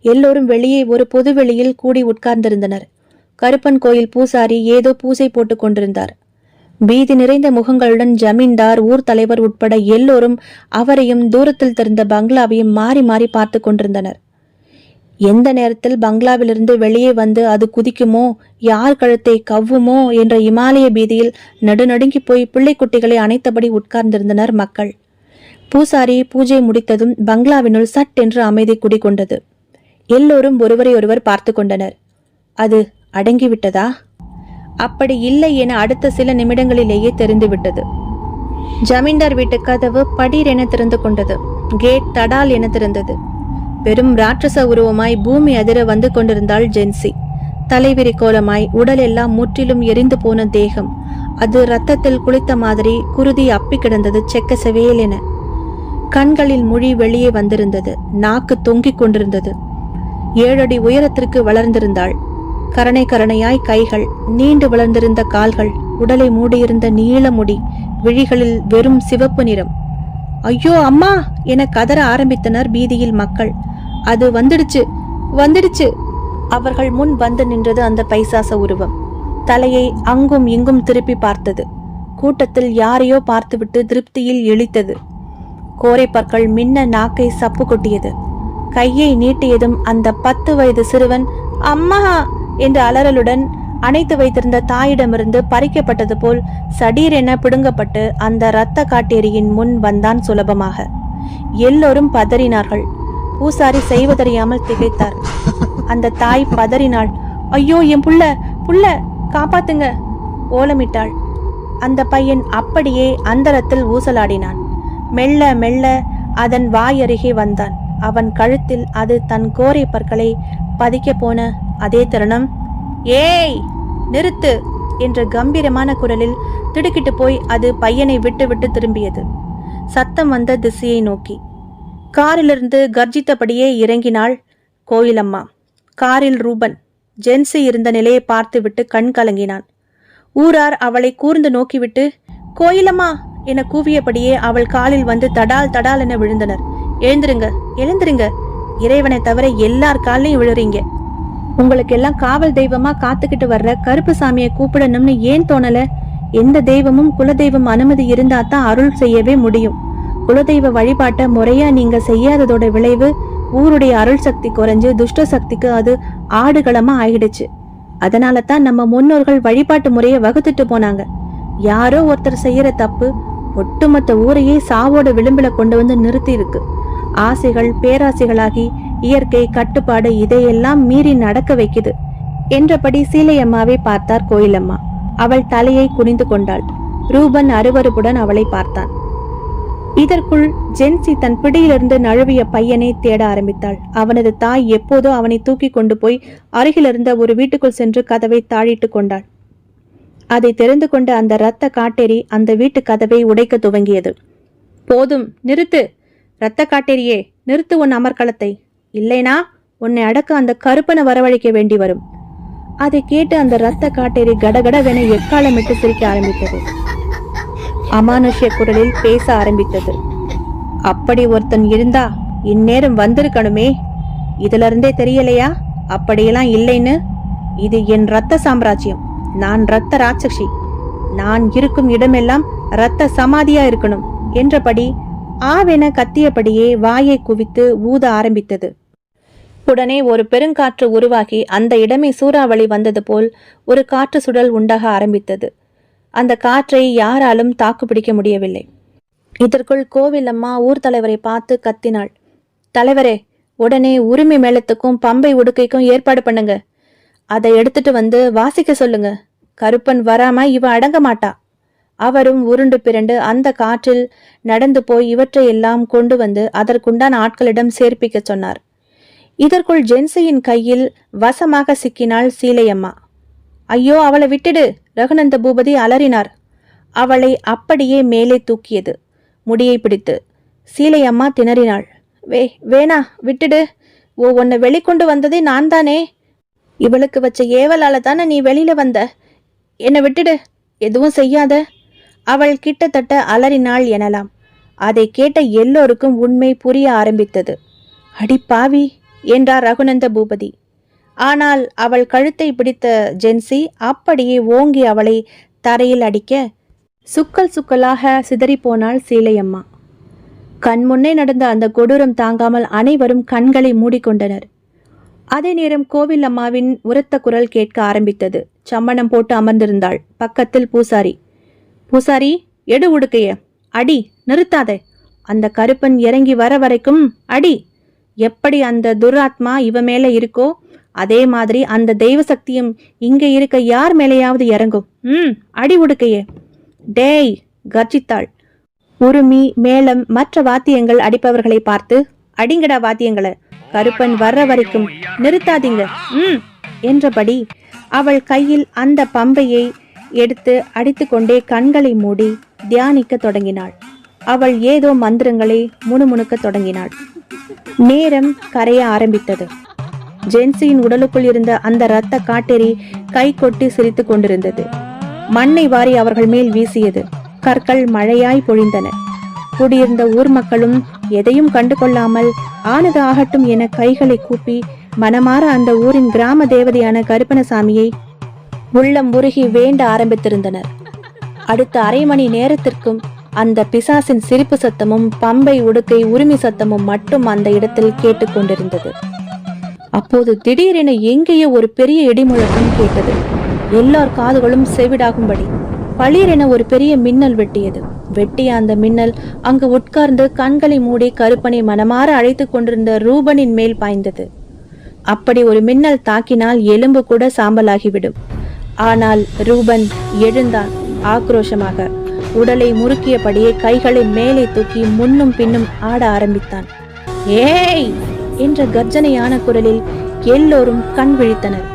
எல்லோரும் வெளியே ஒரு பொதுவெளியில் கூடி உட்கார்ந்திருந்தனர். கருப்பன் கோயில் பூசாரி ஏதோ பூசை போட்டு கொண்டிருந்தார். பீதி நிறைந்த முகங்களுடன் ஜமீன்தார், ஊர் தலைவர் உட்பட எல்லோரும் அவரையும் தூரத்தில் தெரிந்த பங்களாவையும் மாறி மாறி பார்த்து கொண்டிருந்தனர். எந்த நேரத்தில் பங்களாவிலிருந்து வெளியே வந்து அது குதிக்குமோ, யார் கழுத்தை கவ்வுமோ என்ற இமாலய பீதியில் நடுநடுங்கி போய் பிள்ளைக்குட்டிகளை அணைத்தபடி உட்கார்ந்திருந்தனர் மக்கள். பூசாரி பூஜை முடித்ததும் பங்களாவினுள் சட்டென்று அமைதி குடிகொண்டது. எல்லோரும் ஒருவரை ஒருவர் பார்த்து கொண்டனர். அது அடங்கிவிட்டதா? அப்படி இல்லை என அடுத்த சில நிமிடங்களிலேயே தெரிந்துவிட்டது. ஜமீன்தார் வீட்டு கதவு படீர் என திறந்து கொண்டது. கேட் தடால் என திறந்தது. பெரும் ராட்சச உருவமாய் பூமி அதிர வந்து கொண்டிருந்தாள் ஜென்சி. தலைவிரி கோலமாய், உடலெல்லாம் முற்றிலும் எரிந்து போன தேகம். அது இரத்தத்தில் குளித்த மாதிரி குருதி அப்பி கிடந்தது செக்க செவேல் என. கண்களில் முழி வெளியே வந்திருந்தது. நாக்கு தொங்கிக் கொண்டிருந்தது. 7 அடி உயரத்திற்கு வளர்ந்திருந்தாள். கரணை கரணையாய் கைகள், நீண்டு வளர்ந்திருந்த கால்கள், உடலை மூடியிருந்த நீள முடி, விழிகளில் வெறும் சிவப்பு நிறம். ஐயோ அம்மா என கதற ஆரம்பித்தனர் பீதியில் மக்கள். அது வந்துடுச்சு வந்துடுச்சு. அவர்கள் முன் வந்து நின்றது அந்த பைசாச உருவம். தலையை அங்கும் இங்கும் திருப்பி பார்த்தது. கூட்டத்தில் யாரையோ பார்த்துவிட்டு திருப்தியில் இழித்தது. கோரை பற்கள் மின்ன நாக்கை சப்பு கொட்டியது. கையை நீட்டியதும் அந்த 10 வயது சிறுவன் அம்மா என்ற அலறலுடன் அணைத்து வைத்திருந்த தாயிடமிருந்து பறிக்கப்பட்டது போல் சடீரென பிடுங்கப்பட்டு அந்த இரத்த காட்டேரியின் முன் வந்தான் சுலபமாக. எல்லோரும் பதறினார்கள். பூசாரி செய்வதறியாமல் திகைத்தார். அந்த தாய் பதறினாள். ஐயோ என் புள்ள புள்ள காப்பாத்துங்க ஓலமிட்டாள். அந்த பையன் அப்படியே அந்தரத்தில் ஊசலாடினான். மெல்ல மெல்ல அதன் வாயருகே வந்தான். அவன் கழுத்தில் அது தன் கோரை பற்களை பதிக்க போன அதே தருணம், ஏய் நிறுத்து என்ற கம்பீரமான குரலில் திடுக்கிட்டு போய் அது பையனை விட்டு விட்டு திரும்பியது. சத்தம் வந்த திசையை நோக்கி. காரிலிருந்து கர்ஜித்தபடியே இறங்கினாள் கோயிலம்மா. காரில் ரூபன். ஜென்சி இருந்த நிலையை பார்த்துவிட்டு கண் கலங்கினான். ஊரார் அவளை கூர்ந்து நோக்கிவிட்டு கோயிலம்மா என கூவியபடியே அவள் காலில் வந்து தடால் தடால் என விழுந்தனர். எழுந்திருங்க, எழுந்திருங்க, இறைவனை தவிர எல்லார் காலையும் விழுறீங்க. உங்களுக்கு எல்லாம் காவல் தெய்வமா காத்துக்கிட்டு வர்ற கருப்பு சாமியை கூப்பிடணும்னு ஏன் தோணல? எந்த தெய்வமும் குலதெய்வம் அனுமதி இருந்தா தான் அருள் செய்யவே முடியும். குலதெய்வ வழிபாட்டை முறையா நீங்க செய்யாததோட விளைவு ஊருடைய அருள் சக்தி குறைஞ்சு துஷ்ட சக்திக்கு அது ஆடுகளமா ஆயிடுச்சு. அதனால தான் நம்ம முன்னோர்கள் வழிபாட்டு முறையை வகுத்துட்டு போனாங்க. யாரோ ஒருத்தர் செய்யற தப்பு ஒட்டுமொத்த ஊரையே சாவோட விளிம்பில கொண்டு வந்து நிறுத்தி இருக்கு. ஆசைகள் பேராசைகளாகி இயற்கை கட்டுப்பாடு இதையெல்லாம் மீறி நடக்க வைக்குது என்றபடி சீலையம்மாவை பார்த்தார் கோயிலம்மா. அவள் தலையை குனிந்து கொண்டாள். ரூபன் அருவருப்புடன் அவளை பார்த்தான். இதற்குள் ஜென்சி தன் பிடியிலிருந்து நழுவிய பையனை தேட ஆரம்பித்தாள். அவனது தாய் எப்போதோ அவனை தூக்கி கொண்டு போய் அருகிலிருந்த ஒரு வீட்டுக்குள் சென்று கதவை தாழிட்டு கொண்டாள். அதை தெரிந்து கொண்ட அந்த இரத்த காட்டேரி அந்த வீட்டு கதவை உடைக்க துவங்கியது. போதும், நிறுத்து, இரத்த காட்டேரியே, நிறுத்து உன் அமர்க்களத்தை. இல்லைனா உன்னை அடக்க அந்த கருப்பனை வரவழைக்க வேண்டி வரும். அதை கேட்டு அந்த இரத்த காட்டேரி கடகடவென எக்காலமிட்டு சிரிக்க ஆரம்பித்தது. அமானுஷ்ய குரலில் பேச ஆரம்பித்தது. அப்படி ஒருத்தன் இருந்தா இந்நேரம் வந்திருக்கணுமே. இதுல இருந்தே தெரியலையா அப்படியெல்லாம் இல்லைன்னு? இது என் இரத்த சாம்ராஜ்யம். நான் இரத்த ராட்சசி. நான் இருக்கும் இடமெல்லாம் இரத்த சமாதியா இருக்கணும் என்றபடி ஆவென கத்தியபடியே வாயை குவித்து ஊத ஆரம்பித்தது. உடனே ஒரு பெருங்காற்று உருவாகி அந்த இடமே சூறாவளி வந்தது போல் ஒரு காற்று சுழல் உண்டாக ஆரம்பித்தது. அந்த காற்றை யாராலும் தாக்குப்பிடிக்க முடியவில்லை. இதற்குள் கோவிலம்மா ஊர் தலைவரை பார்த்து கத்தினாள். தலைவரே, உடனே உரிமை மேளத்துக்கும் பம்பை உடுக்கைக்கும் ஏற்பாடு பண்ணுங்க. அதை எடுத்துட்டு வந்து வாசிக்க சொல்லுங்க. கருப்பன் வராம இவ அடங்க மாட்டா. அவரும் உருண்டு பிறண்டு அந்த காற்றில் நடந்து போய் இவற்றையெல்லாம் கொண்டு வந்து அதற்குண்டான ஆட்களிடம் சேர்ப்பிக்க சொன்னார். இதற்குள் ஜென்சியின் கையில் வசமாக சிக்கினாள் சீலையம்மா. ஐயோ, அவளை விட்டுடு! ரகுநந்த பூபதி அலறினார். அவளை அப்படியே மேலே தூக்கியது, முடியை பிடித்து. சீலையம்மா திணறினாள். வேணா, விட்டுடு. உன்னை வெளிக்கொண்டு வந்ததே நான் தானே. இவளுக்கு வச்ச ஏவலால தானே நீ வெளியில வந்த. என்னை விட்டுடு, எதுவும் செய்யாத. அவள் கிட்டத்தட்ட அலறினாள் எனலாம். அதை கேட்ட எல்லோருக்கும் உண்மை புரிய ஆரம்பித்தது. அடி பாவி என்றார் ரகுநந்த பூபதி. ஆனால் அவள் கழுத்தை பிடித்த ஜென்சி அப்படியே ஓங்கி அவளை தரையில் அடிக்க சுக்கல் சுக்கலாக சிதறிப்போனாள் சீலையம்மா. கண்முன்னே நடந்த அந்த கொடூரம் தாங்காமல் அனைவரும் கண்களை மூடிக்கொண்டனர். அதே நேரம் கோவில் அம்மாவின் உரத்த குரல் கேட்க ஆரம்பித்தது. சம்மணம் போட்டு அமர்ந்திருந்தாள். பக்கத்தில் பூசாரி. பூசாரி, எடு உடுக்கைய, அடி, நிறுத்தாத. அந்த கருப்பன் இறங்கி வர வரைக்கும் அடி. எப்படி அந்த துராத்மா இவ மேல இருக்கோ அதே மாதிரி அந்த தெய்வ சக்தியும் இங்க இருக்க யார் மேலேயாவது இறங்கும். அடி உடுக்கையே. டேய், கர்ஜித்தாள். உருமி மேளம் மற்ற வாத்தியங்கள் அடிப்பவர்களை பார்த்து, அடிங்கடா வாத்தியங்களை, கருப்பன் வர்ற வரைக்கும் நிறுத்தாதீங்க என்றபடி அவள் கையில் அந்த பம்பையை எடுத்து அடித்து கொண்டே கண்களை மூடி தியானிக்க தொடங்கினாள். அவள் ஏதோ மந்திரங்களை முணுமுணுக்க தொடங்கினாள். நேரம் கரைய ஆரம்பித்தது. ஜென்சியின் உடலுக்குள் இருந்த அந்த இரத்த காட்டேரி கை கொட்டி சிரித்து கொண்டிருந்தது. மண்ணை வாரி அவர்கள் மேல் வீசியது. கற்கள் மழையாய் பொழிந்தன. கூடியிருந்த ஊர் மக்களும் எதையும் கண்டு கொள்ளாமல் ஆனது ஆகட்டும் என கைகளை கூப்பி மனமாற அந்த ஊரின் கிராம தேவதையான கருப்பணசாமியை உள்ளம் உருகி வேண்ட ஆரம்பித்திருந்தனர். அடுத்த அரை மணி நேரத்திற்கும் அந்த பிசாசின் சிரிப்பு சத்தமும் பம்பை உடுக்கை உரிமை சத்தமும் மட்டும் அந்த இடத்தில் கேட்டுக்கொண்டிருந்தது. அப்போது திடீரென எங்கேயோ ஒரு பெரிய இடிமுழக்கம் கேட்டது. எல்லார் காதுகளும் செவிடாகும்படி பளீரென ஒரு பெரிய மின்னல் வெட்டியது. வெட்டிய அந்த மின்னல் அங்கு உட்கார்ந்து கண்களை மூடி கருப்பனை மனமாற அழைத்து கொண்டிருந்த ரூபனின் மேல் பாய்ந்தது. அப்படி ஒரு மின்னல் தாக்கினால் எலும்பு கூட சாம்பலாகிவிடும். ஆனால் ரூபன் எழுந்தான். ஆக்ரோஷமாக உடலை முறுக்கியபடியே கைகளை மேலே தூக்கி முன்னும் பின்னும் ஆட ஆரம்பித்தான். ஏய் என்ற கர்ஜனையான குரலில் எல்லோரும் கண் விழித்தனர்.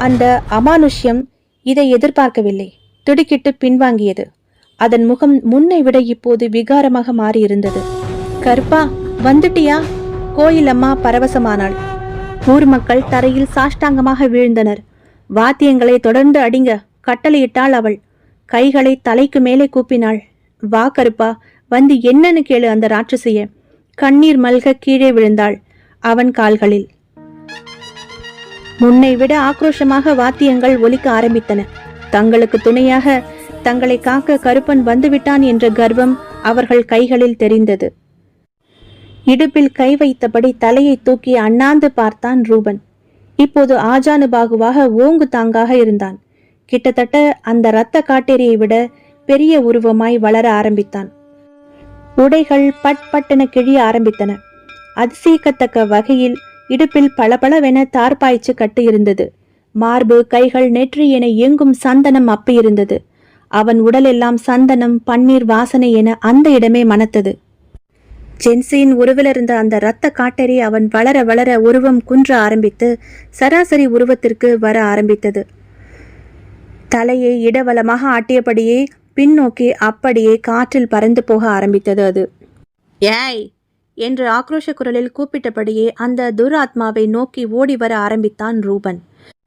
அந்த அமானுஷ்யம் இதை எதிர்பார்க்கவில்லை. திடுக்கிட்டு பின்வாங்கியது. அதன் முகம் முன்னை விட இப்போது விகாரமாக மாறியிருந்தது. கருப்பா வந்துட்டியா? கோயில் அம்மா பரவசமானாள். ஊர் மக்கள் தரையில் சாஷ்டாங்கமாக வீழ்ந்தனர். வாத்தியங்களை தொடர்ந்து அடிங்க, கட்டளையிட்டாள் அவள். கைகளை தலைக்கு மேலே கூப்பினாள். வா கருப்பா, வந்து என்னன்னு கேளு அந்த ராட்சசிய. கண்ணீர் மல்க கீழே விழுந்தாள் அவன் கால்களில். முன்னை விட ஆக்ரோஷமாக வாத்தியங்கள் ஒலிக்க ஆரம்பித்தன. தங்களுக்கு துணையாக தங்களை காக்க கருப்பன் வந்துவிட்டான் என்ற கர்வம் அவர்கள் கைகளில் தெரிந்தது. இடுப்பில் கை வைத்தபடி தலையை தூக்கி அண்ணாந்து பார்த்தான் ரூபன். இப்போது ஆஜானுபாகுவாக ஓங்கு தாங்காக இருந்தான். கிட்டத்தட்ட அந்த இரத்த காட்டேரியை விட பெரிய உருவமாய் வளர ஆரம்பித்தான். உடைகள் பட் பட்டென கிழிய ஆரம்பித்தன. அதிசயிக்கத்தக்க வகையில் இடுப்பில் பளபளவென தார்பாய்ச்சு கட்டு இருந்தது. மார்பு, கைகள், நெற்றி என எங்கும் சந்தனம் அப்பியிருந்தது. அவன் உடலெல்லாம் சந்தனம், பன்னீர் வாசனை என அந்த இடமே மணத்தது. ஜென்சியின் உருவிலிருந்த அந்த இரத்த காட்டேரி அவன் வளர வளர உருவம் குன்ற ஆரம்பித்து சராசரி உருவத்திற்கு வர ஆரம்பித்தது. தலையை இடவலமாக ஆட்டியபடியே பின்னோக்கி அப்படியே காற்றில் பறந்து போக ஆரம்பித்தது. அது ஏய் என்று ஆக்ரோஷ குரலில் கூப்பிட்டபடியே அந்த துராத்மாவை நோக்கி ஓடி வர ஆரம்பித்தான் ரூபன்.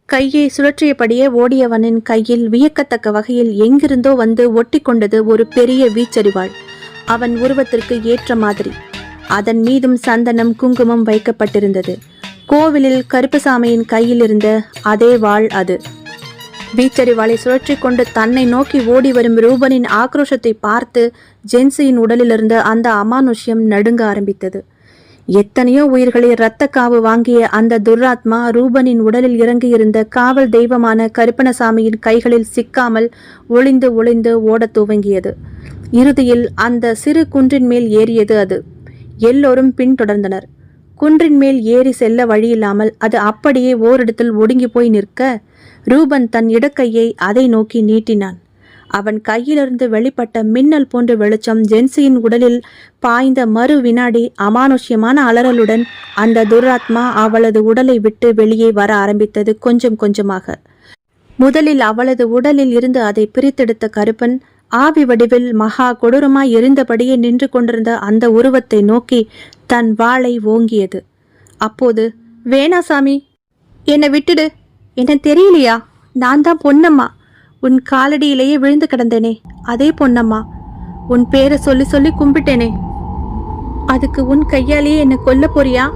கையை சுழற்றியபடியே ஓடியவனின் கையில் வியக்கத்தக்க வகையில் எங்கிருந்தோ வந்து ஒட்டி கொண்டது ஒரு பெரிய வீச்சறிவாள். அவன் உருவத்திற்கு ஏற்ற மாதிரி. அதன் மீதும் சந்தனம், குங்குமம் வைக்கப்பட்டிருந்தது. கோவிலில் கருப்பசாமியின் கையில் இருந்த அதே வாள் அது. வீச்சறிவாளை சுழற்றி கொண்டு தன்னை நோக்கி ஓடி வரும் ரூபனின் ஆக்ரோஷத்தை பார்த்து ஜென்சியின் உடலிலிருந்த அந்த அமானுஷ்யம் நடுங்க ஆரம்பித்தது. எத்தனையோ உயிர்களை இரத்த காவு வாங்கிய அந்த துராத்மா ரூபனின் உடலில் இறங்கியிருந்த காவல் தெய்வமான கருப்பணசாமியின் கைகளில் சிக்காமல் ஒளிந்து ஒளிந்து ஓடத் துவங்கியது. இறுதியில் அந்த சிறு குன்றின் மேல் ஏறியது அது. எல்லோரும் பின்தொடர்ந்தனர். குன்றின் மேல் ஏறி செல்ல வழியில்லாமல் அது அப்படியே ஓரிடத்தில் ஒடுங்கி போய் நிற்க ரூபன் தன் இடக்கையை அதை நோக்கி நீட்டினான். அவன் கையிலிருந்து வெளிப்பட்ட மின்னல் போன்ற வெளிச்சம் ஜென்சியின் உடலில் பாய்ந்த மறு வினாடி அமானுஷ்யமான அலறலுடன் அந்த துராத்மா அவளது உடலை விட்டு வெளியே வர ஆரம்பித்தது. கொஞ்சம் கொஞ்சமாக. முதலில் அவளது உடலில் இருந்து அதை பிரித்தெடுத்த கருப்பன் ஆவி வடிவில் மகா கொடூரமாய் எரிந்தபடியே நின்று கொண்டிருந்த அந்த உருவத்தை நோக்கி தன் வாளை ஓங்கியது. அப்போது, வேணாசாமி, என்னை விட்டுடு, என்ன தெரியலையா? நான் தான் பொன்னம்மா. உன் காலடியிலேயே விழுந்து கிடந்தேனே, அதே பொன்னம்மா. உன் பேரை சொல்லி சொல்லி கும்பிட்டேனே, அதுக்கு உன் கையாலேயே என்னை கொல்ல போறியா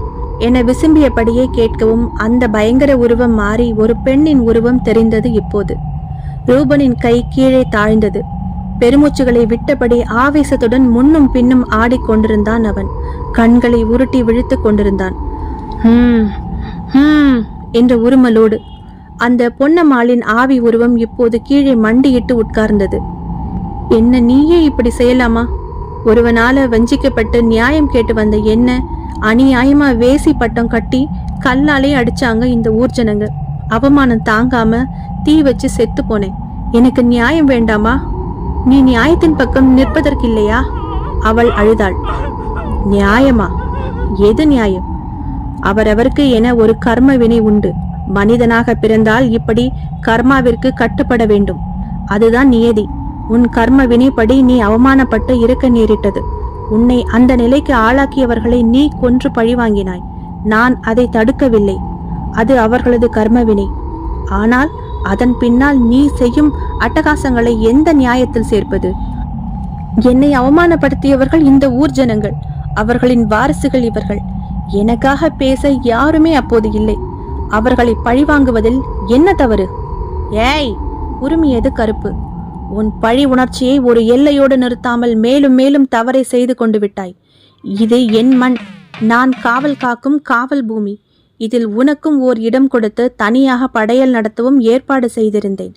என விசும்பியபடியே கேட்கவும் அந்த பயங்கர உருவம் மாறி ஒரு பெண்ணின் உருவம் தெரிந்தது. இப்போது ரூபனின் கை கீழே தாழ்ந்தது. பெருமூச்சுகளை விட்டபடி ஆவேசத்துடன் முன்னும் பின்னும் ஆடிக்கொண்டிருந்தான் அவன். கண்களை உருட்டி விழித்து கொண்டிருந்தான். என்ற உருமலோடு அந்த பொன்னம்மாளின் ஆவி உருவம் இப்போது கீழே மண்டியிட்டு உட்கார்ந்தது. என்ன, நீயே இப்படி செய்யலாமா? ஒருவனால வஞ்சிக்கப்பட்டு நியாயம் கேட்டு வந்த என்ன அநியாயமா வேசி பட்டம் கட்டி கல்லாலே அடிச்சாங்க இந்த ஊர் ஜனங்க. அவமானம் தாங்காம தீ வச்சு செத்து போனேன். எனக்கு நியாயம் வேண்டாமா? நீ நியாயத்தின் பக்கம் நிற்பதற்கில்லையா? அவள் அழுதாள். நியாயமா? எது நியாயம்? அவரவருக்கு என ஒரு கர்ம வினை உண்டு. மனிதனாக பிறந்தால் இப்படி கர்மாவிற்கு கட்டுப்பட வேண்டும். அதுதான் நியதி. உன் கர்ம வினைப்படி நீ அவமானப்பட்டு இருக்க நேரிட்டது. உன்னை அந்த நிலைக்கு ஆளாக்கியவர்களை நீ கொன்று பழிவாங்கினாய். நான் அதை தடுக்கவில்லை. அது அவர்களது கர்ம வினை. ஆனால் அதன் பின்னால் நீ செய்யும் அட்டகாசங்களை எந்த நியாயத்தில் சேர்ப்பது? என்னை அவமானப்படுத்தியவர்கள் இந்த ஊர் ஜனங்கள். அவர்களின் வாரிசுகள் இவர்கள். எனக்காக பேச யாருமே அப்போது இல்லை. அவர்களை பழிவாங்குவதில் என்ன தவறு? ஏய், உரிமையது கருப்பு. உன் பழி உணர்ச்சியை ஒரு எல்லையோடு நிறுத்தாமல் மேலும் மேலும் தவறை செய்து கொண்டு விட்டாய். இது என் மண். நான் காவல் காக்கும் காவல் பூமி. இதில் உனக்கும் ஓர் இடம் கொடுத்து தனியாக படையல் நடத்தவும் ஏற்பாடு செய்திருந்தேன்.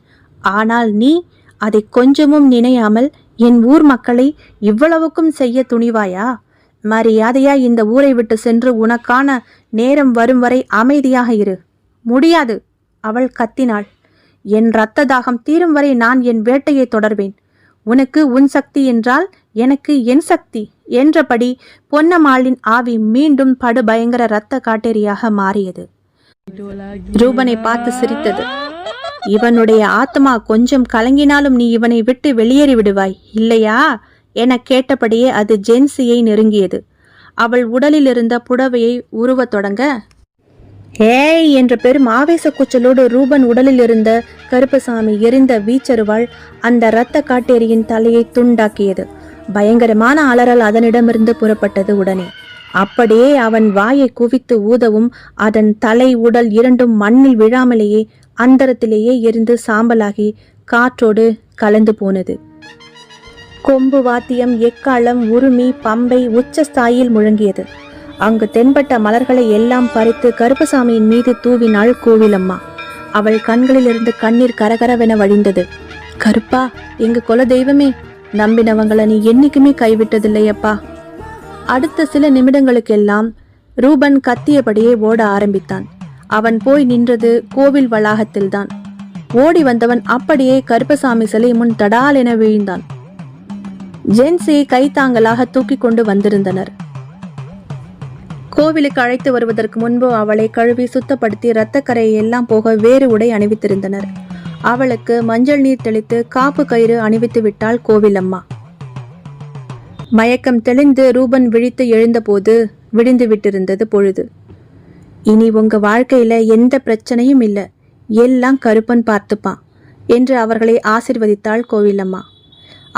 ஆனால் நீ அதை கொஞ்சமும் நினையாமல் என் ஊர் மக்களை இவ்வளவுக்கும் செய்ய துணிவாயா? மரியாதையா இந்த ஊரை விட்டு சென்று உனக்கான நேரம் வரும் வரை அமைதியாக இரு. முடியாது, அவள் கத்தினாள். என் இரத்த தாகம் தீரும் வரை நான் என் வேட்டையை தொடர்வேன். உனக்கு உன் சக்தி என்றால் எனக்கு என் சக்தி என்றபடி பொன்னம்மாளின் ஆவி மீண்டும் படுபயங்கர இரத்த காட்டேரியாக மாறியது. ரூபனை பார்த்து சிரித்தது. இவனுடைய ஆத்மா கொஞ்சம் கலங்கினாலும் நீ இவனை விட்டு வெளியேறி விடுவாய் இல்லையா என கேட்டபடியே அது ஜென்சியை நெருங்கியது. அவள் உடலில் இருந்த புடவையை உருவத் தொடங்க, ஏய் என்ற பெரும் ஆவேச கூச்சலோடு ரூபன் உடலில் இருந்த கருப்பசாமி எரிந்த வீச்சருவாள் அந்த இரத்த காட்டேரியின் தலையை துண்டாக்கியது. பயங்கரமான அலறல் அதனிடமிருந்து புறப்பட்டது. உடனே அப்படியே அவன் வாயை குவித்து ஊதவும் அதன் தலை உடல் இரண்டும் மண்ணில் விழாமலேயே அந்தரத்திலேயே எரிந்து சாம்பலாகி காற்றோடு கலந்து போனது. கொம்பு வாத்தியம், எக்காலம், உருமி, பம்பை உச்சஸ்தாயில் முழங்கியது. அங்கு தென்பட்ட மலர்களை எல்லாம் பறித்து கருப்பசாமியின் மீது தூவினாள் கோவிலம்மா. அவள் கண்களிலிருந்து கண்ணீர் கரகரவென வழிந்தது. கருப்பா, எங்க குல தெய்வமே, நம்பினவங்களை நீ என்னைக்குமே கைவிட்டதில்லையப்பா. அடுத்த சில நிமிடங்களுக்கெல்லாம் ரூபன் கத்தியபடியே ஓட ஆரம்பித்தான். அவன் போய் நின்றது கோவில் வளாகத்தில்தான். ஓடி வந்தவன் அப்படியே கருப்பசாமி சிலை முன் தடால் என வீழ்ந்தான். ஜென்ஸை கைத்தாங்கலாக தூக்கி கொண்டு வந்திருந்தனர். கோவிலுக்கு அழைத்து வருவதற்கு முன்பு அவளை கழுவி சுத்தப்படுத்தி இரத்தக்கரையை எல்லாம் போக வேறு உடை அணிவித்திருந்தனர். அவளுக்கு மஞ்சள் நீர் தெளித்து காப்பு கயிறு அணிவித்து விட்டாள் கோவிலம்மா. மயக்கம் தெளிந்து ரூபன் விழித்து எழுந்தபோது விடிந்து விட்டிருந்தது பொழுது. இனி உங்க வாழ்க்கையில எந்த பிரச்சனையும் இல்லை, எல்லாம் கருப்பன் பார்த்துப்பான் என்று அவர்களை ஆசிர்வதித்தாள் கோவிலம்மா.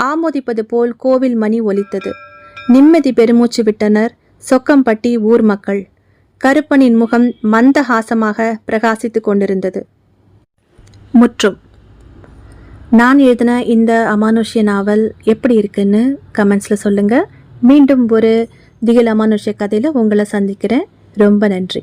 ஆமோதிப்பது போல் கோவில் மணி ஒலித்தது. நிம்மதி பெருமூச்சு விட்டனர் சொக்கம்பட்டி ஊர் மக்கள். கருப்பனின் முகம் மந்தஹாசமாக பிரகாசித்து கொண்டிருந்தது. முற்றும். நான் எழுதின இந்த அமானுஷ்ய நாவல் எப்படி இருக்குன்னு கமெண்ட்ஸில் சொல்லுங்கள். மீண்டும் ஒரு திகில் அமானுஷ்ய கதையில் உங்களை சந்திக்கிறேன். ரொம்ப நன்றி.